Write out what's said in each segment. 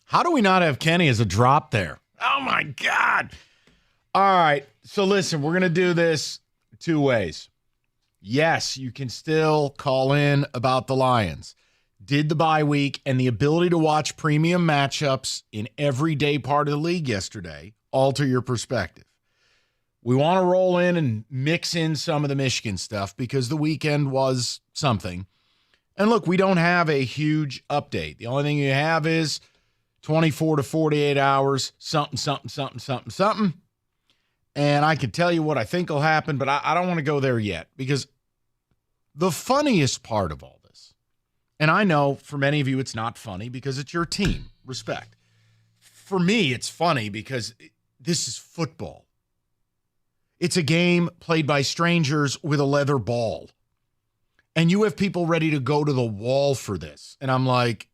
How do we not have Kenny as a drop there? Oh, my God. All right. So, listen, we're going to do this two ways. Yes, you can still call in about the Lions. Did the bye week and the ability to watch premium matchups in every day part of the league yesterday alter your perspective? We want to roll in and mix in some of the Michigan stuff because the weekend was something. And look, we don't have a huge update. The only thing you have is 24 to 48 hours, something. And I can tell you what I think will happen, but I don't want to go there yet because the funniest part of all this, and I know for many of you it's not funny because it's your team, respect. For me, it's funny because this is football. It's a game played by strangers with a leather ball. And you have people ready to go to the wall for this. And I'm like,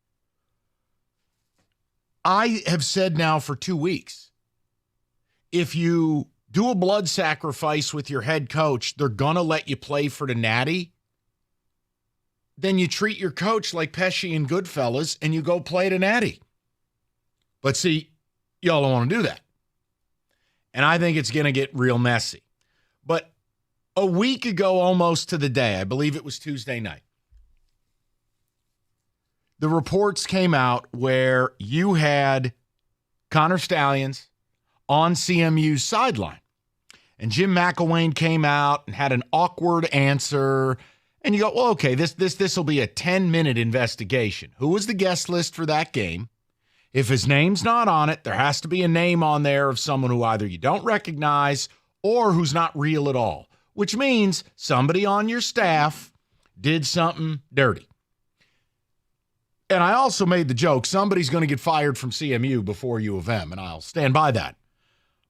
I have said now for 2 weeks, if you do a blood sacrifice with your head coach, they're going to let you play for the Natty. Then you treat your coach like Pesci and Goodfellas and you go play the Natty. But see, y'all don't want to do that. And I think it's going to get real messy. But a week ago, almost to the day, I believe it was Tuesday night, the reports came out where you had Connor Stalions on CMU's sideline. And Jim McElwain came out and had an awkward answer. And you go, well, okay, this will be a 10-minute investigation. Who was the guest list for that game? If his name's not on it, there has to be a name on there of someone who either you don't recognize or who's not real at all, which means somebody on your staff did something dirty. And I also made the joke, somebody's going to get fired from CMU before U of M, and I'll stand by that.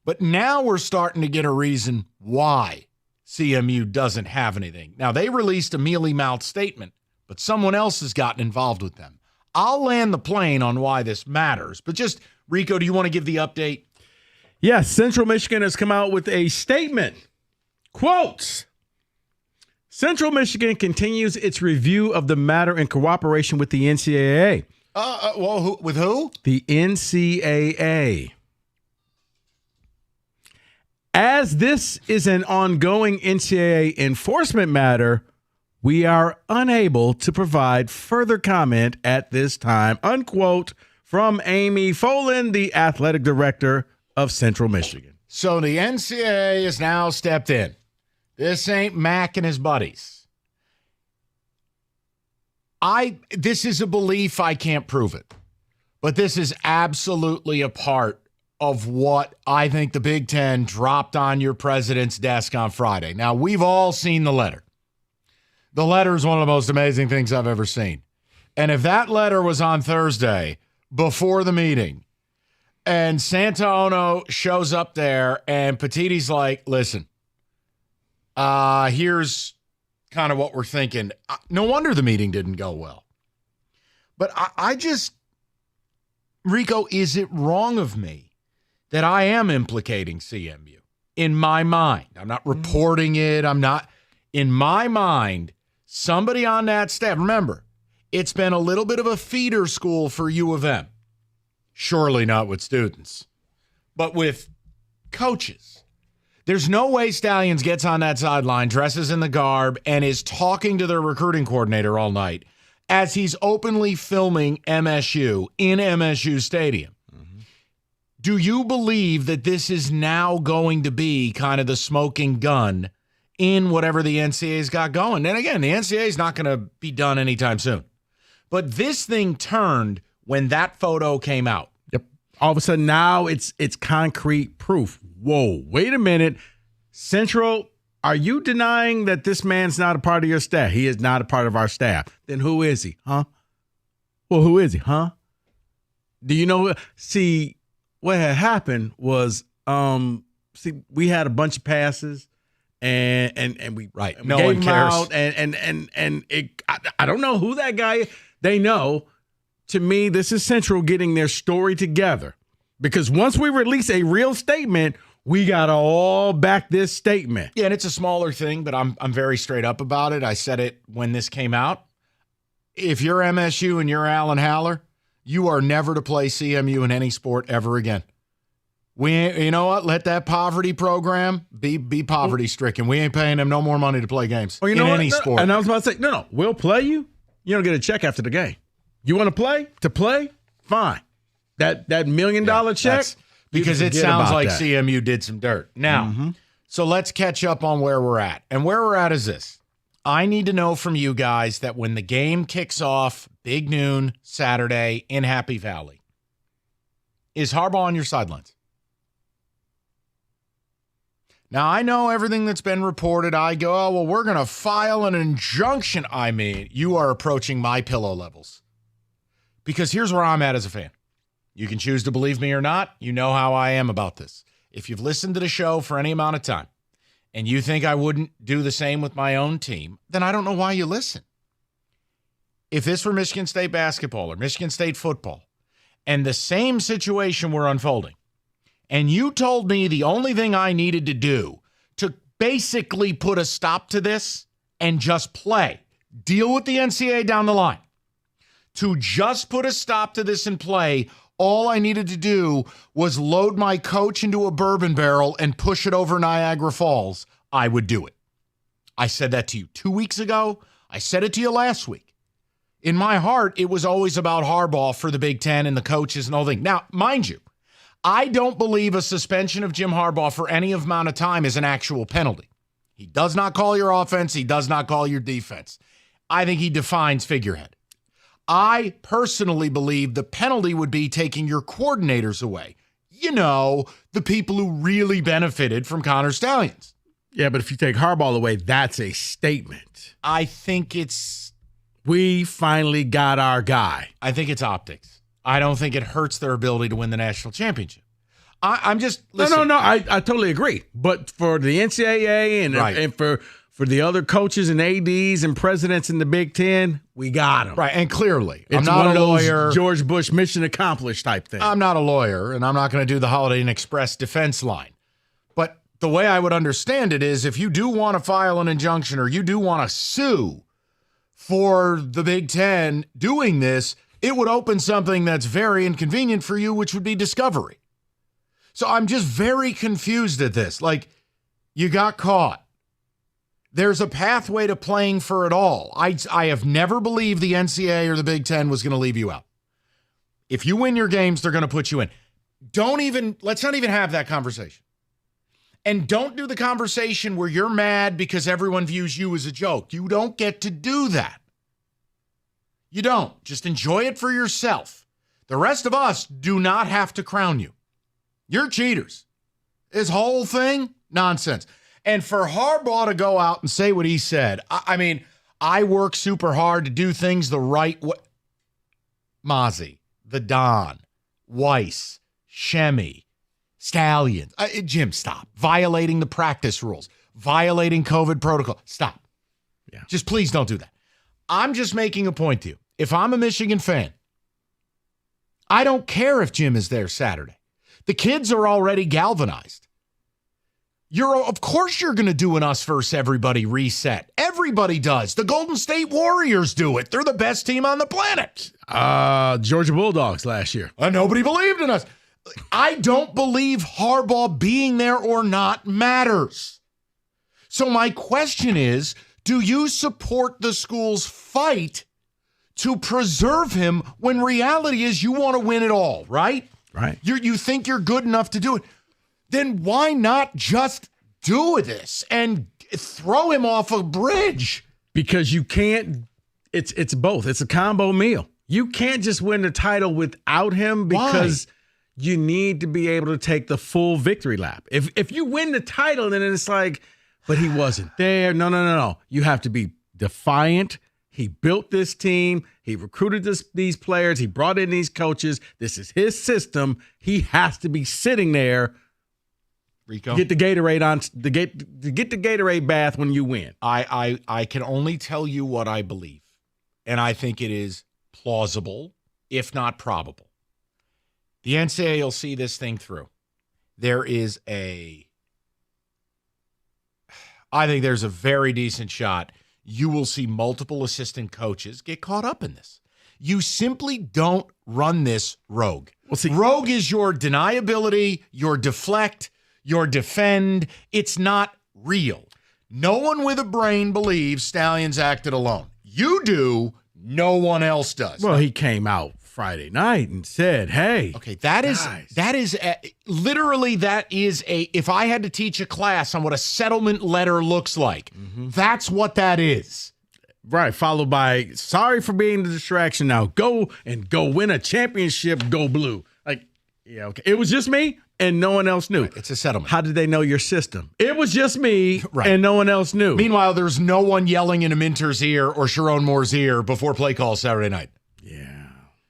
But now we're starting to get a reason why CMU doesn't have anything. Now, they released a mealy-mouthed statement, but someone else has gotten involved with them. I'll land the plane on why this matters. But just, Rico, do you want to give the update? Yes, Central Michigan has come out with a statement. Quotes, Central Michigan continues its review of the matter in cooperation with the NCAA. With who? The NCAA. As this is an ongoing NCAA enforcement matter, we are unable to provide further comment at this time, unquote, from Amy Folan, the athletic director of Central Michigan. So the NCAA has now stepped in. This ain't Mac and his buddies. This is a belief, I can't prove it. But this is absolutely a part of what I think the Big Ten dropped on your president's desk on Friday. Now, we've all seen the letter. The letter is one of the most amazing things I've ever seen. And if that letter was on Thursday before the meeting and Santaono shows up there and Petitti's like, listen, here's kind of what we're thinking. No wonder the meeting didn't go well. But I just, Rico, is it wrong of me that I am implicating CMU in my mind? I'm not reporting it. I'm not, in my mind, somebody on that staff. Remember, it's been a little bit of a feeder school for U of M. Surely not with students, but with coaches. There's no way Stalions gets on that sideline, dresses in the garb, and is talking to their recruiting coordinator all night as he's openly filming MSU in MSU Stadium. Mm-hmm. Do you believe that this is now going to be kind of the smoking gun in whatever the NCAA's got going? And again, the NCAA's not going to be done anytime soon. But this thing turned when that photo came out. Yep. All of a sudden now it's concrete proof. Whoa, wait a minute. Central, are you denying that this man's not a part of your staff? He is not a part of our staff. Then who is he, huh? Well, who is he, huh? Do you know? See, what had happened was, we had a bunch of passes. And we right. We no gave one him cares. Out and I don't know who that guy is. They know. To me, this is Central getting their story together, because once we release a real statement, we got to all back this statement. Yeah, and it's a smaller thing, but I'm very straight up about it. I said it when this came out. If you're MSU and you're Alan Haller, you are never to play CMU in any sport ever again. You know what? Let that poverty program be poverty stricken. We ain't paying them no more money to play games Well, you know in what? any sport. And I was about to say, no, we'll play you. You don't get a check after the game. You want to play? To play? Fine. That $1 million check? Because it sounds like CMU did some dirt. Now, so let's catch up on where we're at. And where we're at is this. I need to know from you guys that when the game kicks off, big noon, Saturday in Happy Valley, is Harbaugh on your sidelines? Now, I know everything that's been reported. I go, oh, well, we're going to file an injunction. I mean, you are approaching my pillow levels. Because here's where I'm at as a fan. You can choose to believe me or not. You know how I am about this. If you've listened to the show for any amount of time and you think I wouldn't do the same with my own team, then I don't know why you listen. If this were Michigan State basketball or Michigan State football and the same situation were unfolding, and you told me the only thing I needed to do to basically put a stop to this and just play, deal with the NCAA down the line, to just put a stop to this and play, all I needed to do was load my coach into a bourbon barrel and push it over Niagara Falls, I would do it. I said that to you 2 weeks ago. I said it to you last week. In my heart, it was always about Harbaugh for the Big Ten and the coaches and all things. Now, mind you, I don't believe a suspension of Jim Harbaugh for any amount of time is an actual penalty. He does not call your offense. He does not call your defense. I think he defines figurehead. I personally believe the penalty would be taking your coordinators away. You know, the people who really benefited from Connor Stalions. Yeah, but if you take Harbaugh away, that's a statement. I think it's... We finally got our guy. I think it's optics. I don't think it hurts their ability to win the national championship. I'm just... Listen. No, I totally agree. But for the NCAA and for the other coaches and ADs and presidents in the Big Ten, we got them. Right, and clearly, it's I'm not one a of those lawyer. George Bush mission accomplished type thing. I'm not a lawyer, and I'm not going to do the Holiday Inn Express defense line. But the way I would understand it is if you do want to file an injunction or you do want to sue for the Big Ten doing this, it would open something that's very inconvenient for you, which would be discovery. So I'm just very confused at this. Like, you got caught. There's a pathway to playing for it all. I have never believed the NCAA or the Big Ten was going to leave you out. If you win your games, they're going to put you in. Let's not even have that conversation. And don't do the conversation where you're mad because everyone views you as a joke. You don't get to do that. You don't. Just enjoy it for yourself. The rest of us do not have to crown you. You're cheaters. This whole thing, nonsense. And for Harbaugh to go out and say what he said, I mean, I work super hard to do things the right way. Mozzie, the Don, Weiss, Shemy, Stalions. Jim, stop. Violating the practice rules. Violating COVID protocol. Stop. Yeah. Just please don't do that. I'm just making a point to you. If I'm a Michigan fan, I don't care if Jim is there Saturday. The kids are already galvanized. Of course you're going to do an us versus everybody reset. Everybody does. The Golden State Warriors do it. They're the best team on the planet. Georgia Bulldogs last year. Nobody believed in us. I don't believe Harbaugh being there or not matters. So my question is, do you support the school's fight to preserve him when reality is you want to win it all, right? Right. You think you're good enough to do it. Then why not just do this and throw him off a bridge? Because you can't, it's both. It's a combo meal. You can't just win the title without him because you need to be able to take the full victory lap. If you win the title, then it's like, but he wasn't there. No. You have to be defiant. He built this team. He recruited these players. He brought in these coaches. This is his system. He has to be sitting there. Rico, get the Gatorade on get the Gatorade bath when you win. I can only tell you what I believe, and I think it is plausible, if not probable. The NCAA will see this thing through. I think there's a very decent shot you will see multiple assistant coaches get caught up in this. You simply don't run this rogue. Well, see, rogue is your deniability, your deflect, your defend. It's not real. No one with a brain believes Stalions acted alone. You do. No one else does. Well, he came out Friday night and said, hey. Okay, that is literally if I had to teach a class on what a settlement letter looks like, that's what that is. Right, followed by, sorry for being the distraction now. Go win a championship, go blue. Like, yeah, okay. It was just me and no one else knew. Right, it's a settlement. How did they know your system? It was just me and no one else knew. Meanwhile, there's no one yelling in a Minter's ear or Sharon Moore's ear before play call Saturday night. Yeah.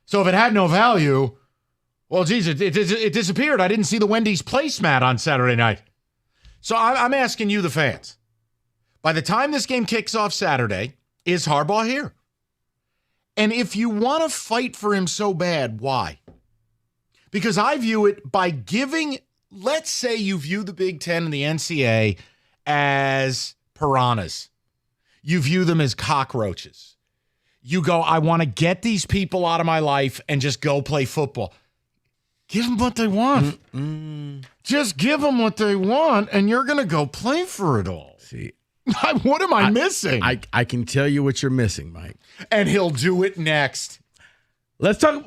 So if it had no value, well, geez, it disappeared. I didn't see the Wendy's placemat on Saturday night. So I'm asking you, the fans, by the time this game kicks off Saturday, is Harbaugh here? And if you want to fight for him so bad, why? Because I view it by giving, let's say you view the Big Ten and the NCAA as piranhas. You view them as cockroaches. You go, I want to get these people out of my life and just go play football. Give them what they want. Just give them what they want, and you're going to go play for it all. See, what am I missing? I can tell you what you're missing, Mike. And he'll do it next. Let's talk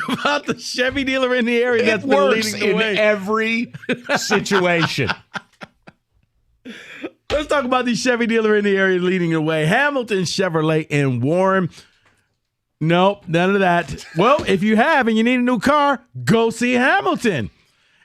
about the Chevy dealer in the area that's been works leading the way in every situation. Let's talk about the Chevy dealer in the area leading the way. Hamilton Chevrolet in Warren. Nope, none of that. Well, if you have and you need a new car, go see Hamilton.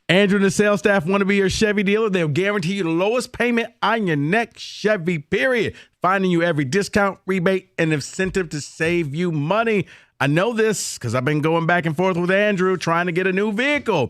Andrew and the sales staff want to be your Chevy dealer. They'll guarantee you the lowest payment on your next Chevy, period. Finding you every discount, rebate, and incentive to save you money. I know this because I've been going back and forth with Andrew trying to get a new vehicle.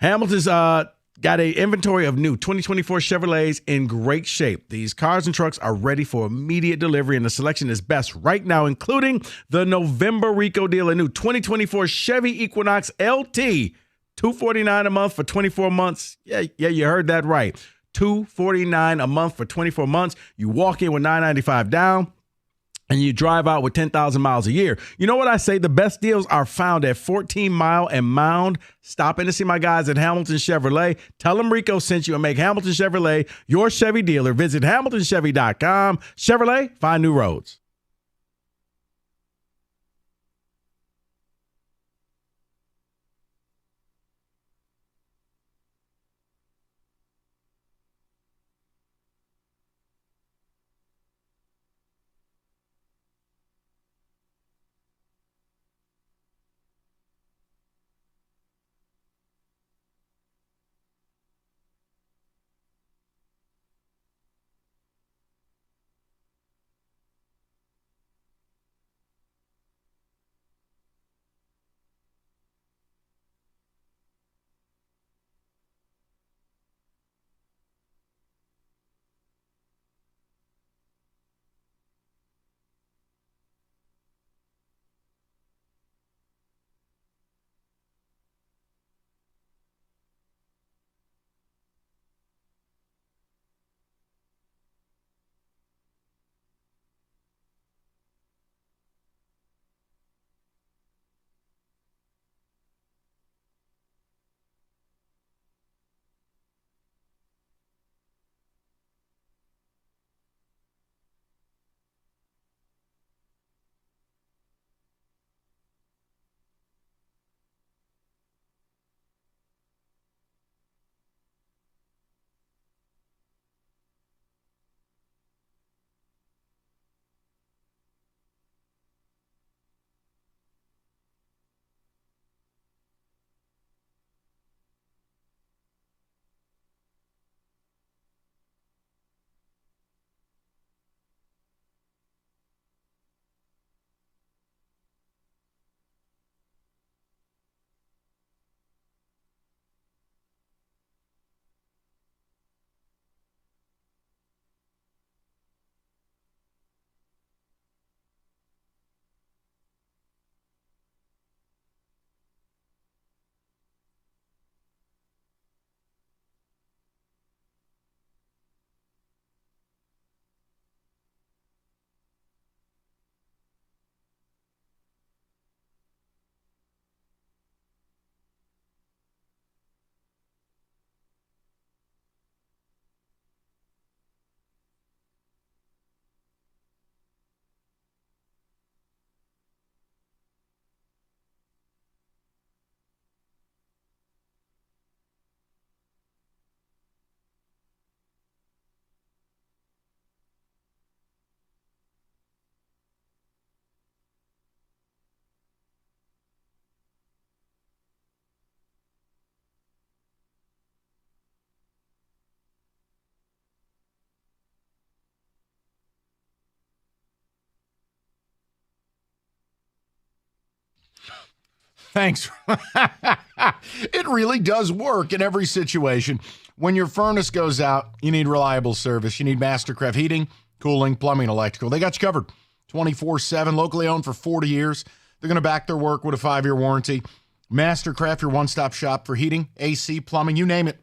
Hamilton's got an inventory of new 2024 Chevrolets in great shape. These cars and trucks are ready for immediate delivery, and the selection is best right now, including the November Rico deal, a new 2024 Chevy Equinox LT, $249 a month for 24 months. Yeah, you heard that right. $249 a month for 24 months. You walk in with $995 down, and you drive out with 10,000 miles a year. You know what I say? The best deals are found at 14 Mile and Mound. Stop in to see my guys at Hamilton Chevrolet. Tell them Rico sent you and make Hamilton Chevrolet your Chevy dealer. Visit HamiltonChevy.com. Chevrolet, find new roads. Thanks. It really does work in every situation. When your furnace goes out, you need reliable service. You need Mastercraft Heating, Cooling, Plumbing, Electrical. They got you covered 24/7, locally owned for 40 years. They're going to back their work with a 5-year warranty. Mastercraft, your one-stop shop for heating, AC, plumbing, you name it.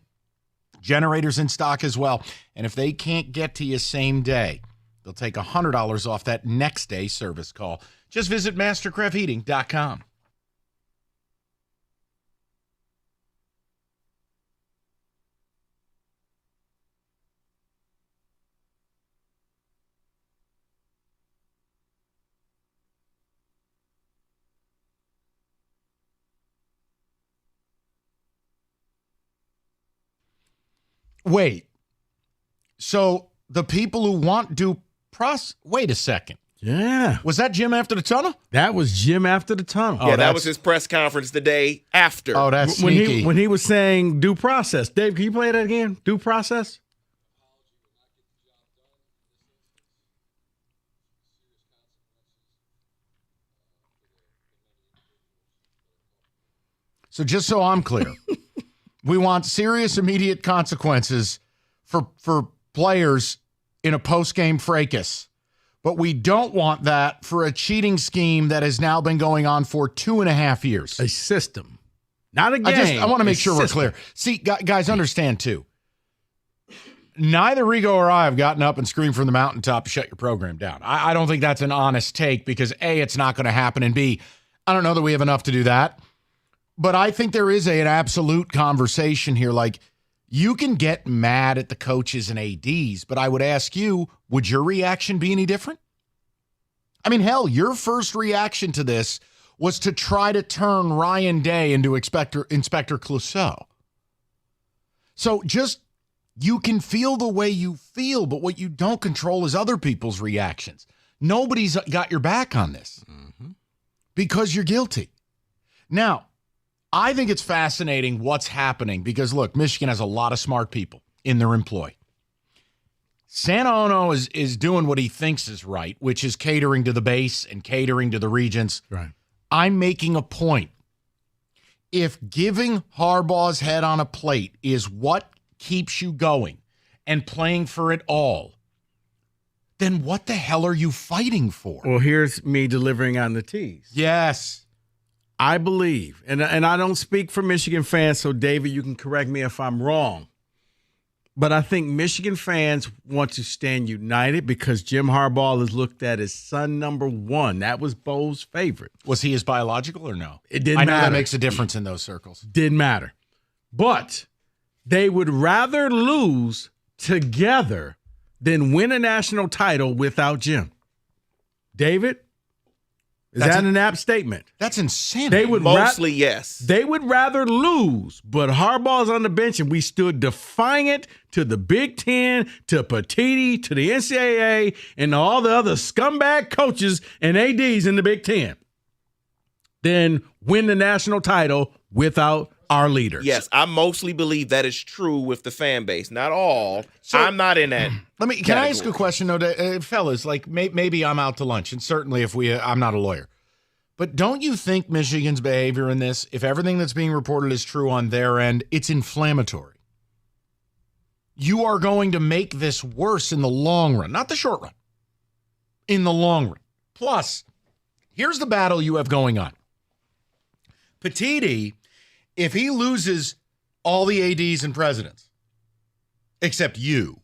Generators in stock as well. And if they can't get to you same day, they'll take $100 off that next day service call. Just visit mastercraftheating.com. Wait. So the people who want due process, wait a second. Yeah. Was that Jim after the tunnel? That was Jim after the tunnel. Yeah, that was his press conference the day after. Oh, that's when sneaky. he was saying due process. Dave, can you play that again? Due process? So just so I'm clear, we want serious immediate consequences for players in a post-game fracas. But we don't want that for a cheating scheme that has now been going on for 2.5 years. A system. Not a game. I want to make A sure we're system. clear. See, guys, understand too. Neither Rigo or I have gotten up and screamed from the mountaintop to shut your program down. I don't think that's an honest take because A, it's not going to happen, and B, I don't know that we have enough to do that. But I think there is an absolute conversation here. Like, you can get mad at the coaches and ADs, but I would ask you, would your reaction be any different? I mean, hell, your first reaction to this was to try to turn Ryan Day into Inspector Clouseau. So just, you can feel the way you feel, but what you don't control is other people's reactions. Nobody's got your back on this because you're guilty. Now, I think it's fascinating what's happening because, look, Michigan has a lot of smart people in their employ. Santana is doing what he thinks is right, which is catering to the base and catering to the regents. Right. I'm making a point. If giving Harbaugh's head on a plate is what keeps you going and playing for it all, then what the hell are you fighting for? Well, here's me delivering on the tease. Yes. I believe, and I don't speak for Michigan fans, so David, you can correct me if I'm wrong. But I think Michigan fans want to stand united because Jim Harbaugh is looked at as son number one. That was Bo's favorite. Was he his biological or no? It didn't I know matter. that makes a difference in those circles. Didn't matter. But they would rather lose together than win a national title without Jim. David? Is that an apt statement? That's insane. They would Mostly, yes. They would rather lose, but Harbaugh's on the bench, and we stood defiant to the Big Ten, to Petitti, to the NCAA, and all the other scumbag coaches and ADs in the Big Ten. Then win the national title without our leaders. Yes, I mostly believe that is true with the fan base. Not all. So- I'm not in that. Can I ask a question, though, fellas? Like, maybe I'm out to lunch, and certainly if I'm not a lawyer. But don't you think Michigan's behavior in this, if everything that's being reported is true on their end, it's inflammatory? You are going to make this worse in the long run, not the short run, in the long run. Plus, here's the battle you have going on. Petitti, if he loses all the ADs and presidents, except you,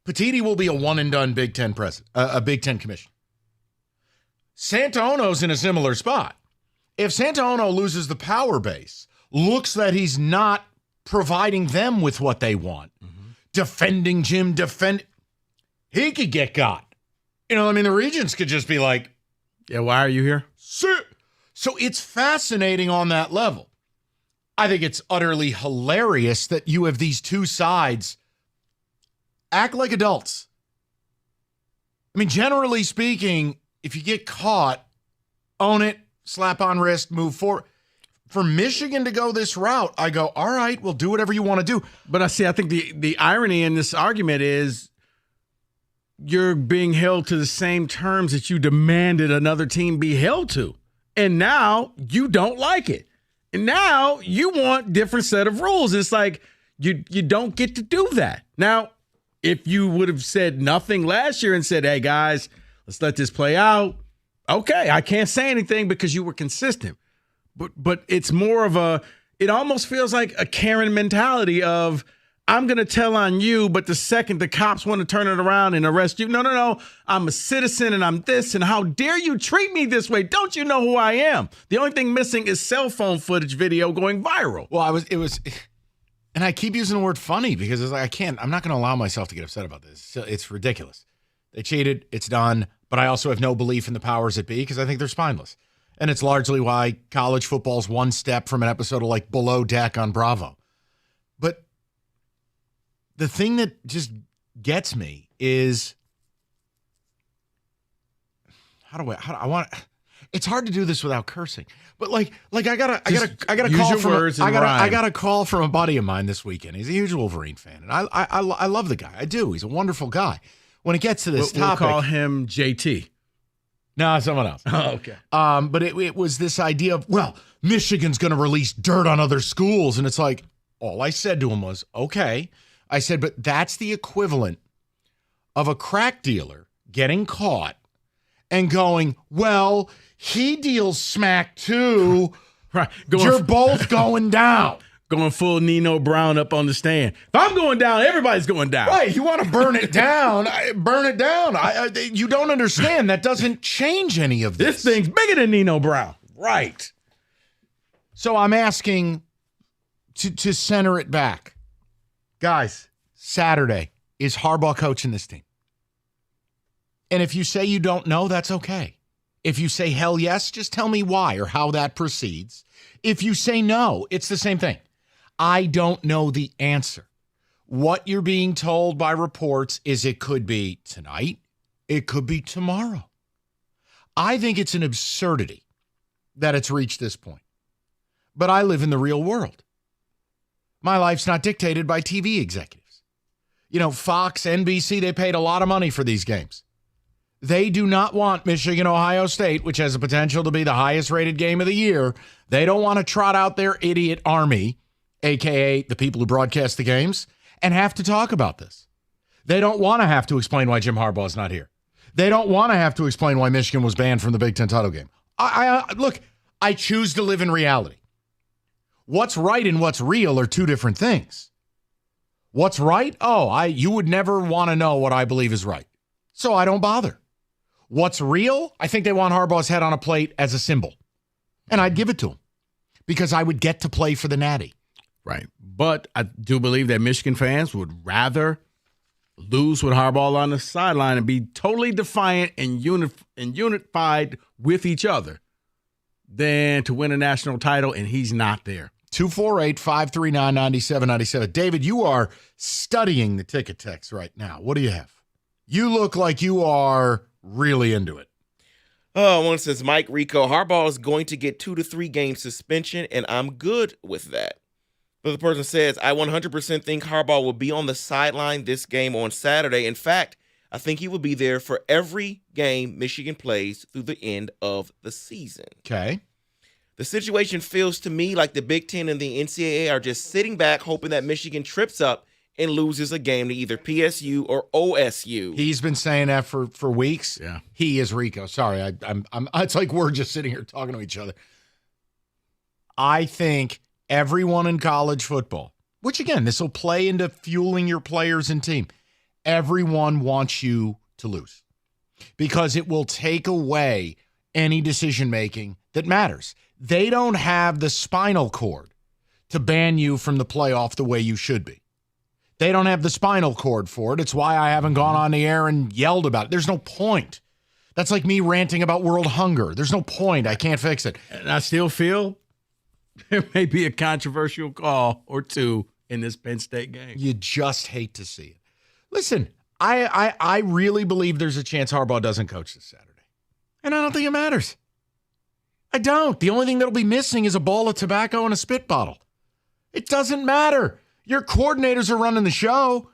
Petitti will be a one-and-done Big Ten president, a Big Ten commissioner. Santaono's in a similar spot. If Santaono loses the power base, looks that he's not providing them with what they want, defending Jim, he could get got. You know, I mean, the regents could just be like, Yeah, why are you here? So it's fascinating on that level. I think it's utterly hilarious that you have these two sides act like adults. I mean, generally speaking, if you get caught, own it, slap on wrist, move forward. For Michigan to go this route, I go, all right, we'll do whatever you want to do. But I think the irony in this argument is you're being held to the same terms that you demanded another team be held to. And now you don't like it. And now you want different set of rules. It's like you don't get to do that. Now, if you would have said nothing last year and said, hey, guys, let's let this play out. Okay, I can't say anything because you were consistent. But it's more of it almost feels like a Karen mentality of, I'm going to tell on you, but the second the cops want to turn it around and arrest you, no, I'm a citizen and I'm this, and how dare you treat me this way? Don't you know who I am? The only thing missing is cell phone footage video going viral. Well, and I keep using the word funny because it's like, I'm not going to allow myself to get upset about this. It's ridiculous. They cheated, it's done, but I also have no belief in the powers that be because I think they're spineless. And it's largely why college football's one step from an episode of like Below Deck on Bravo. But the thing that just gets me is it's hard to do this without cursing. But I got a call from a buddy of mine this weekend. He's a huge Wolverine fan, and I love the guy. I do. He's a wonderful guy. When it gets to this topic, we'll call him JT. No, someone else. Oh, okay. But it was this idea of, well, Michigan's going to release dirt on other schools, and it's like, all I said to him was, okay. I said, but that's the equivalent of a crack dealer getting caught and going, well, he deals smack too. Right. You're both going down. Going full Nino Brown up on the stand. If I'm going down, everybody's going down. Right. You want to burn it down, burn it down. You don't understand. That doesn't change any of this. This thing's bigger than Nino Brown. Right. So I'm asking to center it back. Guys, Saturday, is Harbaugh coaching this team? And if you say you don't know, that's okay. If you say hell yes, just tell me why or how that proceeds. If you say no, it's the same thing. I don't know the answer. What you're being told by reports is it could be tonight, it could be tomorrow. I think it's an absurdity that it's reached this point. But I live in the real world. My life's not dictated by TV executives. Fox, NBC, they paid a lot of money for these games. They do not want Michigan, Ohio State, which has the potential to be the highest rated game of the year. They don't want to trot out their idiot army, AKA the people who broadcast the games, and have to talk about this. They don't want to have to explain why Jim Harbaugh is not here. They don't want to have to explain why Michigan was banned from the Big Ten title game. Look, I choose to live in reality. What's right and what's real are two different things. What's right? You would never want to know what I believe is right. So I don't bother. What's real? I think they want Harbaugh's head on a plate as a symbol. And I'd give it to him because I would get to play for the Natty. Right. But I do believe that Michigan fans would rather lose with Harbaugh on the sideline and be totally defiant and unified with each other than to win a national title and he's not there. 248-539-9797. David, you are studying the ticket text right now. What do you have? You look like you are really into it. One says, Mike Rico, Harbaugh is going to get 2 to 3 game suspension, and I'm good with that. The other person says, I 100% think Harbaugh will be on the sideline this game on Saturday. In fact, I think he will be there for every game Michigan plays through the end of the season. Okay. The situation feels to me like the Big Ten and the NCAA are just sitting back hoping that Michigan trips up and loses a game to either PSU or OSU. He's been saying that for weeks. Yeah. He is Rico. Sorry, I'm it's like we're just sitting here talking to each other. I think everyone in college football, which again, this will play into fueling your players and team. Everyone wants you to lose because it will take away any decision-making that matters. They don't have the spinal cord to ban you from the playoff the way you should be. They don't have the spinal cord for it. It's why I haven't gone on the air and yelled about it. There's no point. That's like me ranting about world hunger. There's no point. I can't fix it. And I still feel there may be a controversial call or two in this Penn State game. You just hate to see it. Listen, I really believe there's a chance Harbaugh doesn't coach this Saturday. And I don't think it matters. I don't. The only thing that'll be missing is a bowl of tobacco and a spit bottle. It doesn't matter. Your coordinators are running the show.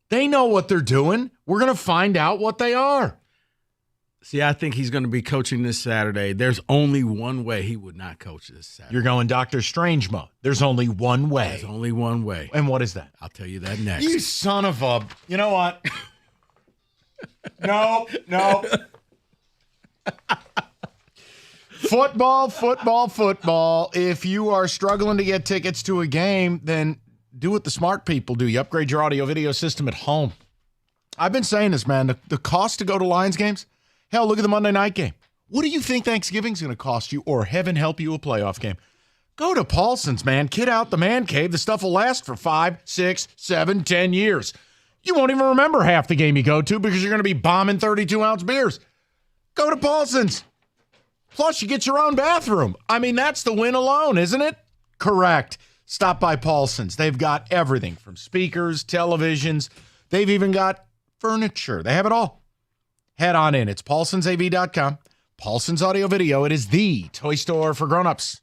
They know what they're doing. We're going to find out what they are. See, I think he's going to be coaching this Saturday. There's only one way he would not coach this Saturday. You're going Doctor Strange mode. There's only one way. There's only one way. And what is that? I'll tell you that next. You son of a... You know what? No. Football. If you are struggling to get tickets to a game, then do what the smart people do. You upgrade your audio-video system at home. I've been saying this, man. The cost to go to Lions games, hell, look at the Monday night game. What do you think Thanksgiving's going to cost you, or heaven help you, a playoff game? Go to Paulson's, man. Kid out the man cave. The stuff will last for 5, 6, 7, 10 years. You won't even remember half the game you go to because you're going to be bombing 32-ounce beers. Go to Paulson's. Plus, you get your own bathroom. I mean, that's the win alone, isn't it? Correct. Stop by Paulson's. They've got everything from speakers, televisions. They've even got furniture. They have it all. Head on in. It's paulsonsav.com. Paulson's Audio Video. It is the toy store for grown-ups.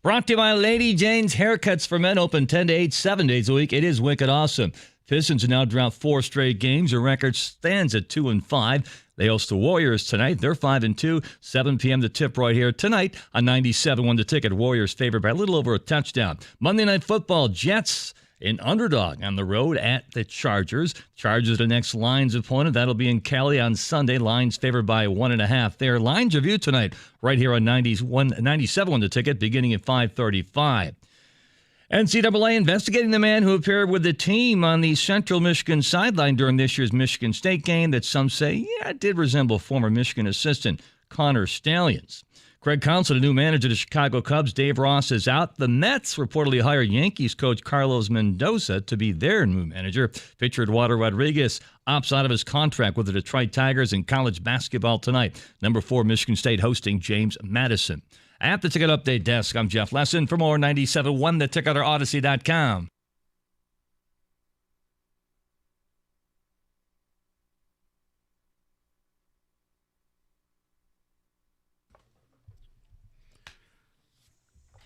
Brought to you by Lady Jane's Haircuts for Men, open 10 to 8, 7 days a week. It is wicked awesome. Pistons are now dropped 4 straight games. Their record stands at 2-5. They host the Warriors tonight. They're 5-2. 7 p.m. the tip right here tonight on 97.1 The Ticket. Warriors favored by a little over a touchdown. Monday Night Football, Jets an underdog on the road at the Chargers. Chargers the next Lions opponent. That'll be in Cali on Sunday. Lions favored by 1.5 there. Lions review tonight right here on 97.1 The Ticket beginning at 5:35. NCAA investigating the man who appeared with the team on the Central Michigan sideline during this year's Michigan State game that some say, it did resemble former Michigan assistant Connor Stalions. Craig Counsell, the new manager of the Chicago Cubs. Dave Ross is out. The Mets reportedly hired Yankees coach Carlos Mendoza to be their new manager. Pitcher Eduardo Rodriguez opts out of his contract with the Detroit Tigers in college basketball tonight. Number 4, Michigan State hosting James Madison. At the Ticket Update Desk, I'm Jeff Lesson. For more, 97.1 The Ticket or Odyssey.com.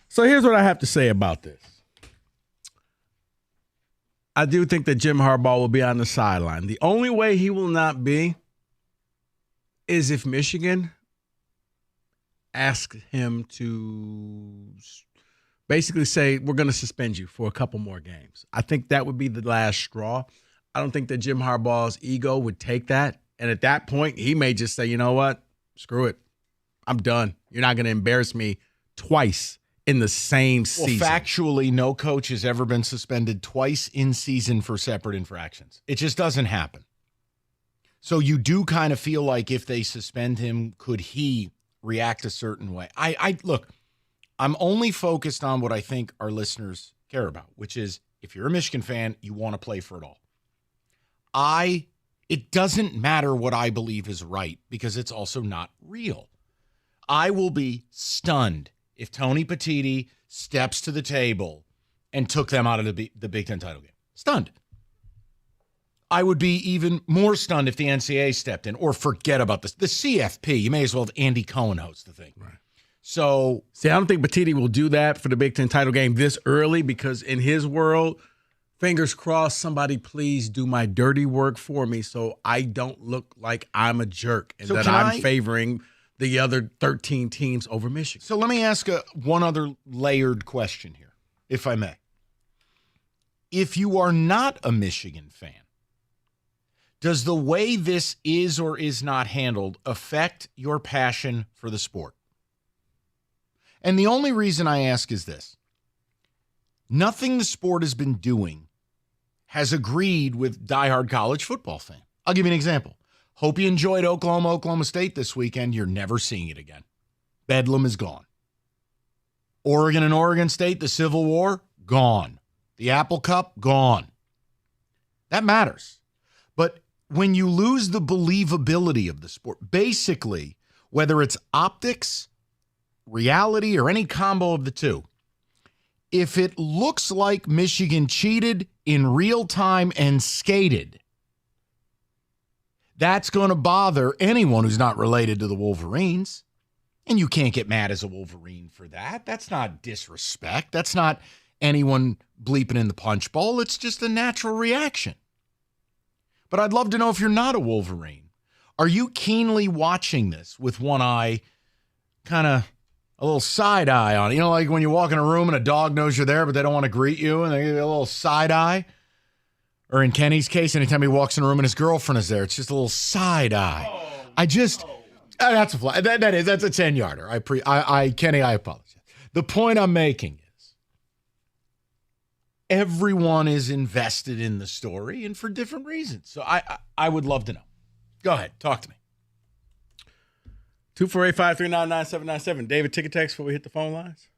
So here's what I have to say about this. I do think that Jim Harbaugh will be on the sideline. The only way he will not be is if Michigan asks him to basically say, we're going to suspend you for a couple more games. I think that would be the last straw. I don't think that Jim Harbaugh's ego would take that. And at that point, he may just say, you know what? Screw it. I'm done. You're not going to embarrass me twice in the same season. Well, factually, no coach has ever been suspended twice in season for separate infractions. It just doesn't happen. So you do kind of feel like if they suspend him, could he react a certain way? Look, I'm only focused on what I think our listeners care about, which is if you're a Michigan fan, you want to play for it all. It doesn't matter what I believe is right because it's also not real. I will be stunned if Tony Petitti steps to the table and took them out of the Big Ten title game. Stunned. I would be even more stunned if the NCAA stepped in, or forget about this. The CFP, you may as well have Andy Cohen host the thing. Right. So, see, I don't think Petitti will do that for the Big Ten title game this early because in his world, fingers crossed, somebody please do my dirty work for me so I don't look like I'm a jerk and that I'm favoring the other 13 teams over Michigan. So let me ask one other layered question here, if I may. If you are not a Michigan fan, does the way this is or is not handled affect your passion for the sport? And the only reason I ask is this. Nothing the sport has been doing has agreed with diehard college football fans. I'll give you an example. Hope you enjoyed Oklahoma State this weekend. You're never seeing it again. Bedlam is gone. Oregon and Oregon State, the Civil War, gone. The Apple Cup, gone. That matters. But when you lose the believability of the sport, basically, whether it's optics, reality, or any combo of the two, if it looks like Michigan cheated in real time and skated, that's going to bother anyone who's not related to the Wolverines. And you can't get mad as a Wolverine for that. That's not disrespect. That's not anyone bleeping in the punch bowl. It's just a natural reaction. But I'd love to know if you're not a Wolverine. Are you keenly watching this with one eye, kind of a little side eye on it? You know, like when you walk in a room and a dog knows you're there, but they don't want to greet you and they give you a little side eye? Or in Kenny's case, anytime he walks in a room and his girlfriend is there, it's just a little side eye. That's a fly. That's a 10-yarder. Kenny, I apologize. The point I'm making is everyone is invested in the story and for different reasons. So I would love to know. Go ahead. Talk to me. 248-539-9797. David, ticket text before we hit the phone lines.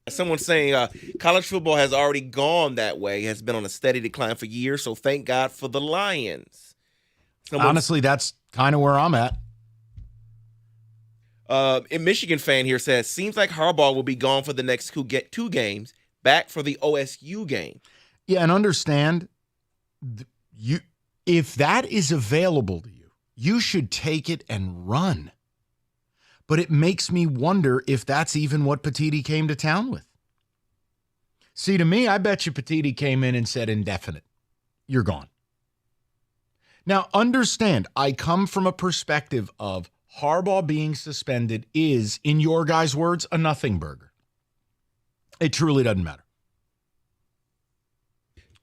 Someone's saying college football has already gone that way, has been on a steady decline for years, so thank God for the Lions. Honestly, that's kind of where I'm at. A Michigan fan here says, seems like Harbaugh will be gone for the next two games, back for the OSU game. Yeah, and understand, if that is available to you, you should take it and run. But it makes me wonder if that's even what Petitti came to town with. See, to me, I bet you Petiti came in and said indefinite. You're gone. Now, understand, I come from a perspective of Harbaugh being suspended is, in your guys' words, a nothing burger. It truly doesn't matter.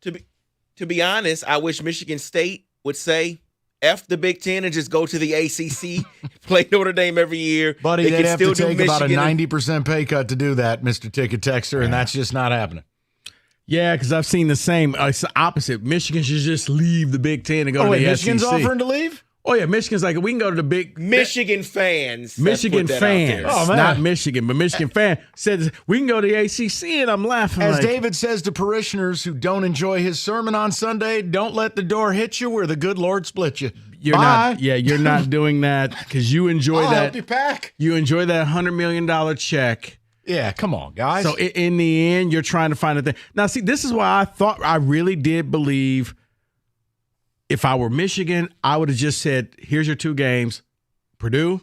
To be honest, I wish Michigan State would say F the Big Ten and just go to the ACC, play Notre Dame every year. Buddy, they'd have to take about a Michigan 90% pay cut to do that, Mr. Ticket Texter, and that's just not happening. Yeah, because I've seen the same. It's the opposite. Michigan should just leave the Big Ten and go to the Michigan's SEC. offering to leave? Oh, yeah. Michigan's like, we can go to the big. Michigan fans. Michigan let's put that out fans. there. Oh, man. Not Michigan, but Michigan fan says, we can go to the ACC, and I'm laughing. As like, David says to parishioners who don't enjoy his sermon on Sunday, don't let the door hit you where the good Lord split you. You're Bye. not. Yeah, you're not doing that because you enjoy I'll that. help you pack. You enjoy that $100 million check. Yeah, come on, guys. So in the end, you're trying to find a thing. Now, see, this is why I really did believe if I were Michigan, I would have just said, here's your 2 games, Purdue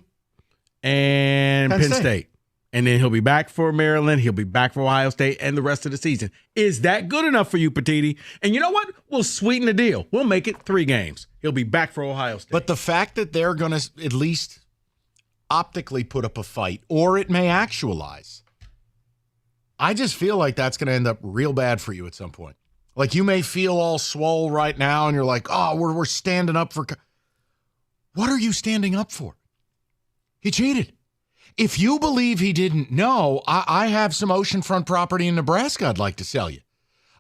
and Penn State. And then he'll be back for Maryland. He'll be back for Ohio State and the rest of the season. Is that good enough for you, Petiti? And you know what? We'll sweeten the deal. We'll make it 3 games. He'll be back for Ohio State. But the fact that they're going to at least optically put up a fight, or it may actualize, I just feel like that's going to end up real bad for you at some point. Like you may feel all swole right now and you're like, oh, we're standing up for. What are you standing up for? He cheated. If you believe he didn't know, I have some oceanfront property in Nebraska I'd like to sell you.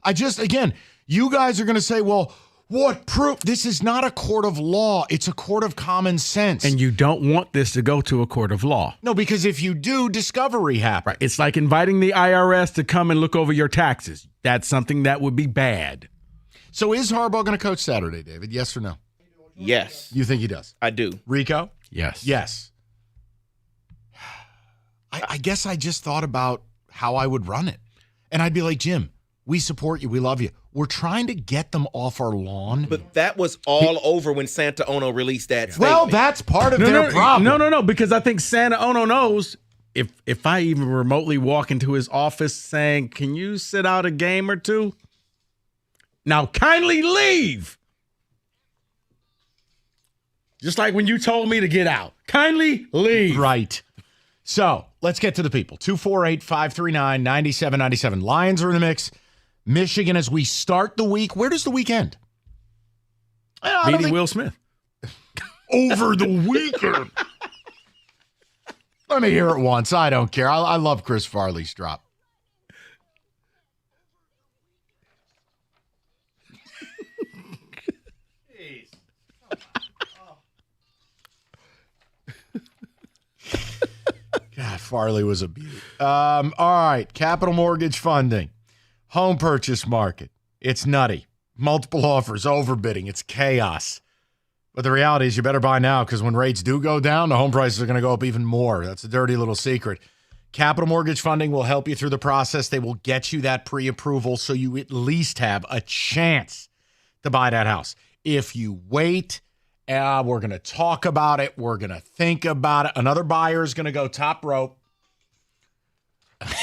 Again, you guys are going to say, well, what proof? This is not a court of law. It's a court of common sense. and you don't want this to go to a court of law. No, because if you do, discovery happens. Right. It's like inviting the IRS to come and look over your taxes. That's something that would be bad. So is Harbaugh going to coach Saturday, David? Yes or no? Yes, You think he does? I do. Rico? Yes. Yes. I guess I just thought about how I would run it. And I'd be like, Jim, we support you. We love you. We're trying to get them off our lawn. But that was all over when Santa Ono released that statement. Well, that's part of their problem. No, because I think Santa Ono knows if I even remotely walk into his office saying, can you sit out a game or 2? Now kindly leave. Just like when you told me to get out. Kindly leave. Right. So let's get to the people. 248-539-9797. Lions are in the mix. Michigan, as we start the week, where does the week end? Meeting Will Smith. Over the weekend. Let me hear it once. I don't care. I love Chris Farley's drop. God, Farley was a beauty. All right, capital mortgage funding, home purchase market. It's nutty. Multiple offers, overbidding. It's chaos. But the reality is you better buy now because when rates do go down, the home prices are going to go up even more. That's a dirty little secret. Capital mortgage funding will help you through the process. They will get you that pre-approval so you at least have a chance to buy that house. If you wait, we're going to talk about it. We're going to think about it. Another buyer is going to go top rope,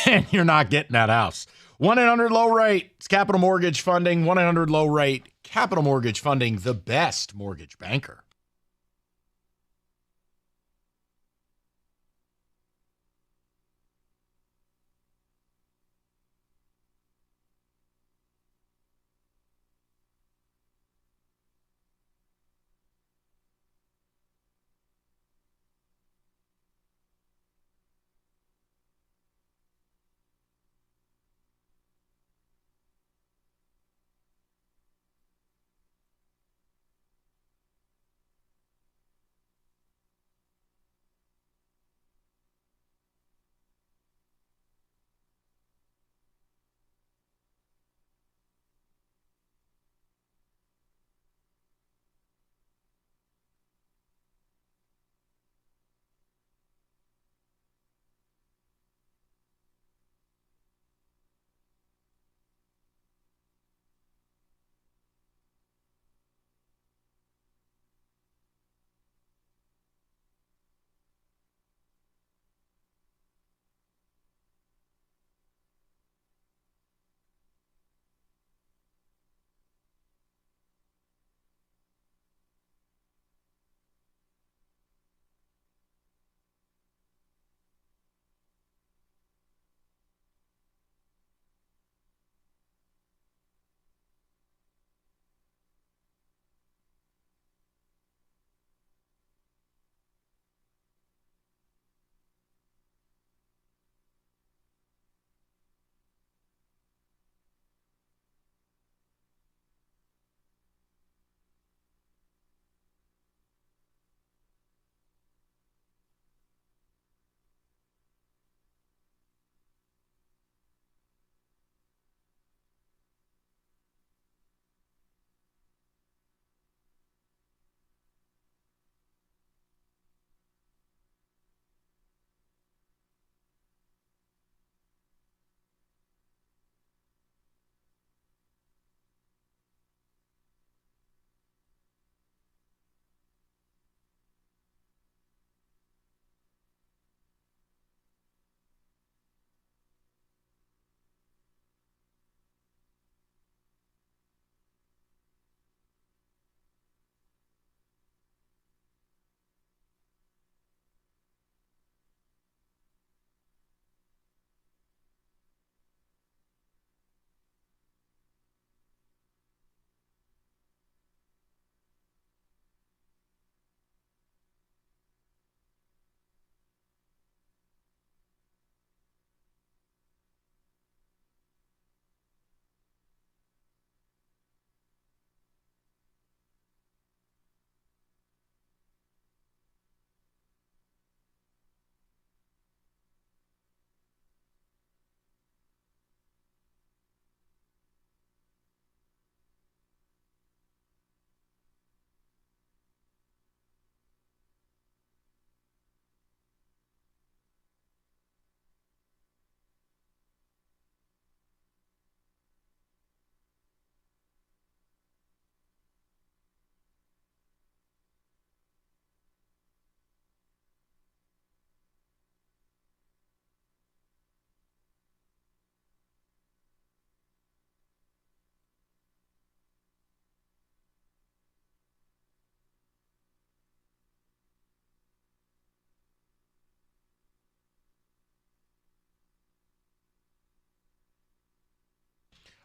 and you're not getting that house. 1-800-LOW-RATE. It's capital mortgage funding. 1-800-LOW-RATE. Capital mortgage funding, the best mortgage banker.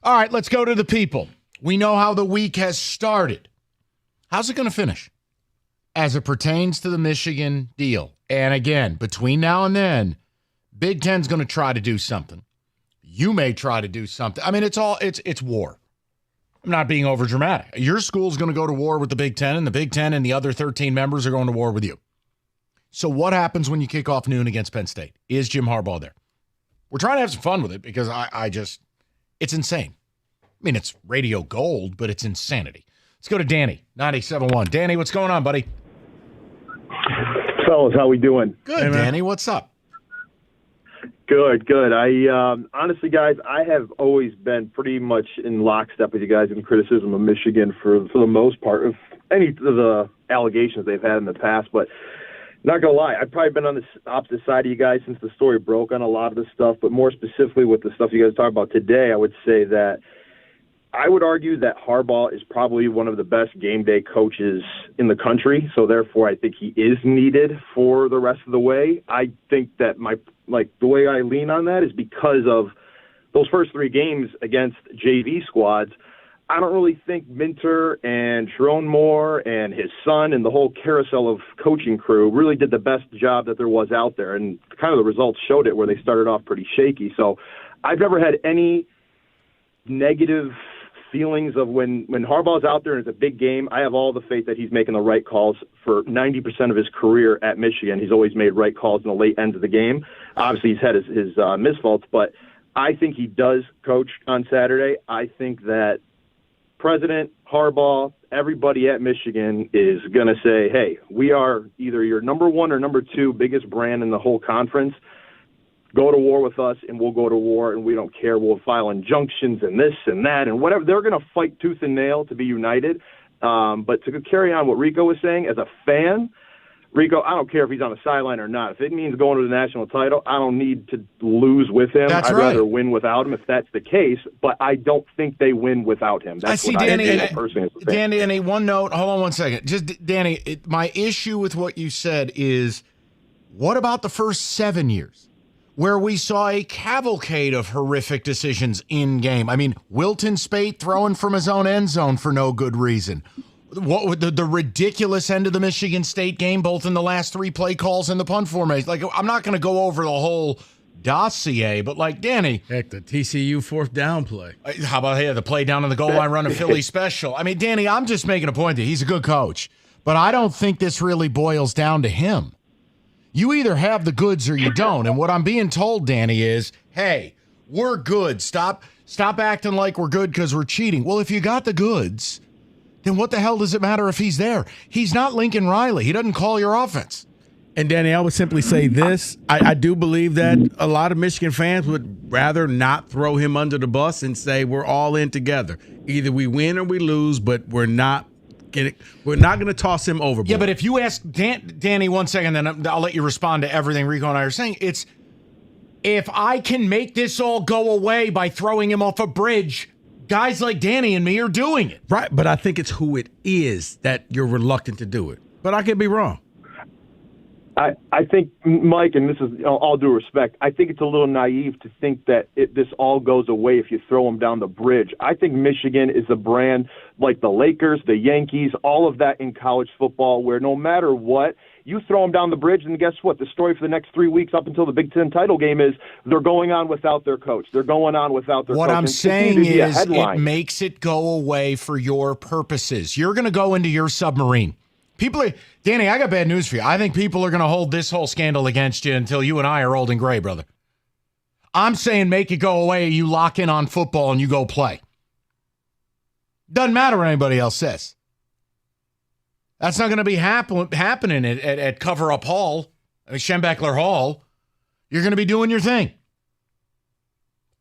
All right, let's go to the people. We know how the week has started. How's it going to finish as it pertains to the Michigan deal? And again, between now and then, Big Ten's going to try to do something. You may try to do something. I mean, it's war. I'm not being overdramatic. Your school's going to go to war with the Big Ten, and the Big Ten and the other 13 members are going to war with you. So what happens when you kick off noon against Penn State? Is Jim Harbaugh there? We're trying to have some fun with it because it's insane. I mean, it's radio gold, but it's insanity. Let's go to Danny, 97.1. Danny, what's going on, buddy? Fellas, how we doing? Good, hey, Danny. What's up? Good. I honestly, guys, I have always been pretty much in lockstep with you guys in criticism of Michigan for the most part of any of the allegations they've had in the past. But not gonna lie, I've probably been on the opposite side of you guys since the story broke on a lot of this stuff. But more specifically with the stuff you guys talk about today, I would say that I would argue that Harbaugh is probably one of the best game day coaches in the country. So therefore, I think he is needed for the rest of the way. I think that the way I lean on that is because of those first 3 games against JV squads. I don't really think Minter and Sharon Moore and his son and the whole carousel of coaching crew really did the best job that there was out there. And kind of the results showed it where they started off pretty shaky. So I've never had any negative feelings of when Harbaugh's out there and it's a big game. I have all the faith that he's making the right calls. For 90% of his career at Michigan, he's always made right calls in the late ends of the game. Obviously, he's had his misfaults, but I think he does coach on Saturday. I think that President Harbaugh, everybody at Michigan is going to say, hey, we are either your number 1 or number 2 biggest brand in the whole conference. Go to war with us, and we'll go to war, and we don't care. We'll file injunctions and this and that and whatever. They're going to fight tooth and nail to be united. But to carry on what Rico was saying, as a fan, Rico, I don't care if he's on the sideline or not. If it means going to the national title, I don't need to lose with him. I'd rather win without him if that's the case. But I don't think they win without him. That's what Danny, I personally think. Danny, one note. Hold on one second. Just, Danny, my issue with what you said is, what about the first 7 years? Where we saw a cavalcade of horrific decisions in game. I mean, Wilton Speight throwing from his own end zone for no good reason. What the ridiculous end of the Michigan State game, both in the last 3 play calls and the punt formation. Like, I'm not going to go over the whole dossier, but like, Danny. Heck, the TCU 4th down play. How about the play down on the goal line run of Philly special? I mean, Danny, I'm just making a point that he's a good coach, but I don't think this really boils down to him. You either have the goods or you don't. And what I'm being told, Danny, is, hey, we're good. Stop acting like we're good because we're cheating. Well, if you got the goods, then what the hell does it matter if he's there? He's not Lincoln Riley. He doesn't call your offense. And, Danny, I would simply say this. I do believe that a lot of Michigan fans would rather not throw him under the bus and say we're all in together. Either we win or we lose, but we're not going to toss him overboard. Yeah, but if you ask Danny 1 second, then I'll let you respond to everything Rico and I are saying. It's, if I can make this all go away by throwing him off a bridge, guys like Danny and me are doing it. Right, but I think it's who it is that you're reluctant to do it. But I could be wrong. I think, Mike, and this is all due respect, I think it's a little naive to think that this all goes away if you throw them down the bridge. I think Michigan is a brand like the Lakers, the Yankees, all of that in college football, where no matter what, you throw them down the bridge, and guess what? The story for the next 3 weeks up until the Big Ten title game is they're going on without their coach. They're going on without their coach. What I'm saying is it makes it go away for your purposes. You're going to go into your submarine. Danny, I got bad news for you. I think people are going to hold this whole scandal against you until you and I are old and gray, brother. I'm saying make it go away. You lock in on football and you go play. Doesn't matter what anybody else says. That's not going to be happening at Cover Up Hall, Schembechler Hall. You're going to be doing your thing.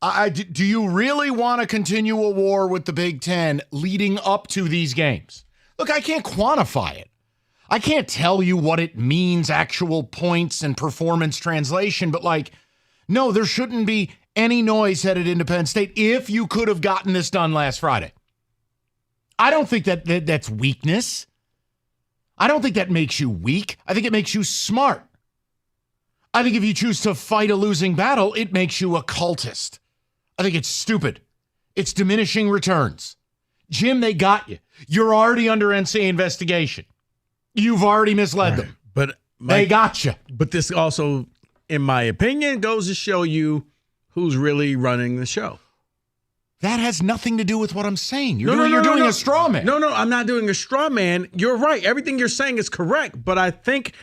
Do you really want to continue a war with the Big Ten leading up to these games? Look, I can't quantify it. I can't tell you what it means, actual points and performance translation, but no, there shouldn't be any noise headed into Penn State if you could have gotten this done last Friday. I don't think that's weakness. I don't think that makes you weak. I think it makes you smart. I think if you choose to fight a losing battle, it makes you a cultist. I think it's stupid. It's diminishing returns. Jim, they got you. You're already under NCAA investigation. You've already misled them. But They got you. But this also, in my opinion, goes to show you who's really running the show. That has nothing to do with what I'm saying. You're doing a straw man. No, I'm not doing a straw man. You're right. Everything you're saying is correct. But I think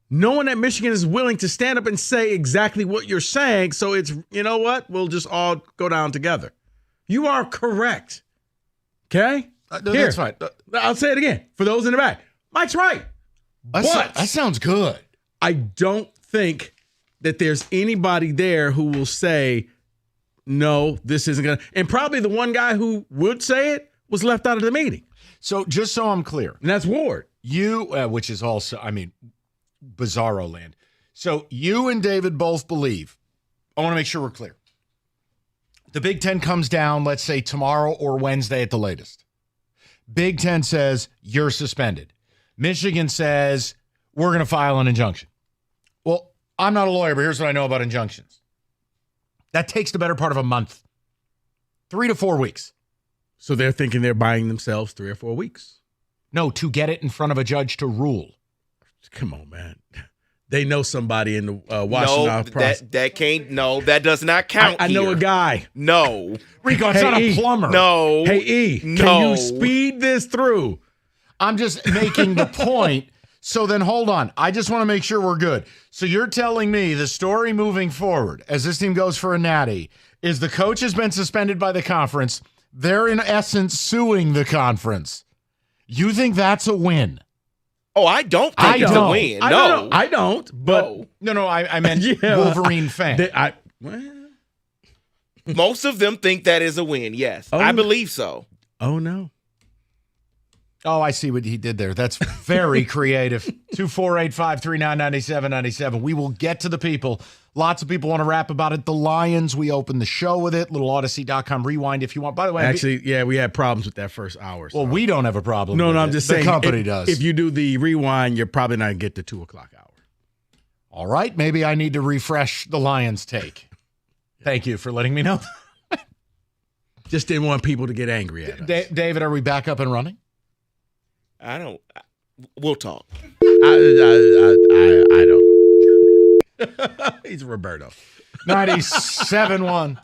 no one at Michigan is willing to stand up and say exactly what you're saying. So it's, you know what? We'll just all go down together. You are correct. Okay? That's fine. I'll say it again. For those in the back, Mike's right. But that sounds good. I don't think that there's anybody there who will say, no, this isn't going to. And probably the one guy who would say it was left out of the meeting. So just so I'm clear, And that's Ward. you, which is also, bizarro land. So you and David both believe, I want to make sure we're clear. The Big Ten comes down, let's say tomorrow or Wednesday at the latest. Big Ten says you're suspended. Michigan says we're going to file an injunction. Well, I'm not a lawyer, but here's what I know about injunctions. That takes the better part of a month, 3 to 4 weeks. So they're thinking they're buying themselves 3 or 4 weeks. No, to get it in front of a judge to rule. Come on, man. They know somebody in the Washington process. That does not count. I know here. a guy. No. Rico, it's Hey, not a E. plumber. No. Hey, E, No. can you speed this through? I'm just making the point. So then hold on. I just want to make sure we're good. So you're telling me the story moving forward as this team goes for a natty is the coach has been suspended by the conference. They're in essence suing the conference. You think that's a win? Oh, I don't think it's a win. No. I don't. But No, I meant Yeah. Wolverine fan. Most of them think that is a win. Yes. Oh, I believe so. Oh, no. Oh, I see what he did there. That's very creative. 248-539-9797. We will get to the people. Lots of people want to rap about it. The Lions, we opened the show with it. LittleOdyssey.com rewind if you want. By the way, Actually, yeah, we had problems with that first hour. So. well, we don't have a problem. no, with I'm it. just saying. The company if, does. If you do the rewind, you're probably not going to get the 2 o'clock hour. All right, maybe I need to refresh the Lions take. Thank you for letting me know. Just didn't want people to get angry at us. David, are we back up and running? I don't. We'll talk. I don't know. He's Roberto. 97-1.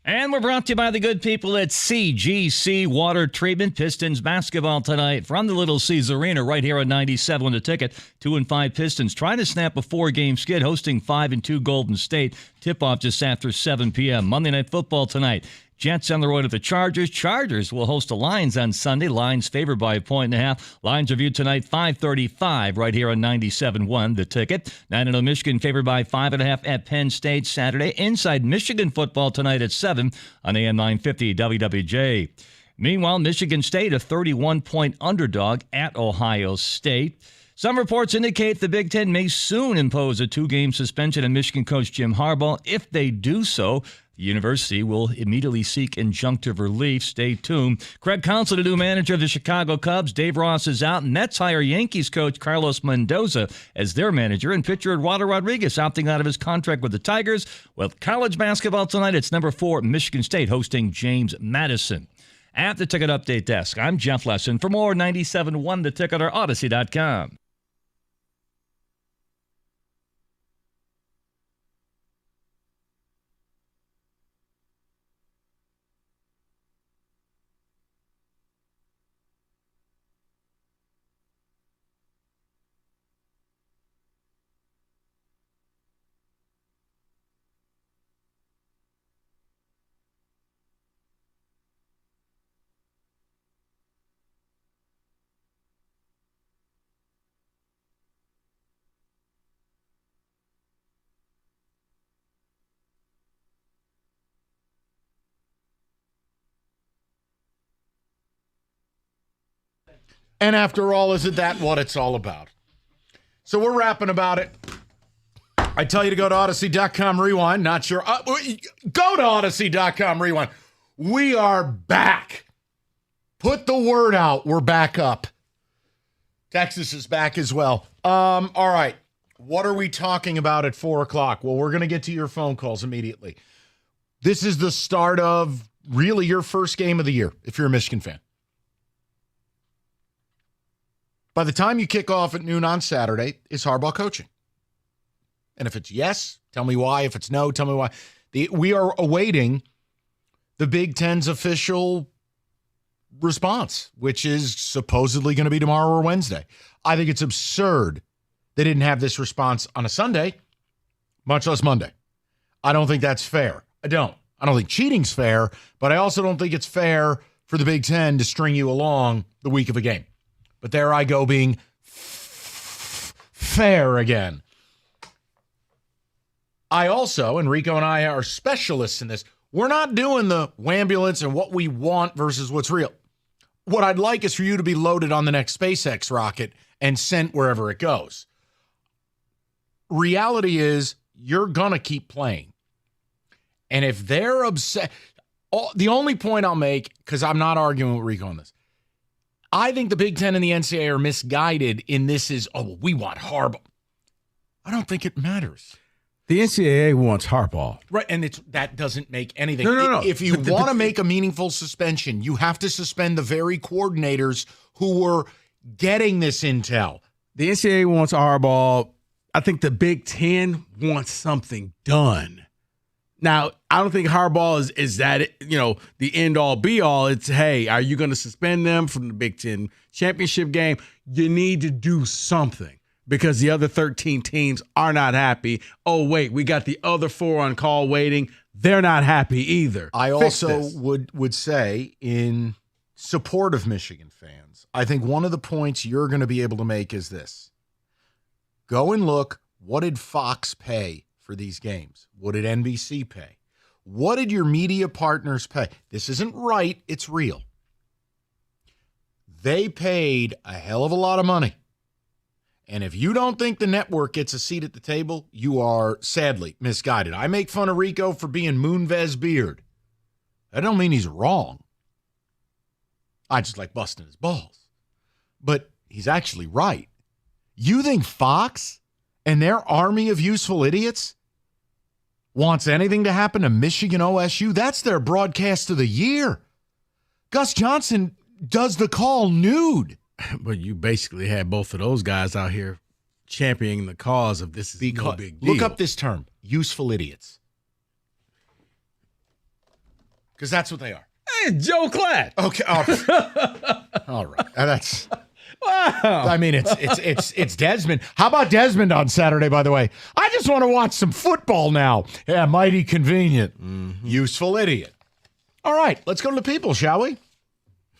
And we're brought to you by the good people at CGC Water Treatment. Pistons basketball tonight from the Little Caesars Arena right here on 97 on the ticket. 2-5 Pistons trying to snap a 4-game skid, hosting 5-2 Golden State. Tip-off just after 7 p.m. Monday Night Football tonight. Jets on the road to the Chargers. Chargers will host the Lions on Sunday. Lions favored by 1.5. Lions are viewed tonight 5:35 right here on 97.1 the ticket. 9-0 Michigan favored by 5.5 at Penn State Saturday. Inside Michigan football tonight at 7 on AM 950 WWJ. Meanwhile, Michigan State a 31-point underdog at Ohio State. Some reports indicate the Big Ten may soon impose a 2-game suspension on Michigan coach Jim Harbaugh. If they do so, the university will immediately seek injunctive relief. Stay tuned. Craig Counsell, the new manager of the Chicago Cubs. Dave Ross is out. Mets hire Yankees coach Carlos Mendoza as their manager. And pitcher Eduardo Rodriguez opting out of his contract with the Tigers. With college basketball tonight, it's number 4, Michigan State hosting James Madison. At the Ticket Update Desk, I'm Jeff Lesson. For more 97.1 The Ticket or Odyssey.com. And after all, isn't that what it's all about? So we're rapping about it. I tell you to go to Odyssey.com rewind. Not sure. Go to Odyssey.com rewind. We are back. Put the word out. We're back up. Texas is back as well. All right. What are we talking about at 4 o'clock? Well, we're going to get to your phone calls immediately. This is the start of really your first game of the year if you're a Michigan fan. By the time you kick off at noon on Saturday, is Harbaugh coaching? And if it's yes, tell me why. If it's no, tell me why. We are awaiting the Big Ten's official response, which is supposedly going to be tomorrow or Wednesday. I think it's absurd they didn't have this response on a Sunday, much less Monday. I don't think that's fair. I don't think cheating's fair, but I also don't think it's fair for the Big Ten to string you along the week of a game. But there I go being fair again. I also, and Rico and I are specialists in this, we're not doing the wambulance and what we want versus what's real. What I'd like is for you to be loaded on the next SpaceX rocket and sent wherever it goes. Reality is you're going to keep playing. And if they're upset, the only point I'll make, because I'm not arguing with Rico on this, I think the Big Ten and the NCAA are misguided in this is, we want Harbaugh. I don't think it matters. The NCAA wants Harbaugh. Right, and that doesn't make anything. No. If you want to make a meaningful suspension, you have to suspend the very coordinators who were getting this intel. The NCAA wants Harbaugh. I think the Big Ten wants something done. Now, I don't think Harbaugh is that, the end-all, be-all. It's, hey, are you going to suspend them from the Big Ten championship game? You need to do something because the other 13 teams are not happy. Oh, wait, we got the other 4 on call waiting. They're not happy either. I also would say in support of Michigan fans, I think one of the points you're going to be able to make is this. Go and look, what did Fox pay for these games? What did NBC pay? What did your media partners pay? This isn't right, it's real. They paid a hell of a lot of money. And if you don't think the network gets a seat at the table, you are sadly misguided. I make fun of Rico for being Moonves Beard. That don't mean he's wrong. I just like busting his balls. But he's actually right. You think Fox and their army of useful idiots wants anything to happen to Michigan OSU? That's their broadcast of the year. Gus Johnson does the call nude. But you basically had both of those guys out here championing the cause of this is no big deal. Look up this term, useful idiots. Because that's what they are. Hey, Joe Klatt. Okay. All right. That's. Wow. I mean, it's Desmond. How about Desmond on Saturday, by the way? I just want to watch some football now. Yeah, mighty convenient. Useful idiot. All right, let's go to the people, shall we?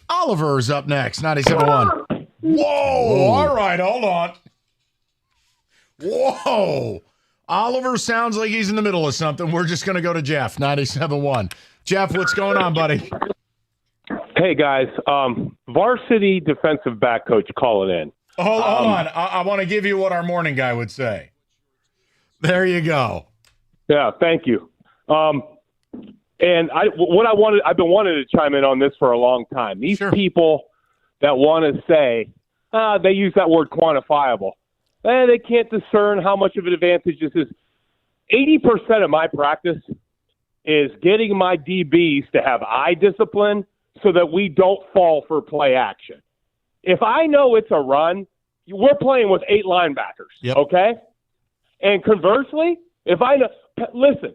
Oliver's up next, 97.1. Whoa. All right, hold on. Whoa. Oliver sounds like he's in the middle of something. We're just going to go to Jeff, 97.1. Jeff, what's going on, buddy? Hey, guys. Varsity defensive back coach calling in. Hold on. I want to give you what our morning guy would say. There you go. Yeah, thank you. And I've been wanting to chime in on this for a long time. These people that want to say, they use that word quantifiable. They can't discern how much of an advantage this is. 80% of my practice is getting my DBs to have eye discipline so that we don't fall for play action. If I know it's a run, we're playing with 8 linebackers, okay? And conversely, if I know – listen,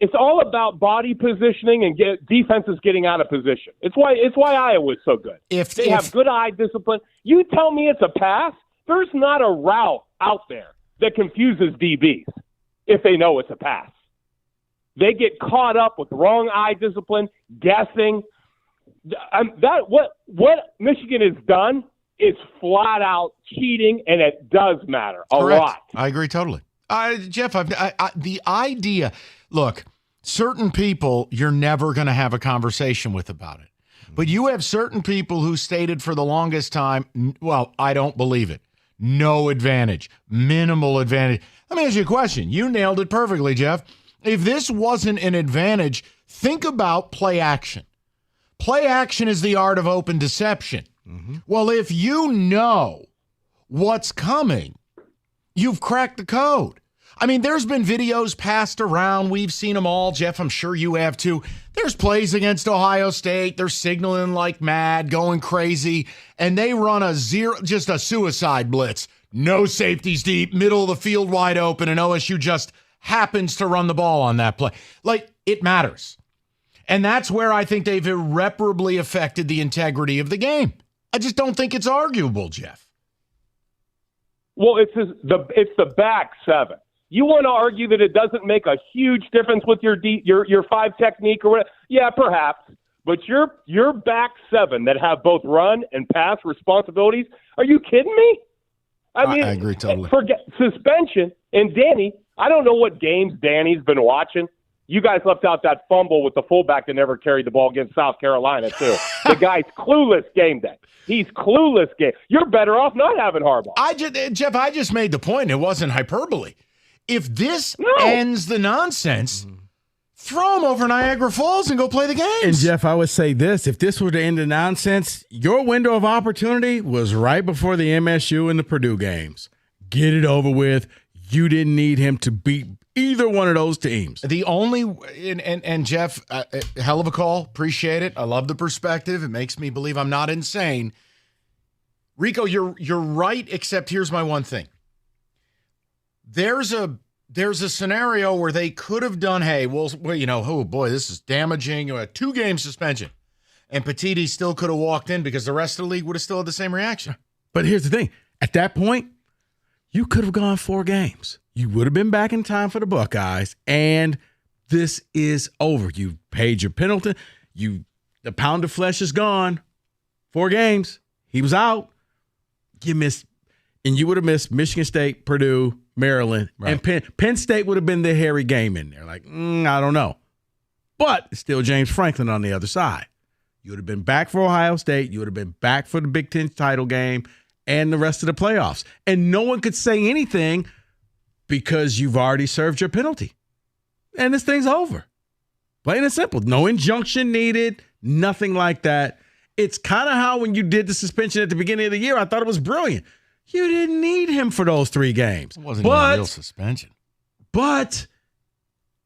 it's all about body positioning and defenses getting out of position. It's why Iowa's so good. If they have good eye discipline, you tell me it's a pass, there's not a route out there that confuses DBs if they know it's a pass. They get caught up with wrong eye discipline, guessing. What Michigan has done is flat out cheating, and it does matter a lot. I agree totally. Jeff, the idea, look, certain people you're never going to have a conversation with about it. But you have certain people who stated for the longest time, well, I don't believe it. No advantage, minimal advantage. Let me ask you a question. You nailed it perfectly, Jeff. If this wasn't an advantage, think about play action. Play action is the art of open deception. Well, if you know what's coming, you've cracked the code. I mean, there's been videos passed around. We've seen them all. Jeff, I'm sure you have too. There's plays against Ohio State. They're signaling like mad, going crazy, and they run just a suicide blitz. No safeties deep, middle of the field wide open, and OSU just happens to run the ball on that play. Like, it matters. And that's where I think they've irreparably affected the integrity of the game. I just don't think it's arguable, Jeff. Well, it's the back 7. You want to argue that it doesn't make a huge difference with your 5 technique or whatever? Yeah, perhaps. But your back 7 that have both run and pass responsibilities, are you kidding me? I mean, I agree totally. Forget suspension. And Danny, I don't know what games Danny's been watching. You guys left out that fumble with the fullback that never carried the ball against South Carolina, too. The guy's clueless game day. He's clueless game. You're better off not having Harbaugh. Jeff, I just made the point. It wasn't hyperbole. If this ends the nonsense, throw him over Niagara Falls and go play the games. And, Jeff, I would say this. If this were to end the nonsense, your window of opportunity was right before the MSU and the Purdue games. Get it over with. You didn't need him to beat either one of those teams. The only and Jeff, hell of a call. Appreciate it. I love the perspective. It makes me believe I'm not insane. Rico, you're right, except here's my one thing. There's a scenario where they could have done, hey, well, oh boy, this is damaging. A 2-game suspension. And Petiti still could have walked in because the rest of the league would have still had the same reaction. But here's the thing. At that point, you could have gone 4 games. You would have been back in time for the Buckeyes, and this is over. You paid your penalty. The pound of flesh is gone. 4 games. He was out. You missed, and you would have missed Michigan State, Purdue, Maryland, and Penn State would have been the hairy game in there. Like, I don't know. But it's still James Franklin on the other side. You would have been back for Ohio State. You would have been back for the Big Ten title game and the rest of the playoffs. And no one could say anything because you've already served your penalty. And this thing's over. Plain and simple. No injunction needed, nothing like that. It's kind of how when you did the suspension at the beginning of the year, I thought it was brilliant. You didn't need him for those 3 games. It wasn't even a real suspension. But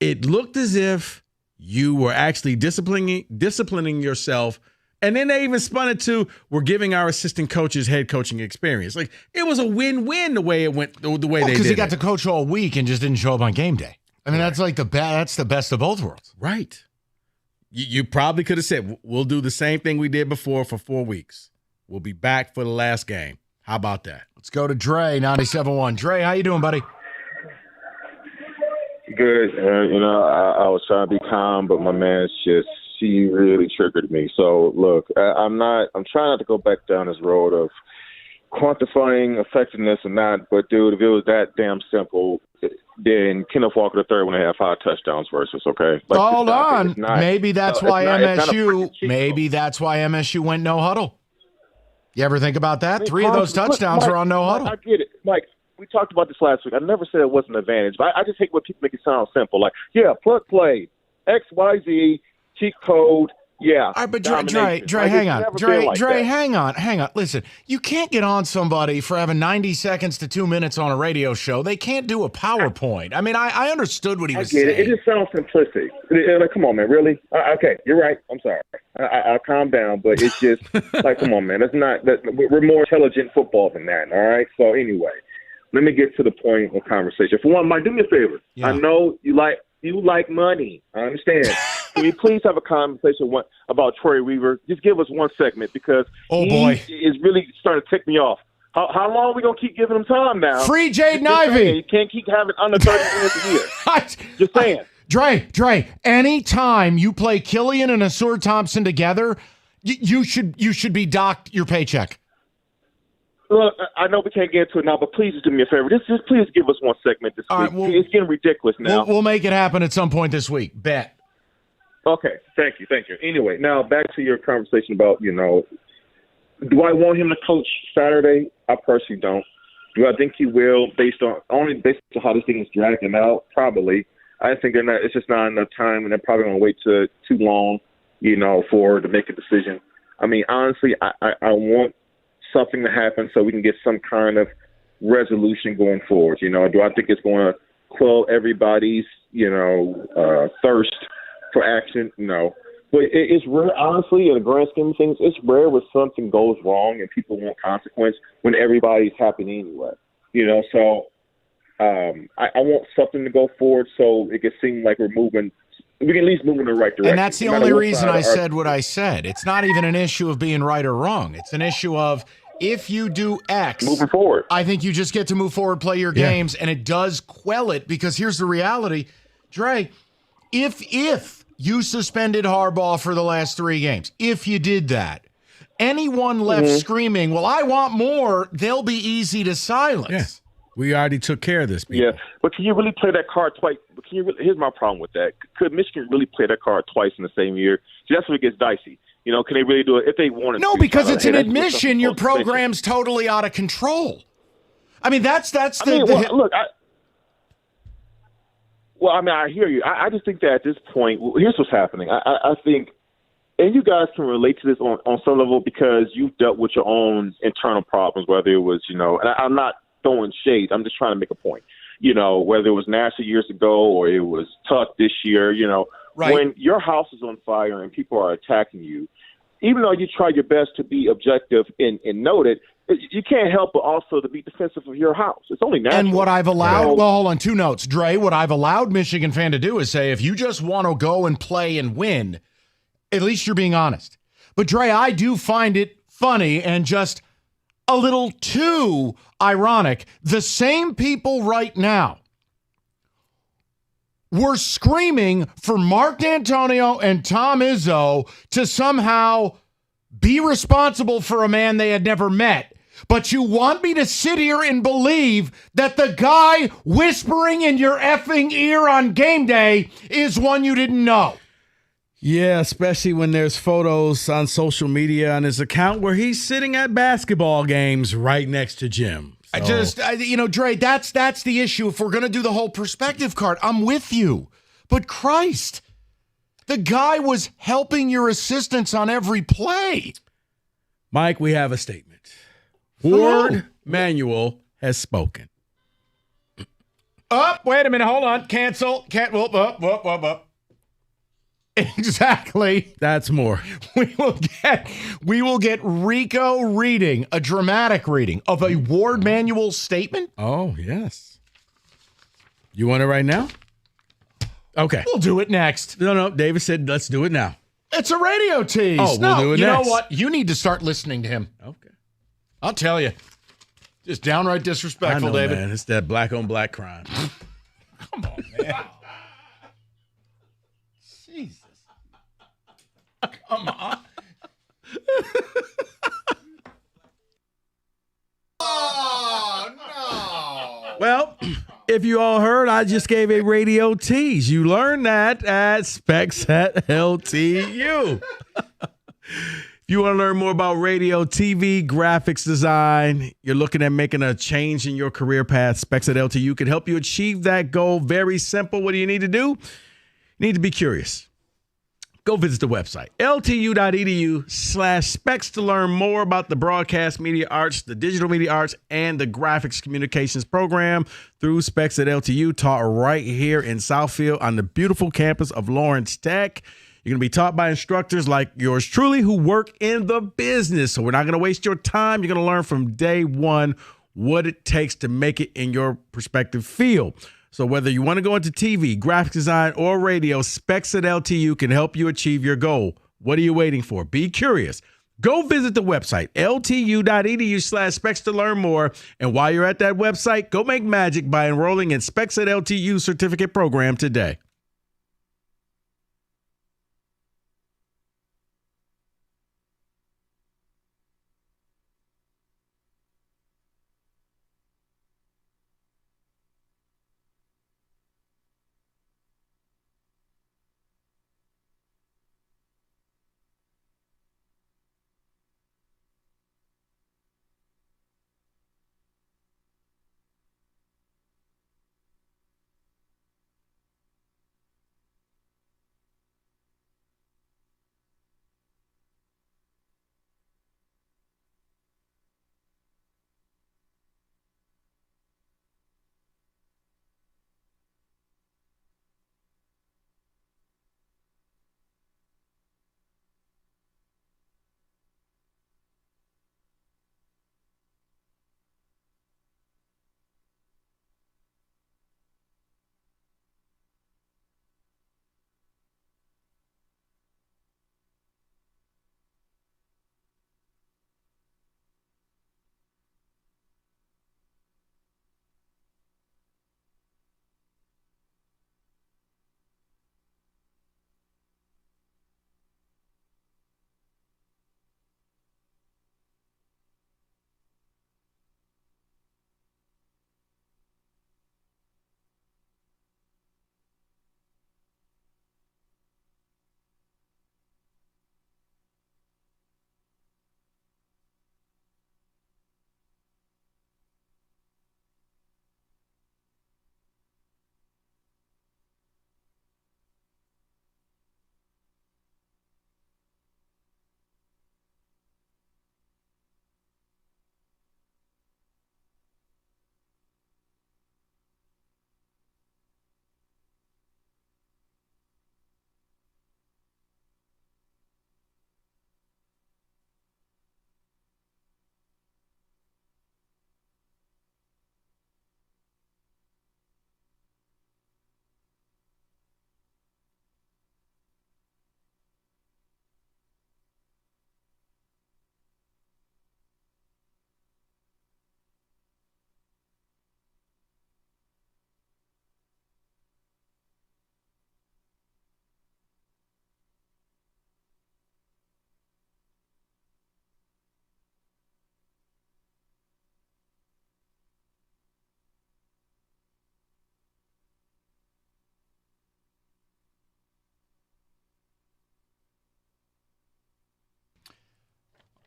it looked as if you were actually disciplining yourself. And then they even spun it to, we're giving our assistant coaches head coaching experience. Like, it was a win-win the way it went, the way they did it. Because he got to coach all week and just didn't show up on game day. I mean, that's like that's the best of both worlds. Right. You probably could have said, we'll do the same thing we did before for 4 weeks. We'll be back for the last game. How about that? Let's go to Dre, 97.1. Dre, how you doing, buddy? Good. I was trying to be calm, but my man's she really triggered me. So, look, I'm trying not to go back down this road of quantifying effectiveness or not, but, dude, if it was that damn simple, then Kenneth Walker III wouldn't have 5 touchdowns versus, okay? Hold on. Maybe that's why MSU went no huddle. You ever think about that? 3 of those touchdowns were on no huddle. I get it. Mike, we talked about this last week. I never said it wasn't an advantage, but I just hate when people make it sound simple. Like, yeah, plug play, X, Y, Z, cheat code, yeah. All right, but Dre, hang on. Dre, hang on. Listen, you can't get on somebody for having 90 seconds to 2 minutes on a radio show. They can't do a PowerPoint. I mean, I understood what he was saying. It just sounds simplistic. Like, come on, man, really? Okay, you're right. I'm sorry. I'll calm down, but it's just like, come on, man. We're more intelligent football than that, all right? So anyway, let me get to the point of conversation. For one, Mike, do me a favor. Yeah. I know you like money. I understand. Can we please have a conversation about Troy Weaver? Just give us one segment because he is really starting to tick me off. How long are we going to keep giving him time now? Free Jaden Ivey. You can't keep having under 30 minutes a year. Just saying. Dre, anytime you play Killian and Asur Thompson together, you should be docked your paycheck. Look, I know we can't get into it now, but please do me a favor. Just please give us one segment this week. Right, it's getting ridiculous now. We'll make it happen at some point this week. Bet. Okay, thank you. Anyway, now back to your conversation about, do I want him to coach Saturday? I personally don't. Do I think he will based on how this thing is dragging out? Probably. I think it's just not enough time, and they're probably going to wait too long, to make a decision. I mean, honestly, I want something to happen so we can get some kind of resolution going forward. Do I think it's going to quell everybody's, thirst for action? No. But it's rare, honestly, in the grand scheme of things, it's rare when something goes wrong and people want consequence when everybody's happy anyway. So I want something to go forward so it can seem like we can at least move in the right direction. And that's the only reason I said what I said. It's not even an issue of being right or wrong. It's an issue of if you do X, moving forward, I think you just get to move forward, play your games, and it does quell it because here's the reality, Dre, if you suspended Harbaugh for the last 3 games, if you did that, anyone left screaming, well, I want more, they'll be easy to silence. Yeah. We already took care of this, people. Yeah, but can you really play that card twice? Here's my problem with that. Could Michigan really play that card twice in the same year? See, that's where it gets dicey. Can they really do it if they wanted to? No, because it's an admission your program's totally out of control. I mean, that's look, I hear you. I just think that at this point, here's what's happening. I think, and you guys can relate to this on some level because you've dealt with your own internal problems, whether it was, and I'm not throwing shade. I'm just trying to make a point. Whether it was Nassau years ago or it was Tuck this year, right. When your house is on fire and people are attacking you, even though you try your best to be objective and note it, you can't help but also to be defensive of your house. It's only natural. And what I've allowed, well, hold on, 2 notes, Dre. What I've allowed Michigan fan to do is say, if you just want to go and play and win, at least you're being honest. But Dre, I do find it funny and just a little too ironic. The same people right now were screaming for Mark D'Antonio and Tom Izzo to somehow be responsible for a man they had never met. But you want me to sit here and believe that the guy whispering in your effing ear on game day is one you didn't know. Yeah, especially when there's photos on social media on his account where he's sitting at basketball games right next to Jim. So. Dre, that's the issue. If we're going to do the whole perspective card, I'm with you. But Christ, the guy was helping your assistants on every play. Mike, we have a statement. Ward Manuel has spoken. Wait a minute. Hold on. Cancel. Up. Exactly. That's more. We will get Rico reading a dramatic reading of a Ward Manuel statement. Oh, yes. You want it right now? Okay. We'll do it next. No. David said, let's do it now. It's a radio tease. Oh, we'll do it you next. know what? You need to start listening to him. Okay. I'll tell you. Just downright I disrespectful, know, David. man. It's that black on black crime. Come on, man. Jesus. Come on. Oh, no. Well, if you all heard, I just gave a radio tease. You learned that at Specs at LTU. If you want to learn more about radio, TV, graphics design, you're looking at making a change in your career path, Specs at LTU can help you achieve that goal. Very simple. What do you need to do? You need to be curious. Go visit the website, ltu.edu/specs to learn more about the broadcast media arts, the digital media arts, and the graphics communications program through Specs at LTU, taught right here in Southfield on the beautiful campus of Lawrence Tech. You're going to be taught by instructors like yours truly who work in the business. So we're not going to waste your time. You're going to learn from day one what it takes to make it in your prospective field. So whether you want to go into TV, graphic design, or radio, Specs at LTU can help you achieve your goal. What are you waiting for? Be curious. Go visit the website, ltu.edu/specs to learn more. And while you're at that website, go make magic by enrolling in Specs at LTU certificate program today.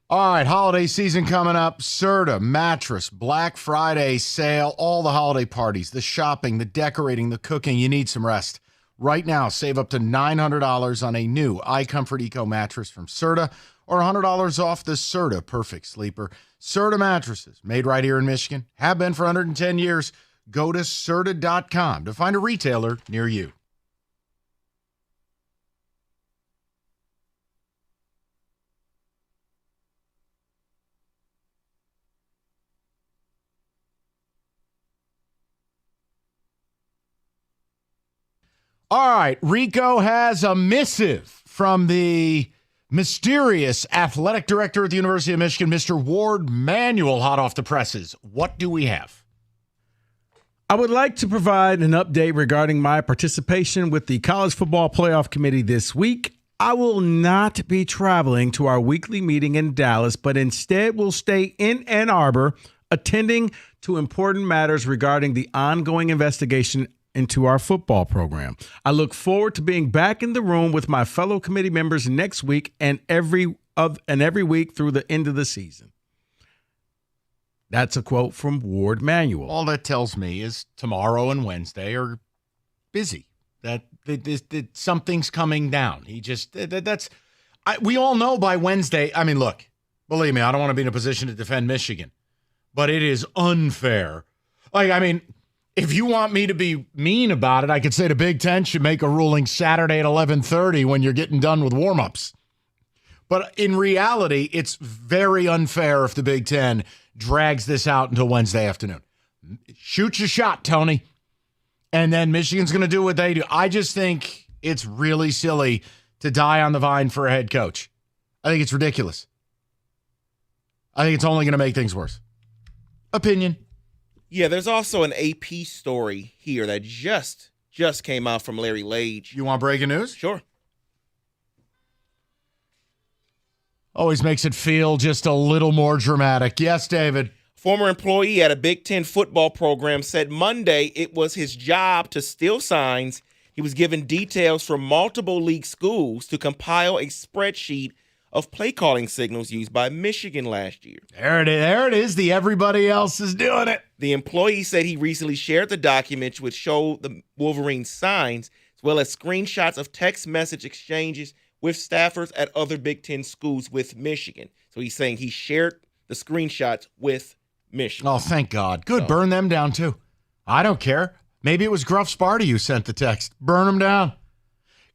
All right, holiday season coming up. Serta mattress, Black Friday sale, all the holiday parties, the shopping, the decorating, the cooking. You need some rest. Right now, save up to $900 on a new iComfort Eco mattress from Serta or $100 off the Serta Perfect Sleeper. Serta mattresses, made right here in Michigan, have been for 110 years. Go to Serta.com to find a retailer near you. All right, Rico has a missive from the mysterious athletic director at the University of Michigan, Mr. Ward Manuel, hot off the presses. What do we have? I would like to provide an update regarding my participation with the College Football Playoff Committee this week. I will not be traveling to our weekly meeting in Dallas, but instead will stay in Ann Arbor, attending to important matters regarding the ongoing investigation into our football program. I look forward to being back in the room with my fellow committee members next week and every week through the end of the season. That's a quote from Ward Manuel. All that tells me is tomorrow and Wednesday are busy. That something's coming down. We all know by Wednesday. I mean, look, believe me, I don't want to be in a position to defend Michigan, but it is unfair. If you want me to be mean about it, I could say the Big Ten should make a ruling Saturday at 11:30 when you're getting done with warmups. But in reality, it's very unfair if the Big Ten drags this out until Wednesday afternoon. Shoot your shot, Tony. And then Michigan's going to do what they do. I just think it's really silly to die on the vine for a head coach. I think it's ridiculous. I think it's only going to make things worse. Opinion. Yeah, there's also an AP story here that just came out from Larry Lage. You want breaking news? Sure. Always makes it feel just a little more dramatic. Yes, David. Former employee at a Big Ten football program said Monday it was his job to steal signs. He was given details from multiple league schools to compile a spreadsheet of play calling signals used by Michigan last year. There it is. The everybody else is doing it. The employee said he recently shared the documents which showed the Wolverine signs, as well as screenshots of text message exchanges with staffers at other Big Ten schools with Michigan. So he's saying he shared the screenshots with Michigan. Oh, thank God. Good. Burn them down, too. I don't care. Maybe it was Gruff Sparty who sent the text. Burn them down.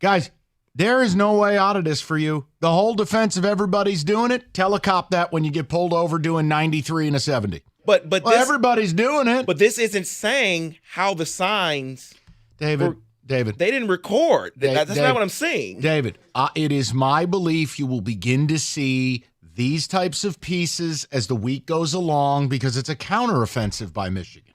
Guys, there is no way out of this for you. The whole defense of everybody's doing it. Tell a cop that when you get pulled over doing 93 and a 70. But everybody's doing it. But this isn't saying how the signs David, they didn't record. That's not what I'm saying. David, it is my belief you will begin to see these types of pieces as the week goes along because it's a counteroffensive by Michigan.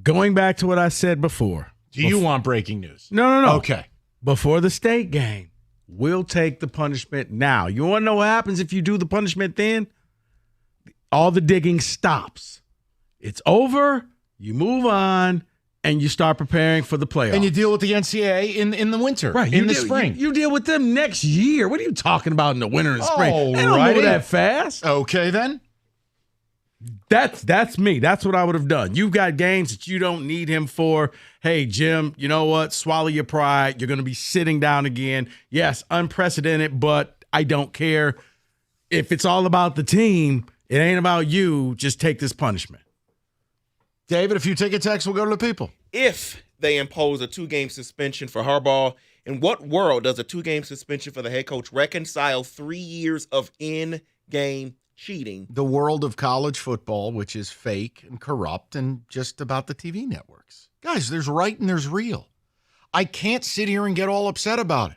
Going back to what I said before. Do you want breaking news? No. Okay. Before the state game, we'll take the punishment now. You want to know what happens if you do the punishment then? All the digging stops. It's over, you move on, and you start preparing for the playoffs. And you deal with the NCAA in the winter, right? In the spring. You deal with them next year. What are you talking about in the winter and spring? They don't righty. move that fast. Okay, then. That's me. That's what I would have done. You've got games that you don't need him for. Hey, Jim, you know what? Swallow your pride. You're going to be sitting down again. Yes, unprecedented, but I don't care. If it's all about the team, it ain't about you. Just take this punishment. David, if you take a text, we'll go to the people. If they impose a 2-game suspension for Harbaugh, in what world does a 2-game suspension for the head coach reconcile 3 years of in-game cheating? The world of college football, which is fake and corrupt and just about the TV networks. Guys, there's right and there's real. I can't sit here and get all upset about it.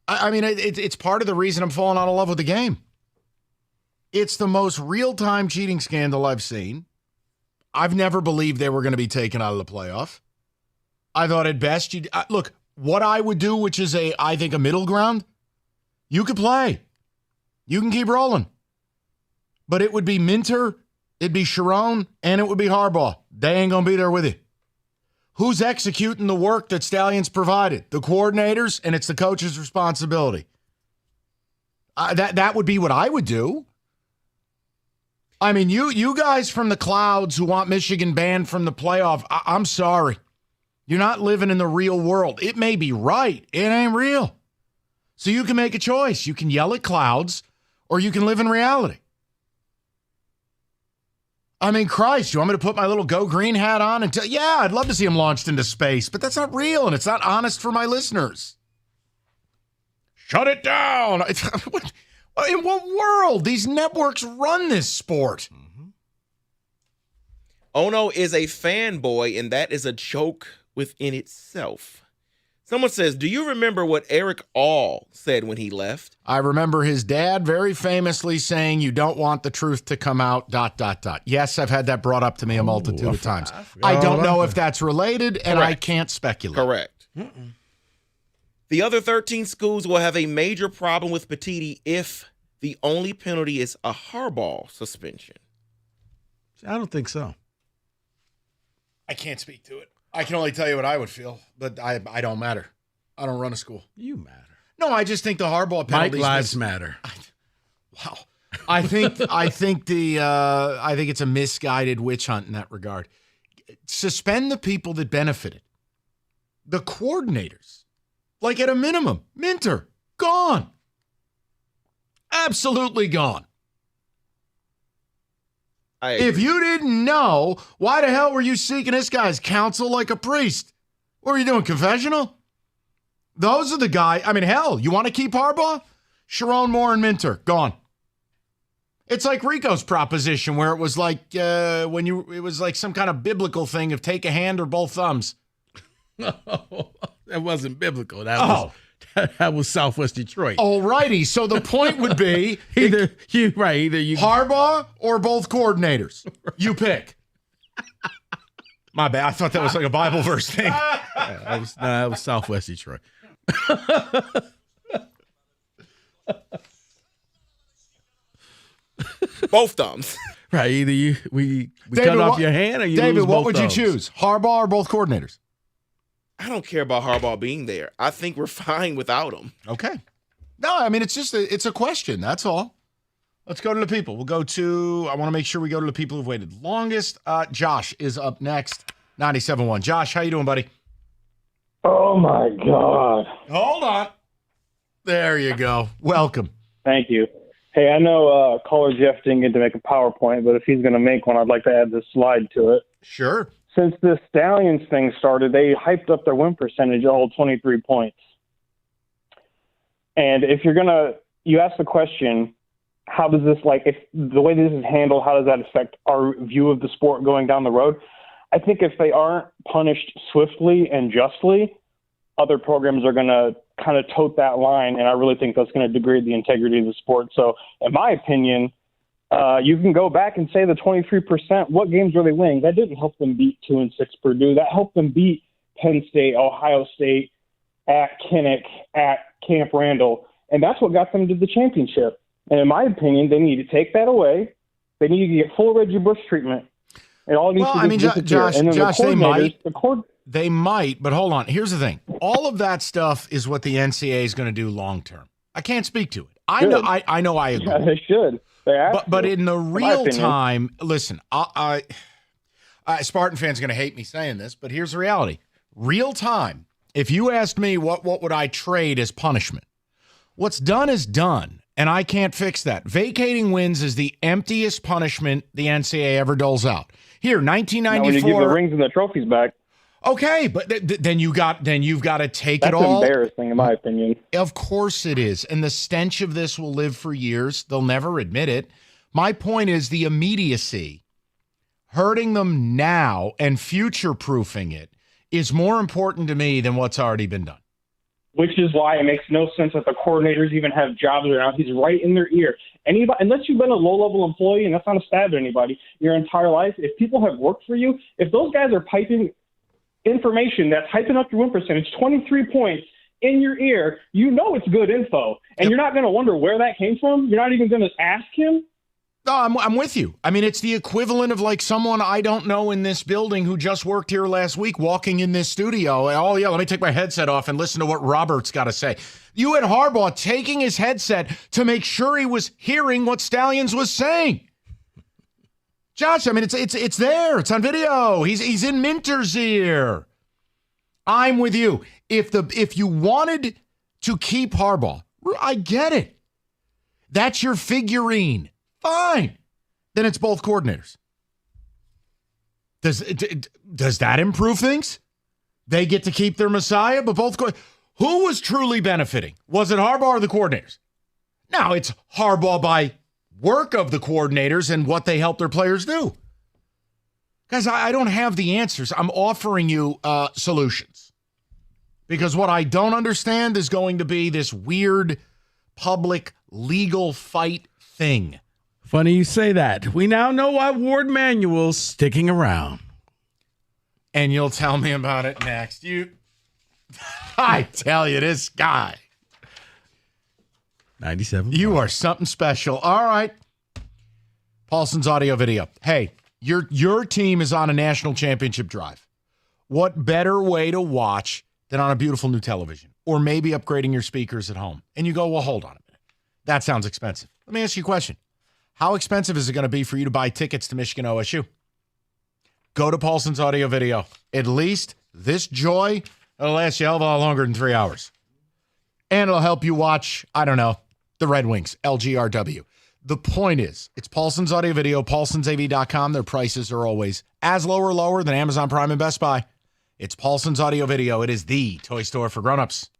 I mean, it's part of the reason I'm falling out of love with the game. It's the most real-time cheating scandal I've seen. I've never believed they were going to be taken out of the playoff. I thought at best, look, what I would do, which is I think a middle ground, you could play. You can keep rolling. But it would be Minter, it'd be Sharon, and it would be Harbaugh. They ain't going to be there with you. Who's executing the work that Stallions provided? The coordinators, and it's the coach's responsibility. That would be what I would do. I mean, you guys from the clouds who want Michigan banned from the playoff, I'm sorry. You're not living in the real world. It may be right. It ain't real. So you can make a choice. You can yell at clouds, or you can live in reality. I mean, Christ, you want me to put my little Go Green hat on and tell, yeah, I'd love to see him launched into space, but that's not real, and it's not honest for my listeners. Shut it down. In what world? These networks run this sport. Mm-hmm. Ono is a fanboy, and that is a joke within itself. Someone says, do you remember what Eric All said when he left? I remember his dad very famously saying, you don't want the truth to come out, ... Yes, I've had that brought up to me a multitude of times. I don't know if that's related, and I can't speculate. Correct. The other 13 schools will have a major problem with Petitti if the only penalty is a Harbaugh suspension. I don't think so. I can't speak to it. I can only tell you what I would feel, but I don't matter. I don't run a school. You matter. No, I just think the Harbaugh penalties. Mike lives matter. Wow. I think it's a misguided witch hunt in that regard. Suspend the people that benefited. The coordinators, like at a minimum, Minter, gone. Absolutely gone. If you didn't know, why the hell were you seeking this guy's counsel like a priest? What were you doing, confessional? Those are the guys. I mean, hell, you want to keep Harbaugh? Sharon Moore and Minter, gone. It's like Rico's proposition where it was like it was like some kind of biblical thing of take a hand or both thumbs. No, that wasn't biblical. That was Southwest Detroit. All righty. So the point would be either you Harbaugh or both coordinators. You pick. My bad. I thought that was like a Bible verse thing. That was Southwest Detroit. Both thumbs. Right. Either we David, cut off your hand or you David, lose what both would thumbs. you choose? Harbaugh or both coordinators? I don't care about Harbaugh being there. I think we're fine without him. Okay. No, I mean, it's a question. That's all. Let's go to the people. I want to make sure we go to the people who've waited longest. Josh is up next. 97.1. Josh, how you doing, buddy? Oh, my God. Hold on. There you go. Welcome. Thank you. Hey, I know caller Jeff didn't get to make a PowerPoint, but if he's going to make one, I'd like to add this slide to it. Sure. Since the Stallions thing started, they hyped up their win percentage all 23 points. And if you ask the question, how does this, if the way this is handled, how does that affect our view of the sport going down the road? I think if they aren't punished swiftly and justly, other programs are going to kind of tote that line, and I really think that's going to degrade the integrity of the sport. So, in my opinion, you can go back and say the 23%, what games were they winning? That didn't help them beat 2-6 Purdue. That helped them beat Penn State, Ohio State, at Kinnick, at Camp Randall, and that's what got them to the championship. And in my opinion, they need to take that away. They need to get full Reggie Bush treatment. It all needs to disappear. Josh, they might, but hold on. Here's the thing. All of that stuff is what the NCAA is going to do long term. I can't speak to it. I know I agree. Yeah, they should. But in the real time, listen, Spartan fans are going to hate me saying this, but here's the reality. Real time, if you asked me what would I trade as punishment, what's done is done, and I can't fix that. Vacating wins is the emptiest punishment the NCAA ever doles out. Here, 1994. When you give the rings and the trophies back. Okay, but then you've got to take it all. That's embarrassing, in my opinion. Of course it is, and the stench of this will live for years. They'll never admit it. My point is the immediacy, hurting them now and future-proofing it, is more important to me than what's already been done. Which is why it makes no sense that the coordinators even have jobs around. He's right in their ear. Anybody, unless you've been a low-level employee, and that's not a stab at anybody, your entire life, if people have worked for you, if those guys are piping information that's hyping up your win percentage, 23 points in your ear, you know it's good info. And you're not going to wonder where that came from. You're not even going to ask him. No, I'm with you. I mean, it's the equivalent of like someone I don't know in this building who just worked here last week walking in this studio. Oh, yeah, let me take my headset off and listen to what Robert's got to say. You had Harbaugh taking his headset to make sure he was hearing what Stallions was saying. Josh, I mean, it's there. It's on video. He's in Minter's ear. I'm with you. If you wanted to keep Harbaugh, I get it. That's your figurine. Fine. Then it's both coordinators. Does that improve things? They get to keep their Messiah, but both who was truly benefiting? Was it Harbaugh or the coordinators? Now it's Harbaugh by work of the coordinators and what they help their players do. Guys, I don't have the answers. I'm offering you solutions. Because what I don't understand is going to be this weird public legal fight thing. Funny you say that. We now know why Ward Manuel's sticking around. And you'll tell me about it next. I tell you, this guy. 97. You are something special. All right. Paulson's audio video. Hey, your team is on a national championship drive. What better way to watch than on a beautiful new television? Or maybe upgrading your speakers at home. And you go, well, hold on a minute. That sounds expensive. Let me ask you a question. How expensive is it going to be for you to buy tickets to Michigan OSU? Go to Paulson's audio video. At least this joy, it'll last you a hell of a lot longer than 3 hours. And it'll help you watch, I don't know, the Red Wings, LGRW. The point is, it's Paulson's audio video, paulsonsav.com. Their prices are always as low or lower than Amazon Prime and Best Buy. It's Paulson's audio video. It is the toy store for grown-ups.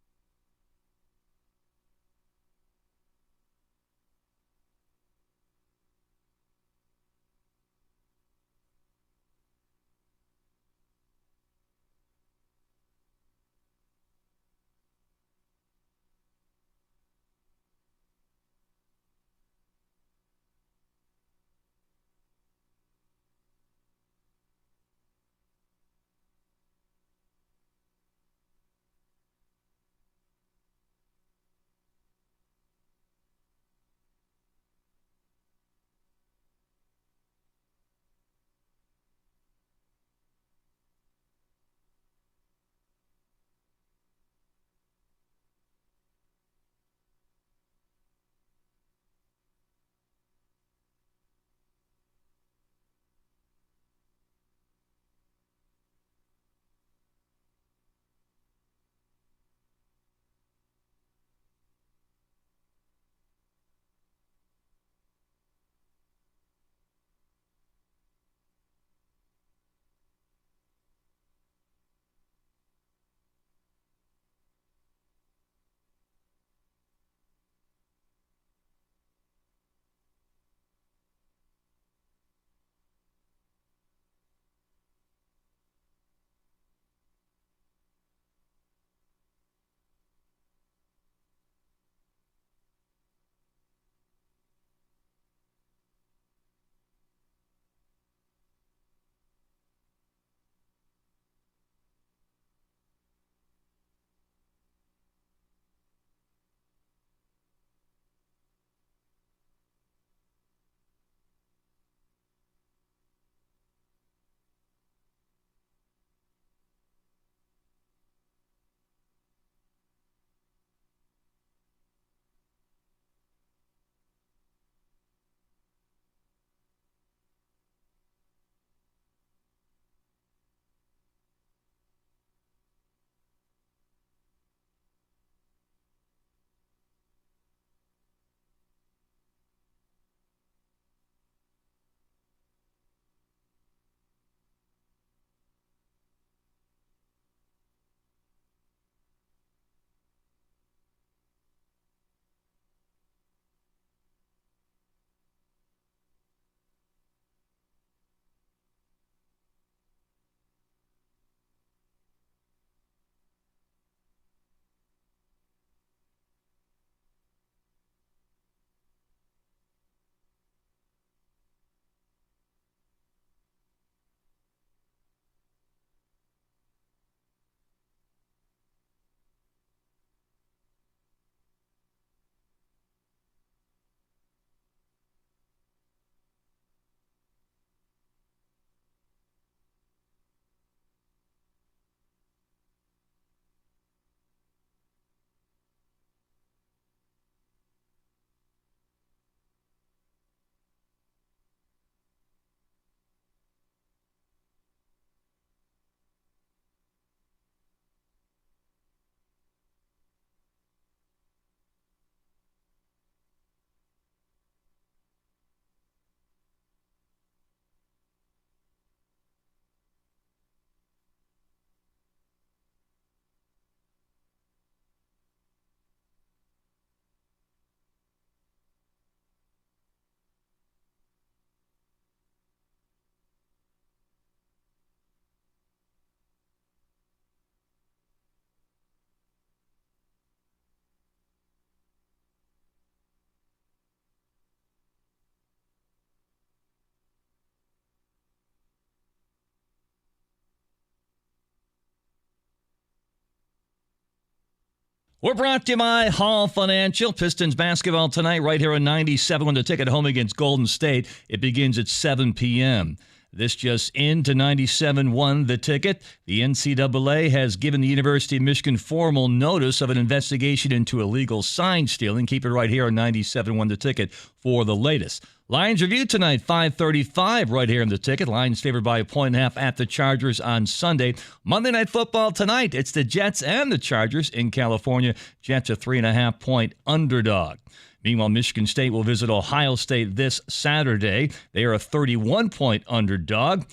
We're brought to you by Hall Financial. Pistons basketball tonight right here on 97 when the ticket home against Golden State. It begins at 7 p.m. This just in to 97.1 The Ticket. The NCAA has given the University of Michigan formal notice of an investigation into illegal sign stealing. Keep it right here on 97.1 The Ticket for the latest. Lions review tonight, 5:35 right here in The Ticket. Lions favored by 1.5 at the Chargers on Sunday. Monday Night Football tonight. It's the Jets and the Chargers in California. Jets a 3.5-point underdog. Meanwhile, Michigan State will visit Ohio State this Saturday. They are a 31-point underdog.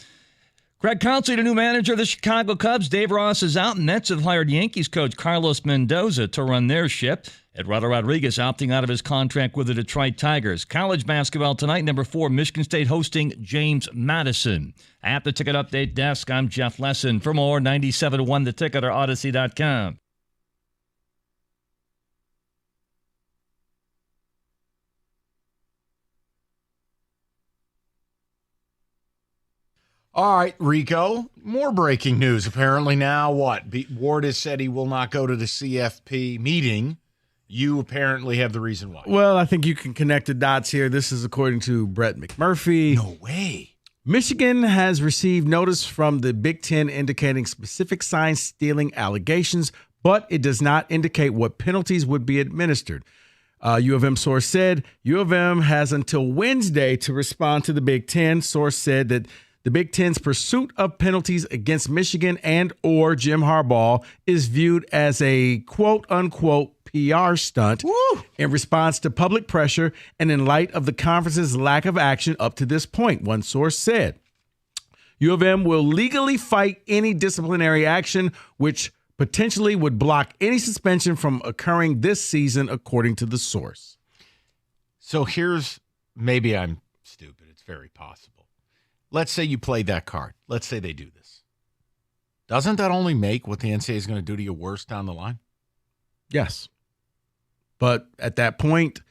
Greg Consley, the new manager of the Chicago Cubs. Dave Ross is out. Mets have hired Yankees coach Carlos Mendoza to run their ship. Eduardo Rodriguez opting out of his contract with the Detroit Tigers. College basketball tonight, number 4, Michigan State hosting James Madison. At the Ticket Update Desk, I'm Jeff Lesson. For more, 97.1 The Ticket or Odyssey.com. All right, Rico, more breaking news. Apparently now what? Ward has said he will not go to the CFP meeting. You apparently have the reason why. Well, I think you can connect the dots here. This is according to Brett McMurphy. No way. Michigan has received notice from the Big Ten indicating specific sign stealing allegations, but it does not indicate what penalties would be administered. U of M source said U of M has until Wednesday to respond to the Big Ten. Source said that the Big Ten's pursuit of penalties against Michigan and or Jim Harbaugh is viewed as a quote-unquote PR stunt in response to public pressure and in light of the conference's lack of action up to this point, one source said. U of M will legally fight any disciplinary action which potentially would block any suspension from occurring this season, according to the source. So here's, maybe I'm stupid. It's very possible. Let's say you play that card. Let's say they do this. Doesn't that only make what the NCAA is going to do to you worse down the line? Yes. But at that point,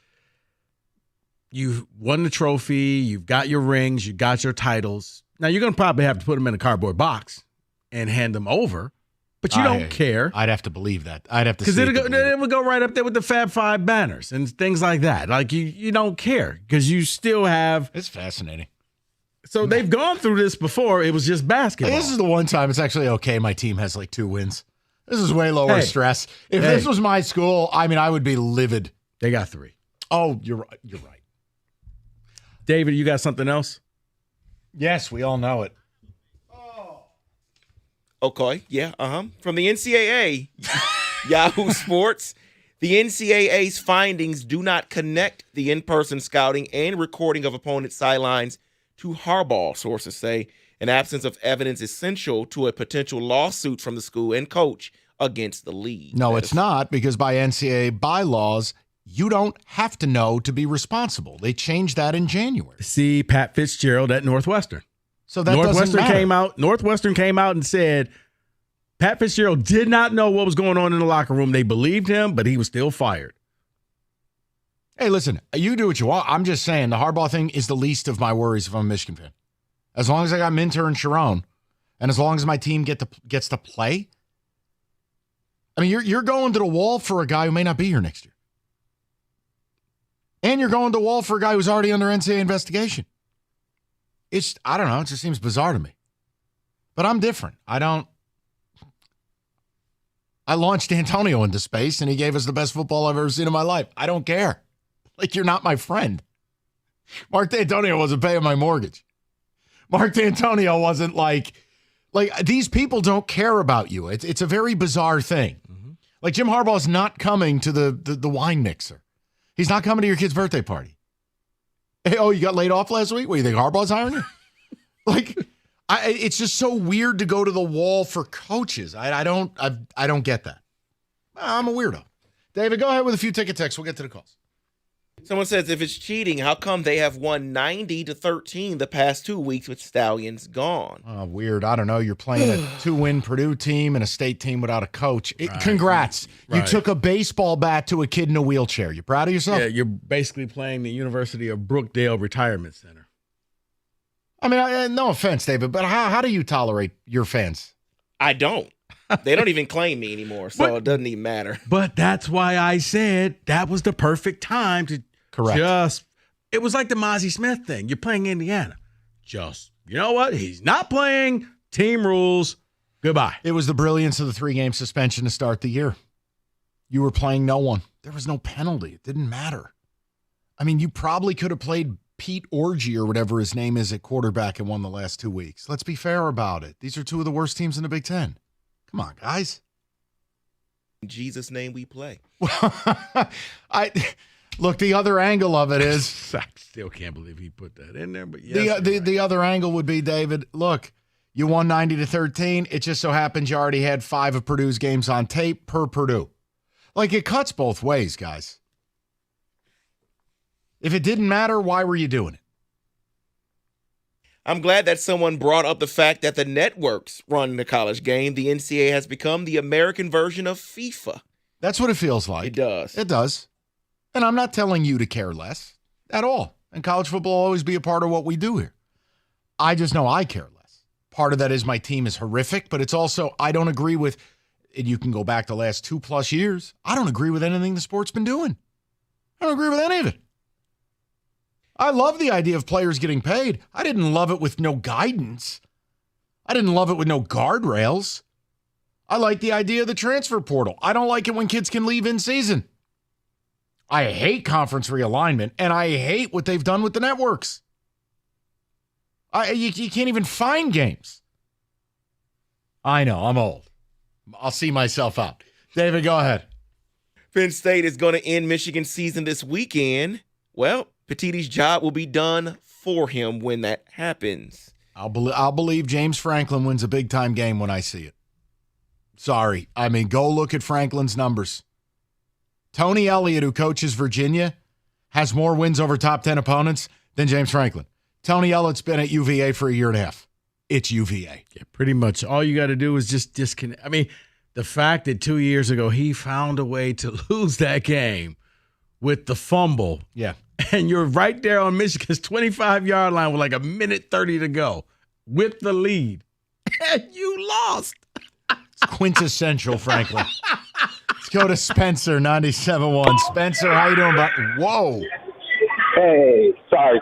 you've won the trophy, you've got your rings, you got your titles. Now, you're going to probably have to put them in a cardboard box and hand them over, but you don't care. I'd have to believe that. I'd have to see because it would go right up there with the Fab Five banners and things like that. Like, you don't care because you still have. It's fascinating. So they've gone through this before. It was just basketball. This is the one time it's actually okay. My team has like 2 wins. This is way lower stress. If this was my school, I mean, I would be livid. They got 3. Oh, you're right. You're right. David, you got something else? Yes, we all know it. Okay, yeah, From the NCAA, Yahoo Sports, the NCAA's findings do not connect the in-person scouting and recording of opponent sidelines to Harbaugh, sources say. An absence of evidence essential to a potential lawsuit from the school and coach against the league. No, it's not, because by NCAA bylaws, you don't have to know to be responsible. They changed that in January. See Pat Fitzgerald at Northwestern. So that Northwestern Northwestern came out and said Pat Fitzgerald did not know what was going on in the locker room. They believed him, but he was still fired. Hey, listen, you do what you want. I'm just saying the Harbaugh thing is the least of my worries if I'm a Michigan fan. As long as I got Minter and Sharon, and as long as my team gets to play, I mean, you're going to the wall for a guy who may not be here next year. And you're going to the wall for a guy who's already under NCAA investigation. I don't know, it just seems bizarre to me. But I'm different. I launched Antonio into space, and he gave us the best football I've ever seen in my life. I don't care. Like, you're not my friend. Mark D'Antonio wasn't paying my mortgage. Mark D'Antonio wasn't like these people don't care about you. It's a very bizarre thing. Mm-hmm. Like, Jim Harbaugh's not coming to the wine mixer. He's not coming to your kid's birthday party. Hey, you got laid off last week? What, you think Harbaugh's hiring you? It's just so weird to go to the wall for coaches. I don't get that. I'm a weirdo. David, go ahead with a few ticket texts. We'll get to the calls. Someone says, if it's cheating, how come they have won 90-13 the past 2 weeks with Stallions gone? Oh, weird. I don't know. You're playing a 2-win Purdue team and a state team without a coach. Congrats. Right. You took a baseball bat to a kid in a wheelchair. You proud of yourself? Yeah, you're basically playing the University of Brookdale Retirement Center. I mean, no offense, David, but how do you tolerate your fans? I don't. They don't even claim me anymore, so it doesn't even matter. But that's why I said that was the perfect time to it was like the Mozzie Smith thing. You're playing Indiana. You know what? He's not playing. Team rules. Goodbye. It was the brilliance of the 3-game suspension to start the year. You were playing no one. There was no penalty. It didn't matter. I mean, you probably could have played Pete Orgy or whatever his name is at quarterback and won the last 2 weeks. Let's be fair about it. These are two of the worst teams in the Big Ten. Come on, guys. In Jesus' name we play. Look, the other angle of it is I still can't believe he put that in there. But yes, the other angle would be, David, look, you won 90-13. It just so happens you already had 5 of Purdue's games on tape per Purdue. Like, it cuts both ways, guys. If it didn't matter, why were you doing it? I'm glad that someone brought up the fact that the networks run the college game. The NCAA has become the American version of FIFA. That's what it feels like. It does. It does. And I'm not telling you to care less at all. And college football will always be a part of what we do here. I just know I care less. Part of that is my team is horrific, but it's also I don't agree with, and you can go back the last 2+ years, I don't agree with anything the sport's been doing. I don't agree with any of it. I love the idea of players getting paid. I didn't love it with no guidance. I didn't love it with no guardrails. I like the idea of the transfer portal. I don't like it when kids can leave in season. I hate conference realignment, and I hate what they've done with the networks. You can't even find games. I know, I'm old. I'll see myself out. David, go ahead. Penn State is going to end Michigan's season this weekend. Well, Petitti's job will be done for him when that happens. I'll believe James Franklin wins a big-time game when I see it. Sorry. I mean, go look at Franklin's numbers. Tony Elliott, who coaches Virginia, has more wins over top 10 opponents than James Franklin. Tony Elliott's been at UVA for a year and a half. It's UVA. Yeah, pretty much. All you got to do is just disconnect. I mean, the fact that 2 years ago he found a way to lose that game with the fumble. Yeah. And you're right there on Michigan's 25-yard line with like 1:30 to go with the lead. And you lost. It's quintessential, Franklin. Let's go to Spencer, 97.1. Spencer, how you doing? Whoa. Hey, sorry.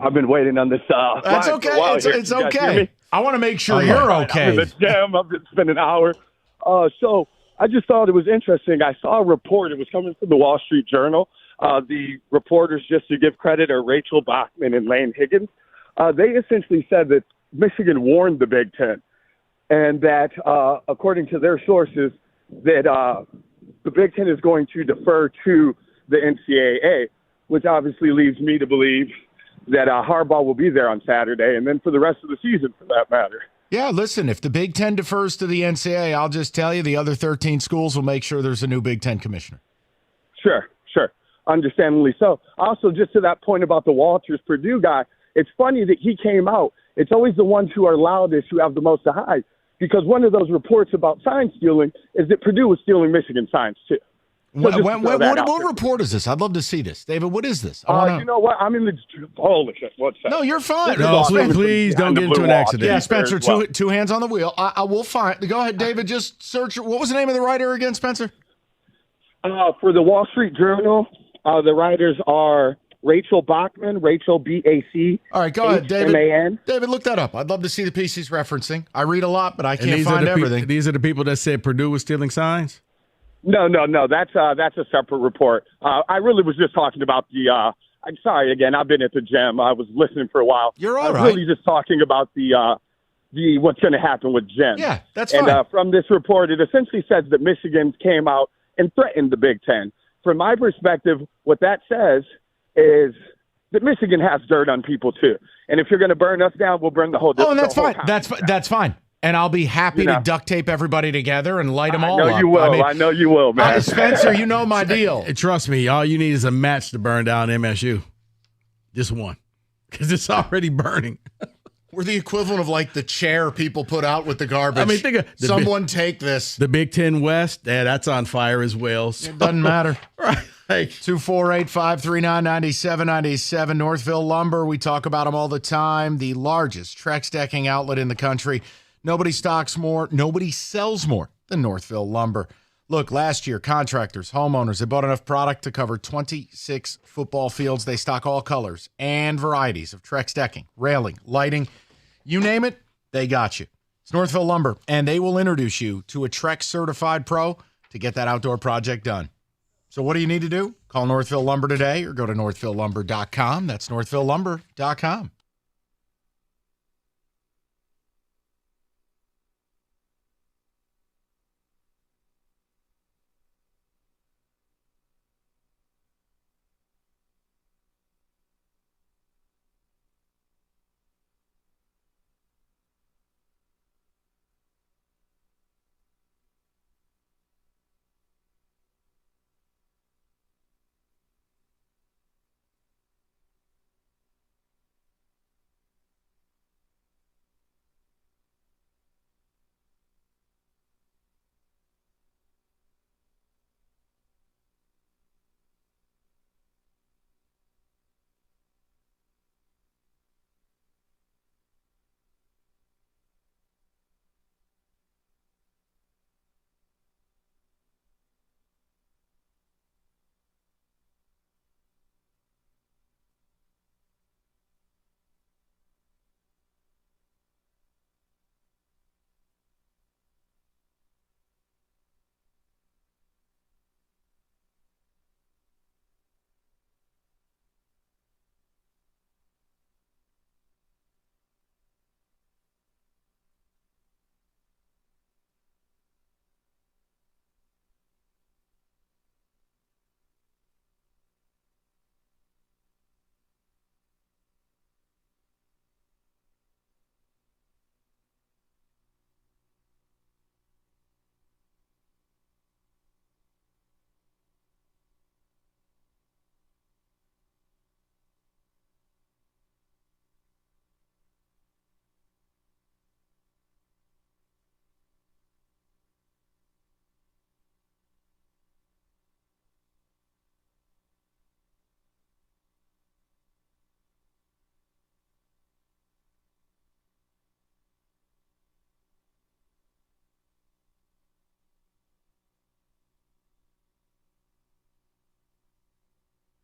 I've been waiting on this. That's okay. It's okay. I want to make sure you're okay. I'm in the gym. It's been an hour. So I just thought it was interesting. I saw a report. It was coming from the Wall Street Journal. The reporters, just to give credit, are Rachel Bachman and Lane Higgins. They essentially said that Michigan warned the Big Ten, and that according to their sources, that the Big Ten is going to defer to the NCAA, which obviously leads me to believe that Harbaugh will be there on Saturday, and then for the rest of the season, for that matter. Yeah, listen, if the Big Ten defers to the NCAA, I'll just tell you the other 13 schools will make sure there's a new Big Ten commissioner. Sure. Understandably so. Also, just to that point about the Walters Purdue guy, it's funny that he came out. It's always the ones who are loudest who have the most to hide, because one of those reports about sign stealing is that Purdue was stealing Michigan signs too. So what report is this? I'd love to see this. David, what is this? You know what? I'm in the – holy shit. What's that? No, you're fine. No, please don't get into an accident. Yeah, Spencer, two hands on the wheel. I will find – go ahead, David. Just search – what was the name of the writer again, Spencer? For the Wall Street Journal, the writers are Rachel Bachman, Rachel B-A-C. All right, go ahead, David. M-A-N. David, look that up. I'd love to see the piece he's referencing. I read a lot, but I can't find everything. These are the people that said Purdue was stealing signs? No. That's a separate report. I really was just talking about the. I'm sorry again. I've been at the gym. I was listening for a while. You're all right. I was really just talking about the what's going to happen with Jen. Yeah, that's fine. And from this report, it essentially says that Michigan came out and threatened the Big Ten. From my perspective, what that says is that Michigan has dirt on people too. And if you're going to burn us down, we'll burn the whole. Oh, and that's fine. That's fine. And I'll be happy to duct tape everybody together and light them all up. I know you will, man. Spencer, you know my deal. Trust me, all you need is a match to burn down MSU. Just one. Because it's already burning. We're the equivalent of like the chair people put out with the garbage. I mean, think of someone take this. The Big Ten West, that's on fire as well. So. It doesn't matter. Right. 248-539-9797. Northville Lumber. We talk about them all the time. The largest Trex decking outlet in the country. Nobody stocks more, nobody sells more than Northville Lumber. Look, last year, contractors, homeowners, they bought enough product to cover 26 football fields. They stock all colors and varieties of Trex decking, railing, lighting. You name it, they got you. It's Northville Lumber, and they will introduce you to a Trex certified pro to get that outdoor project done. So what do you need to do? Call Northville Lumber today or go to northvillelumber.com. That's northvillelumber.com.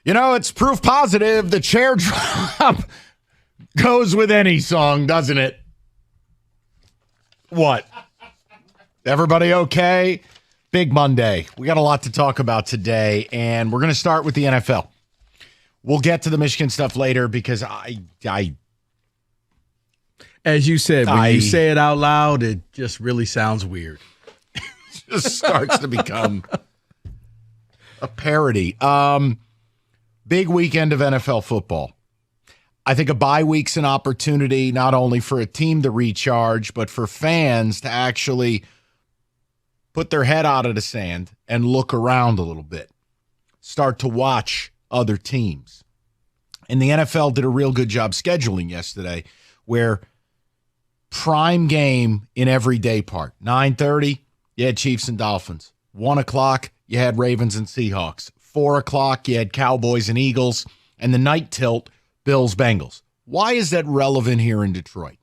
You know, it's proof positive the chair drop goes with any song, doesn't it? What? Everybody okay? Big Monday. We got a lot to talk about today, and we're going to start with the NFL. We'll get to the Michigan stuff later because as you said, when you say it out loud, it just really sounds weird. It just starts to become a parody. Big weekend of NFL football. I think a bye week's an opportunity not only for a team to recharge, but for fans to actually put their head out of the sand and look around a little bit. Start to watch other teams. And the NFL did a real good job scheduling yesterday where prime game in every day part. 9:30, you had Chiefs and Dolphins. 1 o'clock, you had Ravens and Seahawks. 4 o'clock, you had Cowboys and Eagles. And the night tilt, Bills-Bengals. Why is that relevant here in Detroit?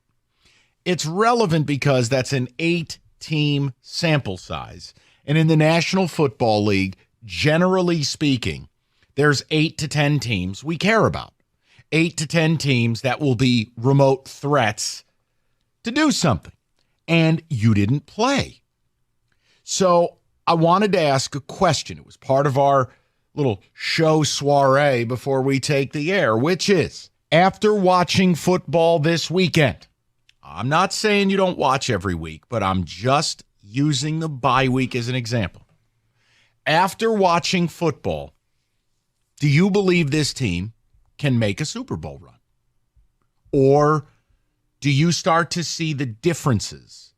It's relevant because that's an 8-team sample size. And in the National Football League, generally speaking, there's 8 to 10 teams we care about. 8 to 10 teams that will be remote threats to do something. And you didn't play. So I wanted to ask a question. It was part of our little show soiree before we take the air, which is, after watching football this weekend, I'm not saying you don't watch every week, but I'm just using the bye week as an example. After watching football, do you believe this team can make a Super Bowl run? Or do you start to see the differences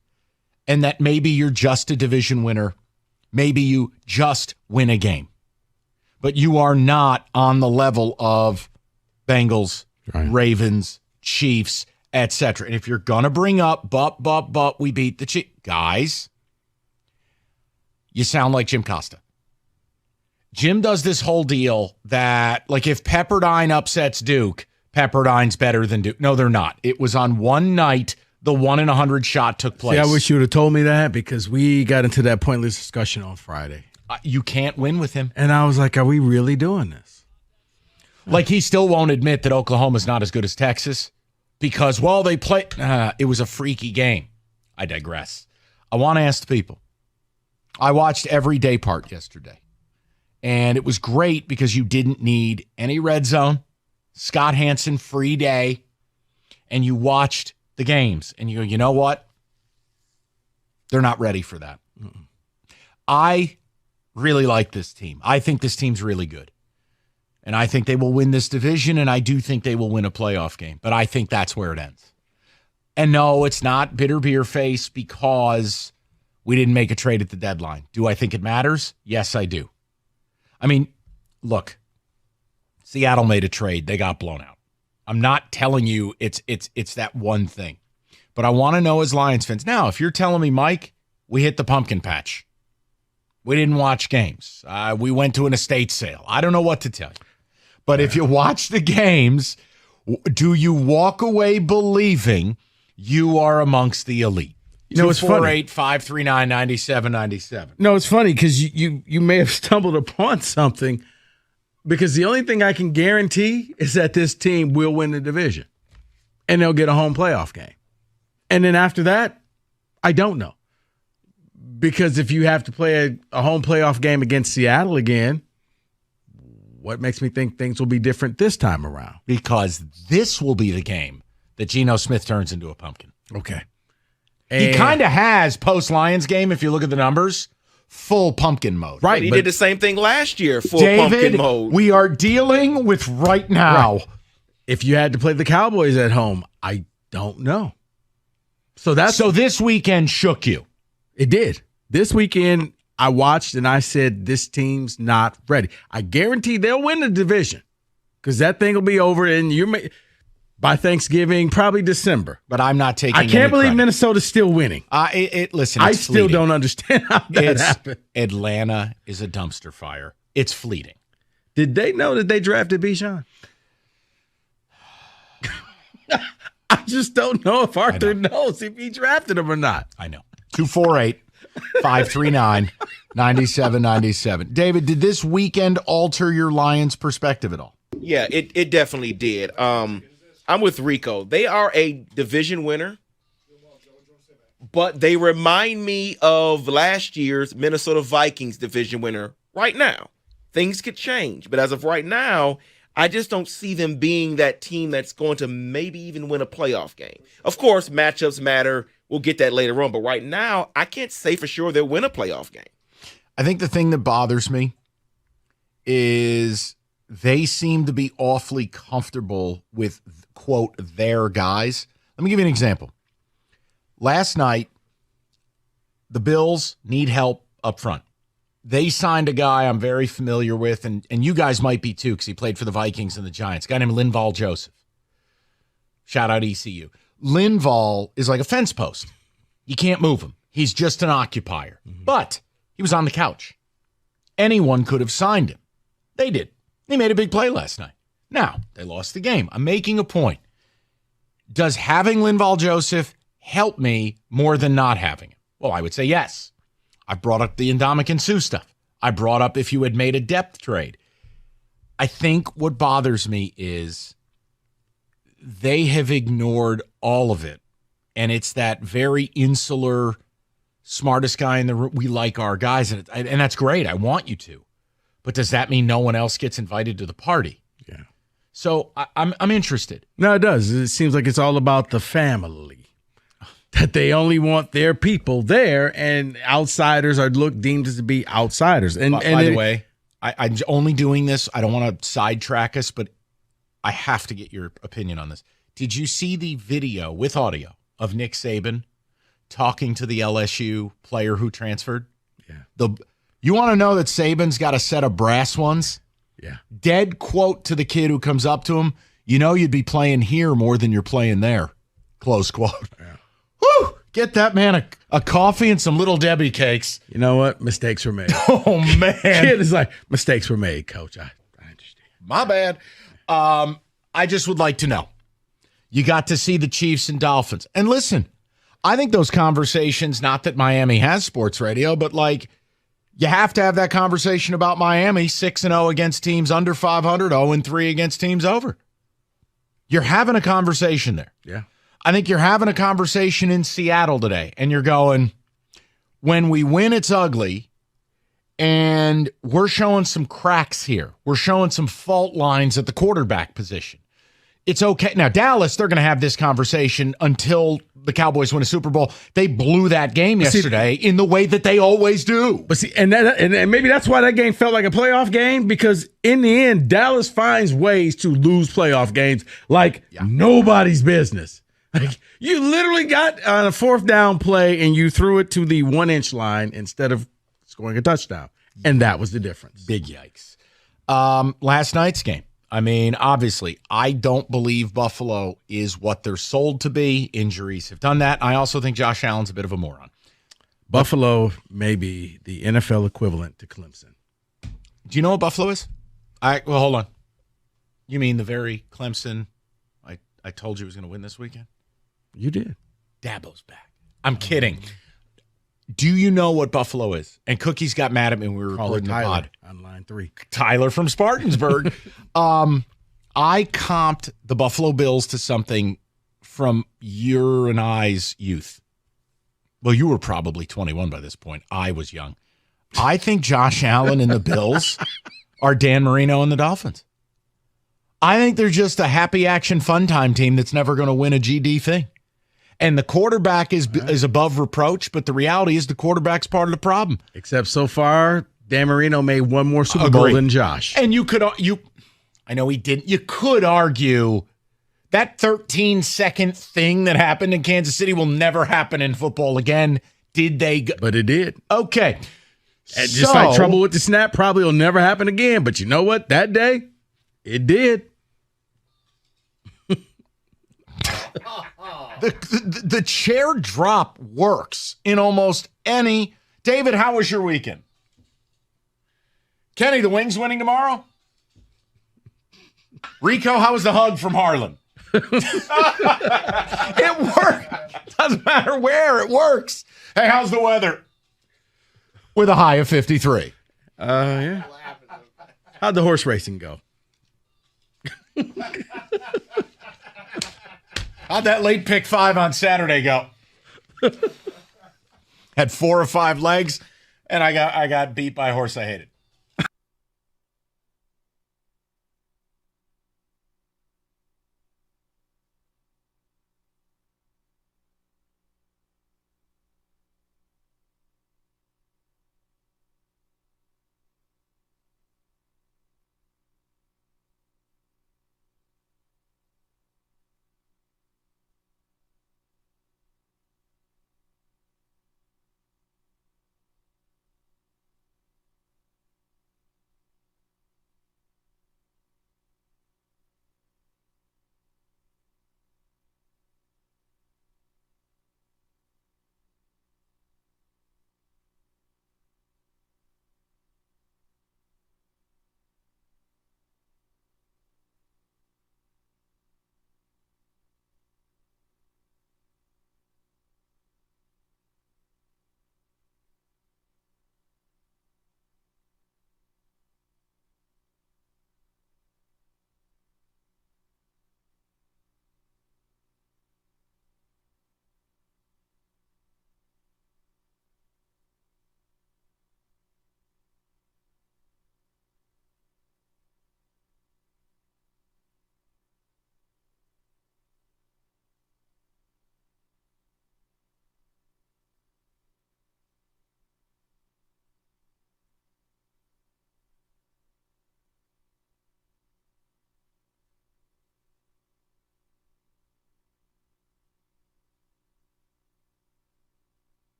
and that maybe you're just a division winner, maybe you just win a game, but you are not on the level of Bengals, Ravens, Chiefs, etc. And if you're going to bring up, but we beat the Chiefs, guys, you sound like Jim Costa. Jim does this whole deal that, like, if Pepperdine upsets Duke, Pepperdine's better than Duke. No, they're not. It was on one night the 1 in 100 shot took place. See, I wish you would have told me that because we got into that pointless discussion on Friday. You can't win with him. And I was like, are we really doing this? Like, he still won't admit that Oklahoma's not as good as Texas because, well, they play. It was a freaky game. I digress. I want to ask the people. I watched every day part yesterday, and it was great because you didn't need any red zone, Scott Hansen free day, and you watched the games, and you go, you know what? They're not ready for that. Mm-mm. I really like this team. I think this team's really good. And I think they will win this division, and I do think they will win a playoff game. But I think that's where it ends. And no, it's not bitter beer face because we didn't make a trade at the deadline. Do I think it matters? Yes, I do. I mean, look, Seattle made a trade. They got blown out. I'm not telling you it's that one thing. But I want to know as Lions fans. Now, if you're telling me, Mike, we hit the pumpkin patch. We didn't watch games. We went to an estate sale. I don't know what to tell you. But if you watch the games, do you walk away believing you are amongst the elite? You know, it's funny. 248-539-9797. No, it's funny because you may have stumbled upon something because the only thing I can guarantee is that this team will win the division and they'll get a home playoff game. And then after that, I don't know. Because if you have to play a home playoff game against Seattle again, what makes me think things will be different this time around? Because this will be the game that Geno Smith turns into a pumpkin. Okay. He kind of has post-Lions game, if you look at the numbers, full pumpkin mode. Right. He did the same thing last year, full David, pumpkin mode. We are dealing with right now. Right. If you had to play the Cowboys at home, I don't know. So this weekend shook you. It did. This weekend, I watched and I said, this team's not ready. I guarantee they'll win the division because that thing will be over by Thanksgiving, probably December. But I'm not taking I can't believe Minnesota's still winning. Listen, I still don't understand how that happened. Atlanta is a dumpster fire. It's fleeting. Did they know that they drafted Bijan? I just don't know if Arthur knows if he drafted him or not. I know. 248-539-9797. David, did this weekend alter your Lions perspective at all? Yeah, it definitely did. I'm with Rico. They are a division winner, but they remind me of last year's Minnesota Vikings division winner right now. Things could change, but as of right now, I just don't see them being that team that's going to maybe even win a playoff game. Of course, matchups matter. We'll get that later on. But right now, I can't say for sure they'll win a playoff game. I think the thing that bothers me is they seem to be awfully comfortable with, quote, their guys. Let me give you an example. Last night, the Bills need help up front. They signed a guy I'm very familiar with, and you guys might be too, because he played for the Vikings and the Giants, a guy named Linval Joseph. Shout out ECU. Linval is like a fence post. You can't move him. He's just an occupier. Mm-hmm. But he was on the couch. Anyone could have signed him. They did. They made a big play last night. Now, they lost the game. I'm making a point. Does having Linval Joseph help me more than not having him? Well, I would say yes. I brought up the Ndamukong Suh stuff. I brought up if you had made a depth trade. I think what bothers me is they have ignored all of it. And it's that very insular, smartest guy in the room. We like our guys. And that's great. I want you to. But does that mean no one else gets invited to the party? Yeah. So I'm interested. No, it does. It seems like it's all about the family. That they only want their people there, and outsiders are deemed to be outsiders. And by the way, I'm only doing this. I don't want to sidetrack us, but I have to get your opinion on this. Did you see the video with audio of Nick Saban talking to the LSU player who transferred? Yeah. You want to know that Saban's got a set of brass ones? Yeah. Dead quote to the kid who comes up to him. You know you'd be playing here more than you're playing there. Close quote. Yeah. Woo! Get that man a coffee and some Little Debbie cakes. You know what? Mistakes were made. Oh, man. Kid is like, mistakes were made, Coach. I understand. My bad. I just would like to know. You got to see the Chiefs and Dolphins. And listen, I think those conversations, not that Miami has sports radio, but like you have to have that conversation about Miami 6-0 against teams under 500, 0-3 against teams over. You're having a conversation there. Yeah. I think you're having a conversation in Seattle today, and you're going, when we win, it's ugly, and we're showing some cracks here. We're showing some fault lines at the quarterback position. It's okay. Now, Dallas, they're going to have this conversation until the Cowboys win a Super Bowl. They blew that game yesterday in the way that they always do. But see, and maybe that's why that game felt like a playoff game, because in the end, Dallas finds ways to lose playoff games like nobody's business. Like, you literally got on a fourth down play and you threw it to the 1-inch line instead of scoring a touchdown. And that was the difference. Big yikes. Last night's game. I mean, obviously, I don't believe Buffalo is what they're sold to be. Injuries have done that. I also think Josh Allen's a bit of a moron. Buffalo may be the NFL equivalent to Clemson. Do you know what Buffalo is? Well, hold on. You mean the very Clemson I told you was going to win this weekend? You did. Dabo's back. I'm kidding. Do you know what Buffalo is? And Cookie's got mad at me when we were recording the pod. On line 3. Tyler from Spartansburg. I comped the Buffalo Bills to something from your and I's youth. Well, you were probably 21 by this point. I was young. I think Josh Allen and the Bills are Dan Marino and the Dolphins. I think they're just a happy action fun time team that's never going to win a GD thing. And the quarterback is above reproach, but the reality is the quarterback's part of the problem. Except so far, Dan Marino made one more Super Bowl than Josh. And I know he didn't. You could argue that 13-second thing that happened in Kansas City will never happen in football again. Did they? But it did. Okay. And just like trouble with the snap probably will never happen again. But you know what? That day, it did. The chair drop works in almost any. David, how was your weekend? Kenny, the Wings winning tomorrow? Rico, how was the hug from Harlan? It worked. Doesn't matter where, it works. Hey, how's the weather? With a high of 53. Yeah. How'd the horse racing go? How'd that late pick 5 on Saturday go? Had 4 or 5 legs, and I got beat by a horse I hated.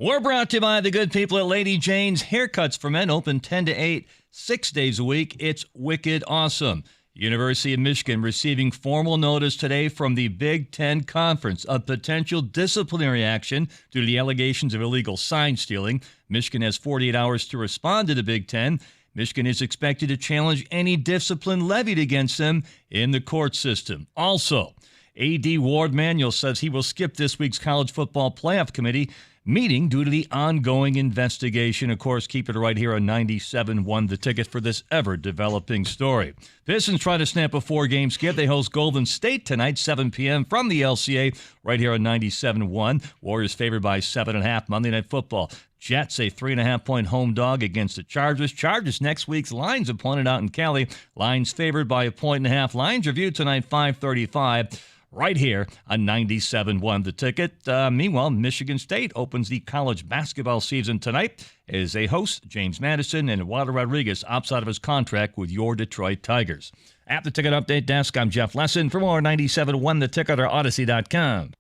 We're brought to you by the good people at Lady Jane's Haircuts for Men, open 10 to 8, 6 days a week. It's wicked awesome. University of Michigan receiving formal notice today from the Big Ten Conference of potential disciplinary action due to the allegations of illegal sign stealing. Michigan has 48 hours to respond to the Big Ten. Michigan is expected to challenge any discipline levied against them in the court system. Also, A.D. Ward Manuel says he will skip this week's college football playoff committee meeting due to the ongoing investigation. Of course, keep it right here on 97.1 The Ticket for this ever-developing story. Pistons try to snap a 4-game skip. They host Golden State tonight, 7 p.m. from the LCA, right here on 97.1. Warriors favored by 7.5. Monday Night Football. Jets a 3.5-point home dog against the Chargers. Chargers next week's lines appointed out in Cali. Lines favored by 1.5. Lines reviewed tonight, 5:35. Right here on 97.1 The Ticket. Meanwhile, Michigan State opens the college basketball season tonight as they host James Madison, and Walter Rodriguez opts out of his contract with your Detroit Tigers. At the Ticket Update Desk, I'm Jeff Lesson. For more 97.1 The Ticket or Odyssey.com.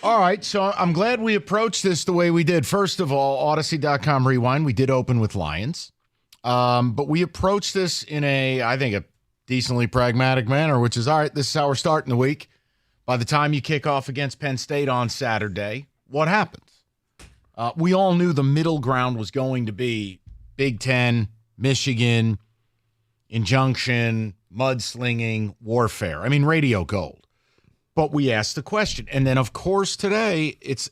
All right, so I'm glad we approached this the way we did. First of all, Odyssey.com Rewind, we did open with Lions. But we approached this in I think, a decently pragmatic manner, which is, all right, this is how we're starting the week. By the time you kick off against Penn State on Saturday, what happens? We all knew the middle ground was going to be Big Ten, Michigan, injunction, mudslinging, warfare. I mean, radio gold. But we asked the question. And then, of course, today, it's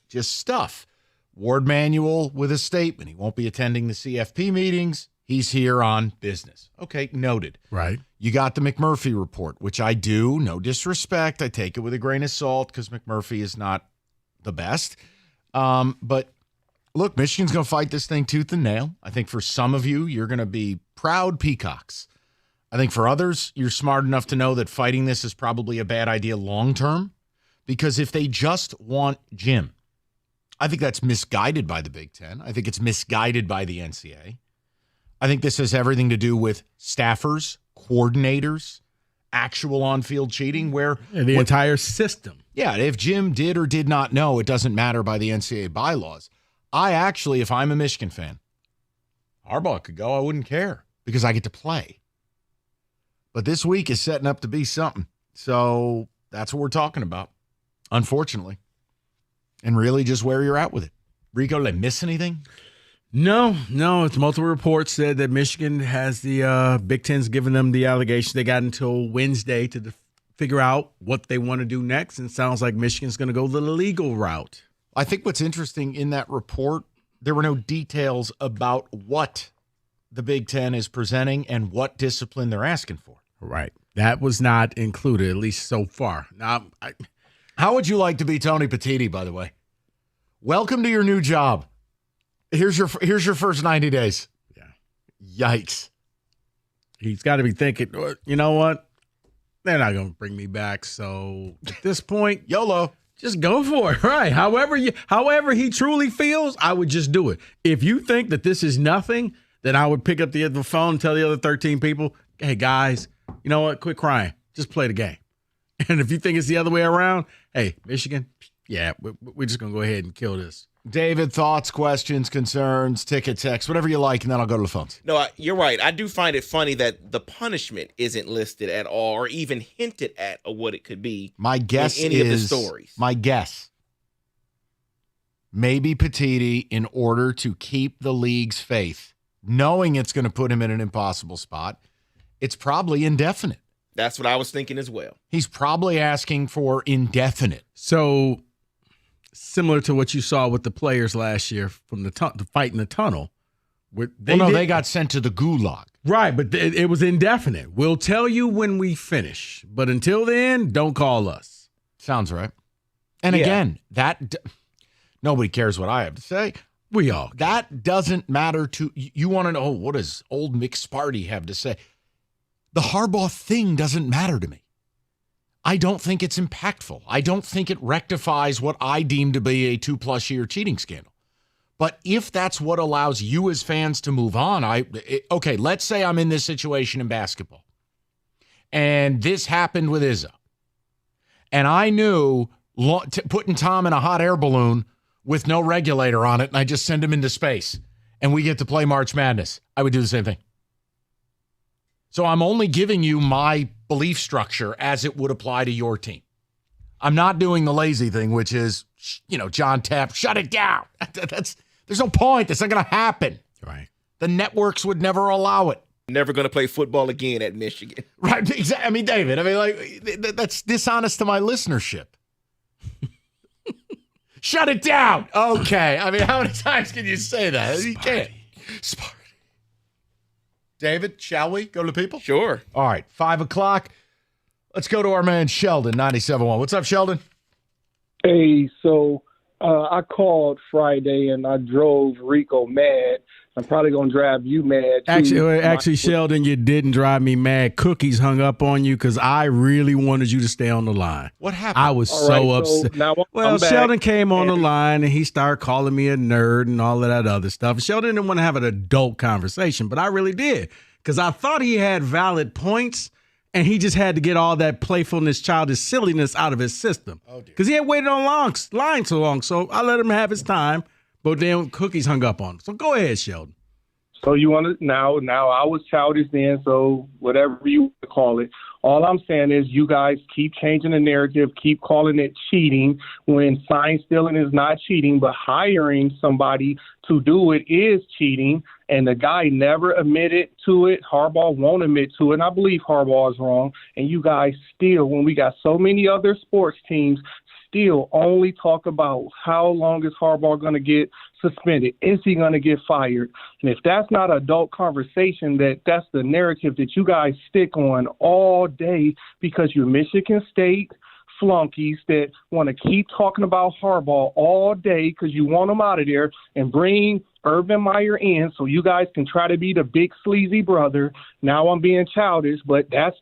just stuff. Ward Manuel with a statement. He won't be attending the CFP meetings. He's here on business. Okay, noted. Right. You got the McMurphy report, which I do. No disrespect. I take it with a grain of salt because McMurphy is not the best. But look, Michigan's going to fight this thing tooth and nail. I think for some of you, you're going to be proud peacocks. I think for others, you're smart enough to know that fighting this is probably a bad idea long term, because if they just want Jim, I think that's misguided by the Big Ten. I think it's misguided by the NCAA. I think this has everything to do with staffers, coordinators, actual on-field cheating, where the entire system. Yeah, if Jim did or did not know, it doesn't matter by the NCAA bylaws. I actually, if I'm a Michigan fan, Harbaugh could go. I wouldn't care because I get to play. But this week is setting up to be something. So that's what we're talking about, unfortunately. And really just where you're at with it. Rico, did I miss anything? No. It's multiple reports said that Michigan has the Big Ten's given them the allegation. They got until Wednesday to figure out what they want to do next. And it sounds like Michigan's going to go the legal route. I think what's interesting in that report, there were no details about what the Big Ten is presenting and what discipline they're asking for. Right. That was not included, at least so far. Now, how would you like to be Tony Petitti, by the way? Welcome to your new job. Here's your first 90 days. Yeah. Yikes. He's got to be thinking, you know what? They're not going to bring me back. So at this point, YOLO. Just go for it. Right. However he truly feels, I would just do it. If you think that this is nothing, then I would pick up the phone and tell the other 13 people, hey, guys, you know what? Quit crying. Just play the game. And if you think it's the other way around, hey, Michigan, yeah, we're just going to go ahead and kill this. David, thoughts, questions, concerns, ticket, text, whatever you like, and then I'll go to the phones. No, you're right. I do find it funny that the punishment isn't listed at all or even hinted at of what it could be. My guess in any of the stories. My guess, maybe Petitti, in order to keep the league's faith, knowing it's going to put him in an impossible spot, it's probably indefinite. That's what I was thinking as well. He's probably asking for indefinite. So similar to what you saw with the players last year from the fight in the tunnel. They got sent to the gulag. Right, but it was indefinite. We'll tell you when we finish, but until then, don't call us. Sounds right. And again, nobody cares what I have to say. We all care. That doesn't matter to you. Want to know what does old Mick Sparty have to say? The Harbaugh thing doesn't matter to me. I don't think it's impactful. I don't think it rectifies what I deem to be a 2+ year cheating scandal. But if that's what allows you as fans to move on, okay, let's say I'm in this situation in basketball And this happened with Izzo. And I knew putting Tom in a hot air balloon with no regulator on it, and I just send him into space, and we get to play March Madness, I would do the same thing. So I'm only giving you my belief structure as it would apply to your team. I'm not doing the lazy thing, which is, John Tepp, shut it down. There's no point. It's not going to happen. Right. The networks would never allow it. Never going to play football again at Michigan. Right. Exactly. I mean, David, that's dishonest to my listenership. Shut it down. Okay. I mean, how many times can you say that? You can't. Sparty. David, shall we go to the people? Sure. All right. 5 o'clock. Let's go to our man Sheldon, 97.1. What's up, Sheldon? Hey, so I called Friday and I drove Rico mad. I'm probably going to drive you mad, too. Actually, Sheldon, you didn't drive me mad. Cookies hung up on you because I really wanted you to stay on the line. What happened? I was upset. Well, Sheldon came on the line, and he started calling me a nerd and all of that other stuff. Sheldon didn't want to have an adult conversation, but I really did because I thought he had valid points, and he just had to get all that playfulness, childish silliness out of his system because he had waited on line so long, so I let him have his time. But then Cookies hung up on him. So go ahead, Sheldon. So you want to now I was childish then, so whatever you want to call it. All I'm saying is you guys keep changing the narrative, keep calling it cheating when sign stealing is not cheating, but hiring somebody to do it is cheating. And the guy never admitted to it. Harbaugh won't admit to it. And I believe Harbaugh is wrong. And you guys still, when we got so many other sports teams, still only talk about how long is Harbaugh going to get suspended? Is he going to get fired? And if that's not an adult conversation, that's the narrative that you guys stick on all day because you're Michigan State flunkies that want to keep talking about Harbaugh all day because you want him out of there and bring Urban Meyer in so you guys can try to be the big sleazy brother. Now I'm being childish, but that's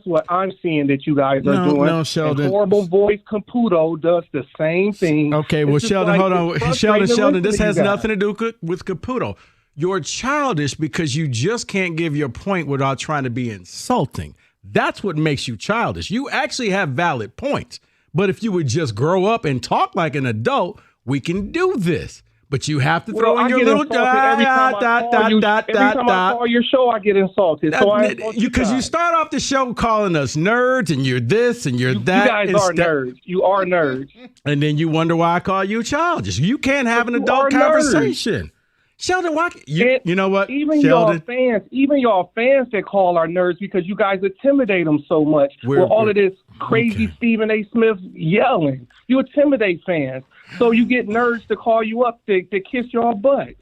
what I'm seeing that you guys are doing. No, Sheldon. And Horrible Voice Caputo does the same thing. Okay, well, Sheldon, hold on. Sheldon, this has nothing to do with Caputo. You're childish because you just can't give your point without trying to be insulting. That's what makes you childish. You actually have valid points. But if you would just grow up and talk like an adult, we can do this. But you have to throw in your little every time I call your show, I get insulted. Because you start off the show calling us nerds and you're this and you're that. You guys are nerds. You are nerds. And then you wonder why I call you childish. You can't have an adult conversation. Sheldon, why? You know what? Even Sheldon, y'all fans that call are nerds because you guys intimidate them so much with all of this crazy Stephen A. Smith yelling. You intimidate fans. So you get nerds to call you up to kiss your butt.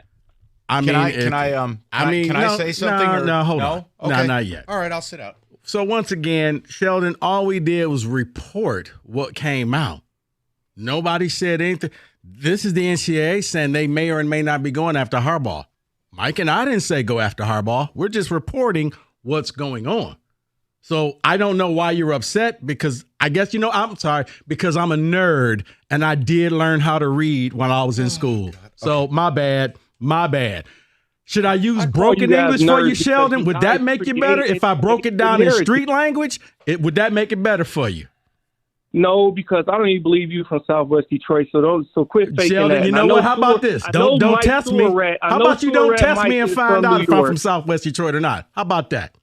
Can I say something? No, hold on. Okay. No, not yet. All right, I'll sit out. So once again, Sheldon, all we did was report what came out. Nobody said anything. This is the NCAA saying they may or may not be going after Harbaugh. Mike and I didn't say go after Harbaugh. We're just reporting what's going on. So I don't know why you're upset because I guess, I'm sorry, because I'm a nerd and I did learn how to read when I was in school. Okay. So my bad. Should I use broken English for you, Sheldon? Would that make you better? If I broke it down in street language, would that make it better for you? No, because I don't even believe you from Southwest Detroit. So quit faking Sheldon, that. You know what? How about this? Don't test me. How about you don't test me and find out if I'm from Southwest Detroit or not? How about that?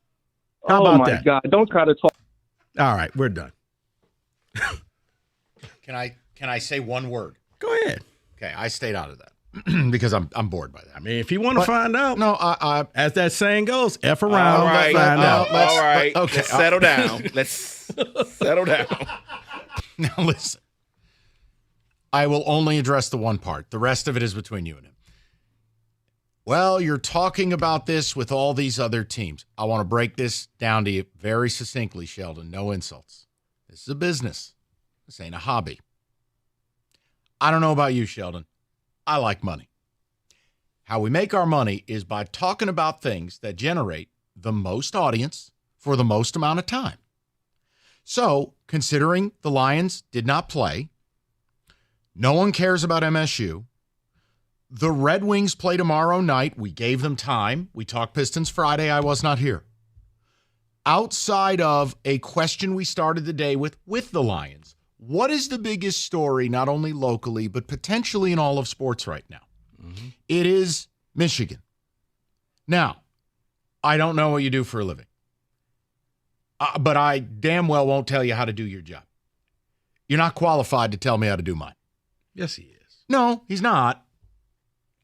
How about that? Oh my God! Don't try to talk. All right, we're done. Can I say one word? Go ahead. Okay, I stayed out of that because I'm bored by that. I mean, if you want to find out, I as that saying goes, F around. All right, find out. All right. Okay, let's settle down. Let's settle down. Now listen. I will only address the one part. The rest of it is between you and him. Well, you're talking about this with all these other teams. I want to break this down to you very succinctly, Sheldon. No insults. This is a business. This ain't a hobby. I don't know about you, Sheldon. I like money. How we make our money is by talking about things that generate the most audience for the most amount of time. So, considering the Lions did not play, no one cares about MSU. The Red Wings play tomorrow night. We gave them time. We talked Pistons Friday. I was not here. outside of a question we started the day with the Lions, what is the biggest story, not only locally, but potentially in all of sports right now? Mm-hmm. It is Michigan. Now, I don't know what you do for a living, but I damn well won't tell you how to do your job. You're not qualified to tell me how to do mine. Yes, he is. No, he's not.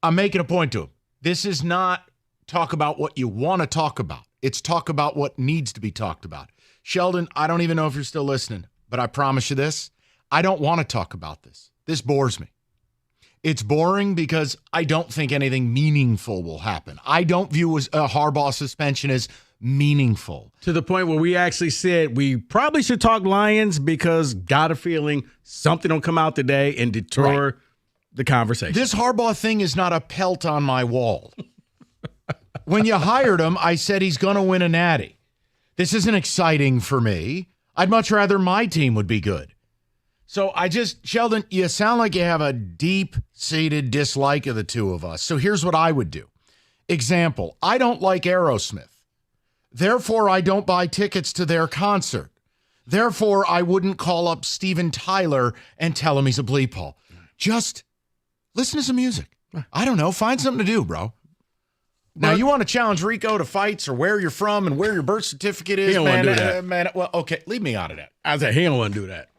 I'm making a point to him. This is not talk about what you want to talk about. It's talk about what needs to be talked about. Sheldon, I don't even know if you're still listening, but I promise you this. I don't want to talk about this. This bores me. It's boring because I don't think anything meaningful will happen. I don't view a Harbaugh suspension as meaningful. To the point where we actually said we probably should talk Lions because got a feeling something will come out today and deter the conversation. This Harbaugh thing is not a pelt on my wall. When you hired him, I said he's going to win a natty. This isn't exciting for me. I'd much rather my team would be good. So Sheldon, you sound like you have a deep-seated dislike of the two of us. So here's what I would do. Example, I don't like Aerosmith. Therefore, I don't buy tickets to their concert. Therefore, I wouldn't call up Steven Tyler and tell him he's a bleephole. Just listen to some music. I don't know. Find something to do, bro. Now, you want to challenge Rico to fights or where you're from and where your birth certificate is, he don't man. Want to do that. Man, well, okay, leave me out of that. I said he don't want to do that.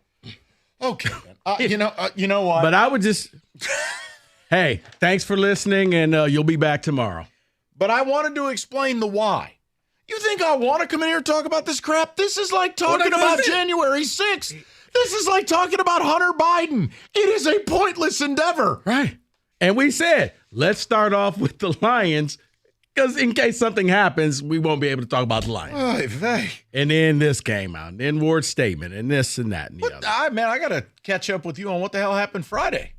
Okay, man. You know what? But I would just, hey, thanks for listening, and you'll be back tomorrow. But I wanted to explain the why. You think I want to come in here and talk about this crap? This is like talking about January 6th. This is like talking about Hunter Biden. It is a pointless endeavor. Right. And we said, let's start off with the Lions. Because in case something happens, we won't be able to talk about the Lions. Oy vey. And then this came out, and then Ward's statement, and this and that and the other. I got to catch up with you on what the hell happened Friday.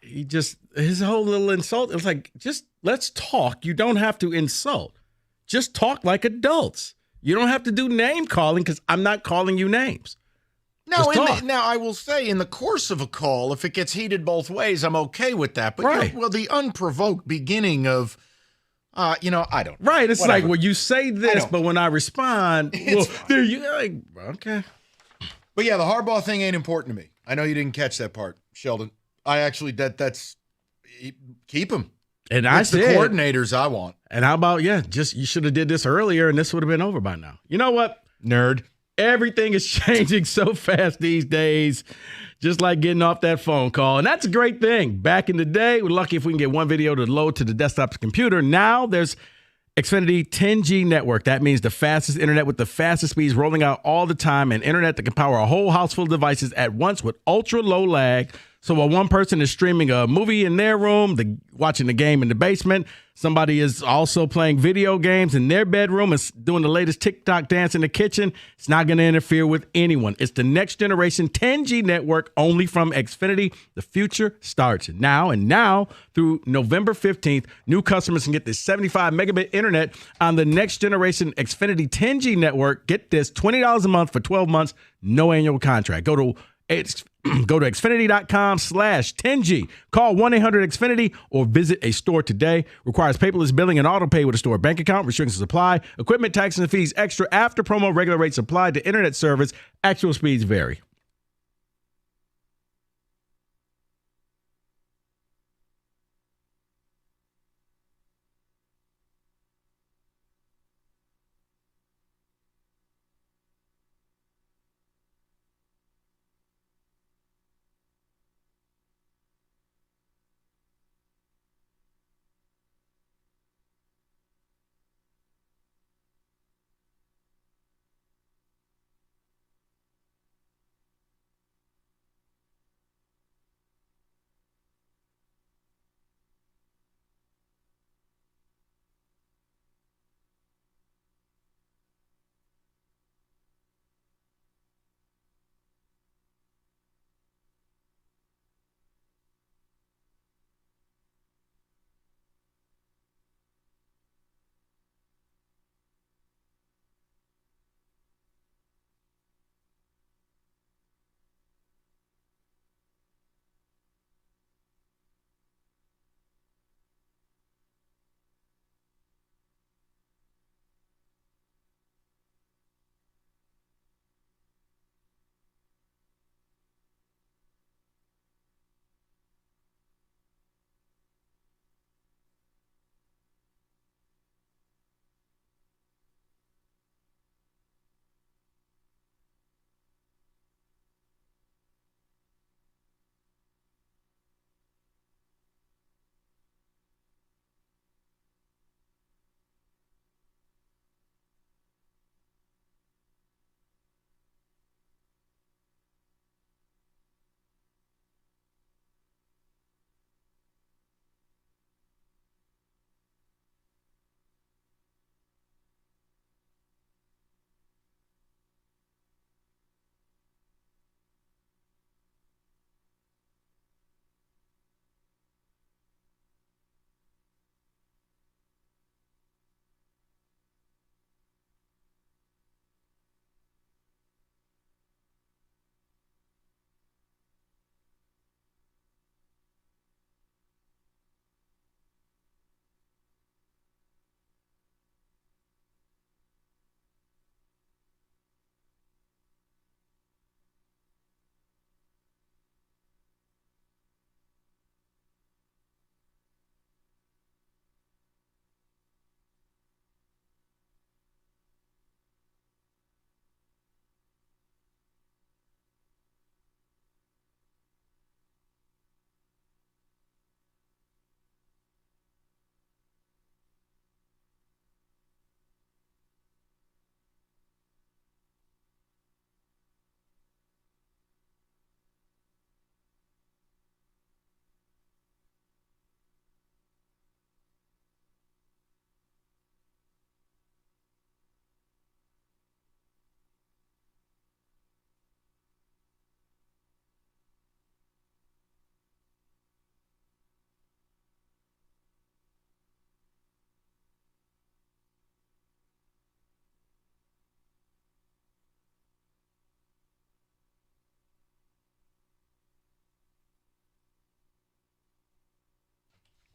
His whole little insult, it was like, just let's talk. You don't have to insult. Just talk like adults. You don't have to do name calling because I'm not calling you names. Now, I will say, in the course of a call, if it gets heated both ways, I'm okay with that. But, the unprovoked beginning of... I don't. Right. It's whatever. like, well, you say this, but when I respond, there you go. Like, okay. But yeah, the Harbaugh thing ain't important to me. I know you didn't catch that part, Sheldon. I actually, that's keep him. And I said, the coordinators I want. And how about, you should have did this earlier and this would have been over by now. You know what? Nerd. Everything is changing so fast these days. Just like getting off that phone call. And that's a great thing. Back in the day, we're lucky if we can get one video to load to the desktop computer. Now there's Xfinity 10G network. That means the fastest internet with the fastest speeds rolling out all the time, and internet that can power a whole house full of devices at once with ultra low lag. So while one person is streaming a movie in their room, watching the game in the basement, somebody is also playing video games in their bedroom and doing the latest TikTok dance in the kitchen. It's not going to interfere with anyone. It's the next generation 10G network only from Xfinity. The future starts now. And now through November 15th, new customers can get this 75 megabit internet on the next generation Xfinity 10G network. Get this, $20 a month for 12 months, no annual contract. Go to Xfinity.com/10G. Call 1-800-XFINITY or visit a store today. Requires paperless billing and auto pay with a store bank account. Restrictions apply. Equipment, taxes, and fees extra after promo. Regular rates apply to internet service. Actual speeds vary.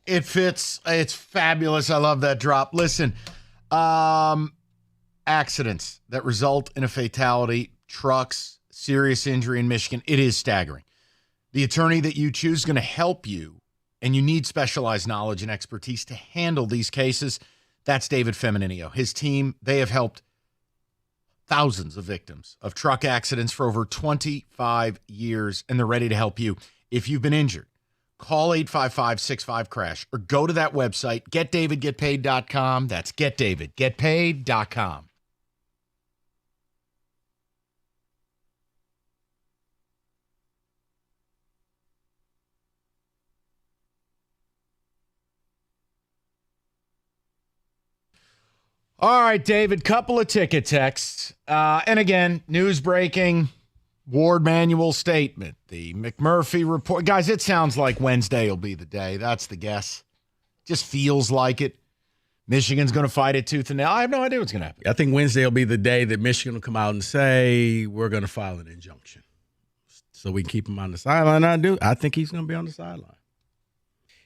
It fits. It's fabulous. I love that drop. Listen, accidents that result in a fatality, trucks, serious injury in Michigan, it is staggering. The attorney that you choose is going to help you, and you need specialized knowledge and expertise to handle these cases. That's David Femininio. His team, they have helped thousands of victims of truck accidents for over 25 years, and they're ready to help you. If you've been injured, call 855-65-CRASH or go to that website, getdavidgetpaid.com. That's getdavidgetpaid.com. All right, David, couple of ticket texts. And again, news breaking, Ward Manual statement, the McMurphy report. Guys, it sounds like Wednesday will be the day. That's the guess. Just feels like it. Michigan's going to fight it tooth and nail. I have no idea what's going to happen. I think Wednesday will be the day that Michigan will come out and say, we're going to file an injunction so we can keep him on the sideline. I think he's going to be on the sideline.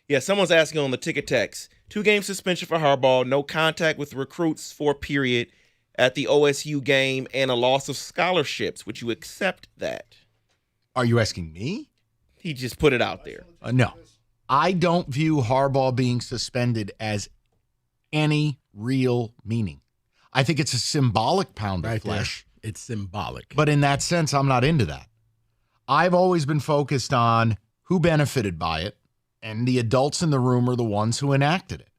Yeah, someone's asking on the ticket text. 2-game suspension for Harbaugh, no contact with recruits for a period at the OSU game, and a loss of scholarships. Would you accept that? Are you asking me? He just put it out there. No. I don't view Harbaugh being suspended as any real meaning. I think it's a symbolic pound of flesh. There. It's symbolic. But in that sense, I'm not into that. I've always been focused on who benefited by it, and the adults in the room are the ones who enacted it.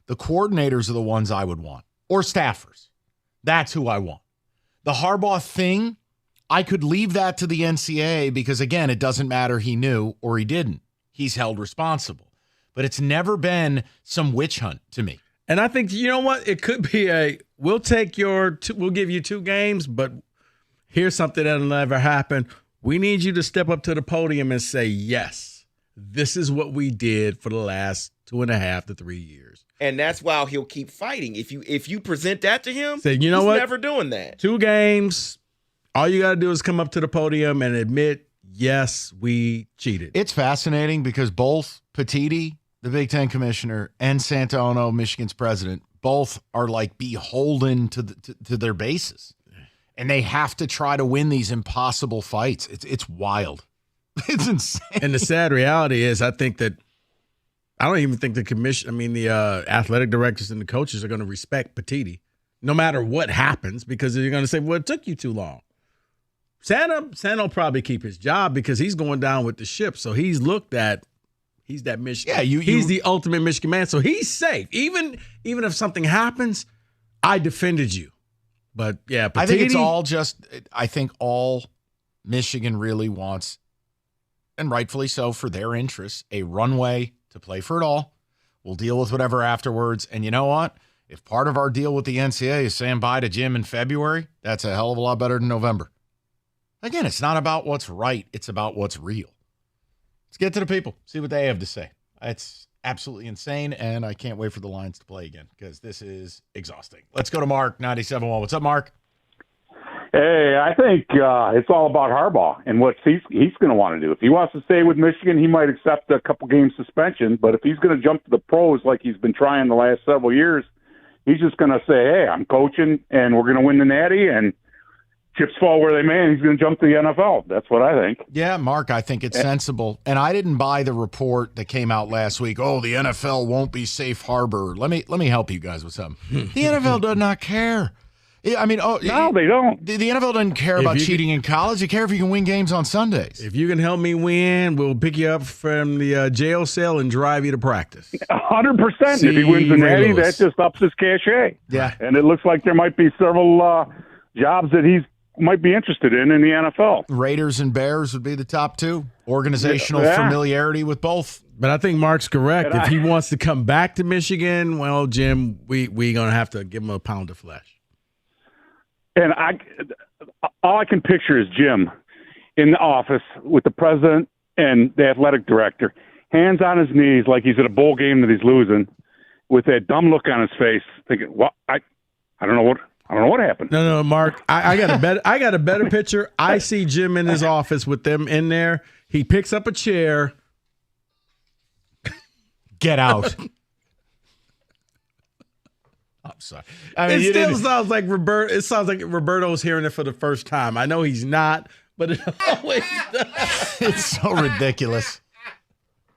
The coordinators are the ones I would want, or staffers. That's who I want. The Harbaugh thing, I could leave that to the NCAA because, again, it doesn't matter he knew or he didn't. He's held responsible. But it's never been some witch hunt to me. And I think, you know what? It could be we'll give you 2 games, but here's something that'll never happen. We need you to step up to the podium and say, yes, this is what we did for the last 2.5 to 3 years. And that's why he'll keep fighting. If you present that to him, say, you know he's what? Never doing that. 2 games. All you got to do is come up to the podium and admit, yes, we cheated. It's fascinating because both Petitti, the Big Ten commissioner, and Santono, Michigan's president, both are like beholden to their bases. And they have to try to win these impossible fights. It's wild. It's insane. And the sad reality is I don't even think the athletic directors and the coaches are going to respect Petitti no matter what happens because they're going to say, well, it took you too long. Santa will probably keep his job because he's going down with the ship. So he's that Michigan. Yeah, he's the ultimate Michigan man. So he's safe. Even if something happens, I defended you. But yeah, Petitti, I think all Michigan really wants, and rightfully so for their interests, a runway to play for it all. We'll deal with whatever afterwards. And you know what? If part of our deal with the NCAA is saying bye to Jim in February, that's a hell of a lot better than November. Again, it's not about what's right. It's about what's real. Let's get to the people, see what they have to say. It's absolutely insane, and I can't wait for the Lions to play again because this is exhausting. Let's go to Mark, 97.1. What's up, Mark? Hey, I think it's all about Harbaugh and what he's going to want to do. If he wants to stay with Michigan, he might accept a couple-game suspension, but if he's going to jump to the pros like he's been trying the last several years, he's just going to say, hey, I'm coaching, and we're going to win the Natty, and chips fall where they may, and he's going to jump to the NFL. That's what I think. Yeah, Mark, I think it's sensible. And I didn't buy the report that came out last week. Oh, the NFL won't be safe harbor. Let me help you guys with something. The NFL does not care. I mean, no, they don't. The NFL doesn't care about cheating in college. They care if you can win games on Sundays. If you can help me win, we'll pick you up from the jail cell and drive you to practice. 100%. If he wins the Natty, that just ups his cachet. Yeah. And it looks like there might be several jobs that he's might be interested in the NFL. Raiders and Bears would be the top 2. Organizational familiarity with both. But I think Mark's correct. If he wants to come back to Michigan, well, Jim, we're going to have to give him a pound of flesh. And all I can picture is Jim in the office with the president and the athletic director, hands on his knees like he's at a bowl game that he's losing, with that dumb look on his face, thinking, "What? I don't know what happened." No, Mark. I got a better picture. I see Jim in his office with them in there. He picks up a chair, Get out. I'm sorry. I mean, It still sounds like Roberto. It sounds like Roberto's hearing it for the first time. I know he's not, but it always does. It's so ridiculous.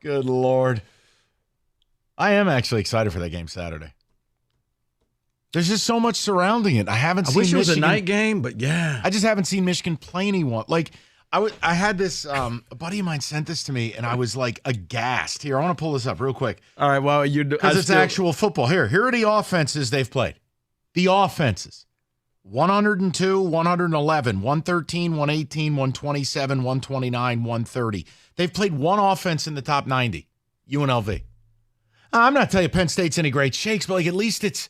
Good Lord. I am actually excited for that game Saturday. There's just so much surrounding it. I haven't seen wish it was Michigan. a night game, but yeah. I just haven't seen Michigan play anyone. Like, I had this, a buddy of mine sent this to me, and I was like aghast. Here, I want to pull this up real quick. All right, well, because it's actual football. Here are the offenses they've played. The offenses. 102, 111, 113, 118, 127, 129, 130. They've played one offense in the top 90, UNLV. I'm not telling you Penn State's any great shakes, but like at least it's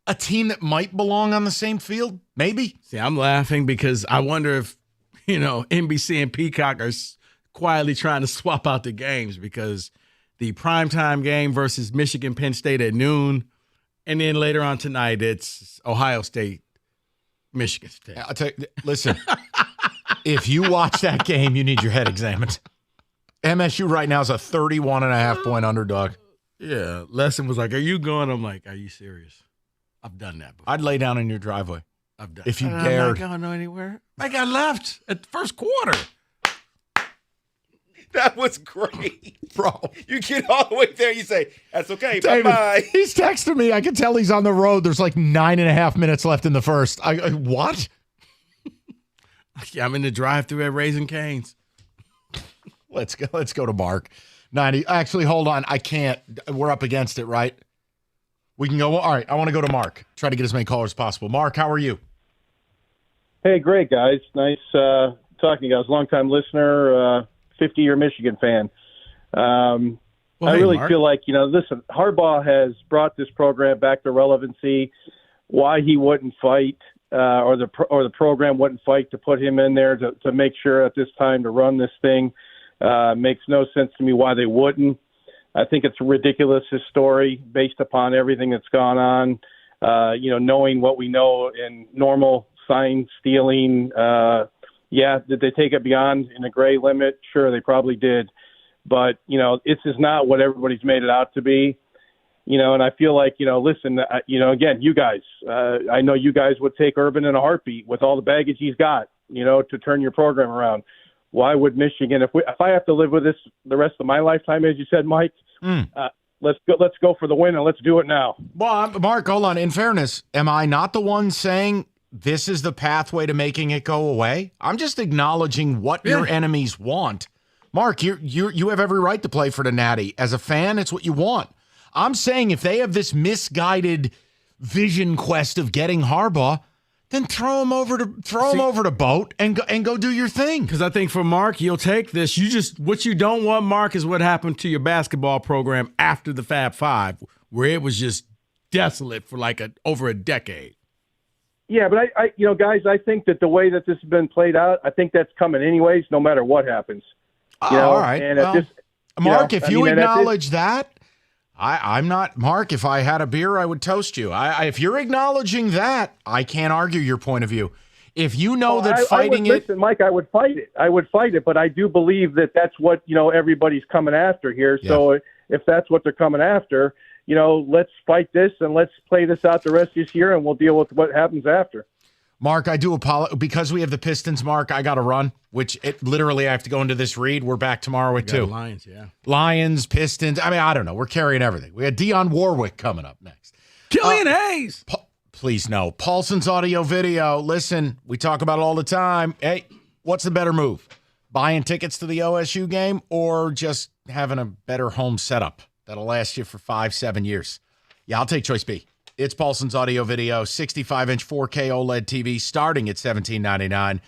a team that might belong on the same field. Maybe. See, I'm laughing because I wonder if, NBC and Peacock are quietly trying to swap out the games because the primetime game versus Michigan Penn State at noon, and then later on tonight it's Ohio State, Michigan State. I'll tell you, listen, if you watch that game, you need your head examined. MSU right now is a 31.5-point underdog. Yeah, Lesson was like, "Are you going?" I'm like, "Are you serious?" I've done that before. I'd lay down in your driveway. I've done. If you I'm dared. not going anywhere. I got left at the first quarter. That was great. Bro. You get all the way there, you say, that's okay, David, bye-bye. he's texting me. I can tell he's on the road. There's like 9.5 minutes left in the first. What? Yeah, I'm in the drive-thru at Raising Cane's. Let's go to Mark. 90. Actually, hold on. I can't. We're up against it, right? We can go. All right. I want to go to Mark. Try to get as many callers as possible. Mark, how are you? Hey, great, guys. Nice talking to you guys. Long-time listener, 50-year Michigan fan. I really feel like, listen, Harbaugh has brought this program back to relevancy. Why he wouldn't fight or the program wouldn't fight to put him in there to make sure at this time to run this thing makes no sense to me why they wouldn't. I think it's ridiculous, his story, based upon everything that's gone on, knowing what we know in normal sign stealing. Did they take it beyond in the gray limit? Sure, they probably did. But, this is not what everybody's made it out to be. And I feel like, listen, again, you guys, I know you guys would take Urban in a heartbeat with all the baggage he's got, to turn your program around. Why would Michigan, if I have to live with this the rest of my lifetime, as you said, Mike, let's go for the win and let's do it now. Well, Mark, hold on. In fairness, am I not the one saying this is the pathway to making it go away? I'm just acknowledging what your enemies want. Mark, you have every right to play for the Natty. As a fan, it's what you want. I'm saying if they have this misguided vision quest of getting Harbaugh, then throw him over to Boat and go do your thing. Because I think for Mark, you'll take this. What you don't want, Mark, is what happened to your basketball program after the Fab Five, where it was just desolate for over a decade. Yeah, but I guys, I think that the way that this has been played out, I think that's coming anyways, no matter what happens. All right. And Mark, if you acknowledge that, I'm not, Mark, if I had a beer, I would toast you. If you're acknowledging that, I can't argue your point of view. If you know that fighting it. Listen, Mike, I would fight it. But I do believe that that's what, everybody's coming after here. Yeah. So if that's what they're coming after, let's fight this and let's play this out the rest of this year and we'll deal with what happens after. Mark, I do apologize because we have the Pistons, Mark, I got to run, which literally I have to go into this read. We're back tomorrow at 2. Lions, yeah. Lions, Pistons. I mean, I don't know. We're carrying everything. We had Dionne Warwick coming up next. Killian Hayes. Please no. Paulson's audio video. Listen, we talk about it all the time. Hey, what's the better move? Buying tickets to the OSU game or just having a better home setup that'll last you for 5-7 years? Yeah, I'll take choice B. It's Paulson's audio video, 65-inch 4K OLED TV starting at $17.99.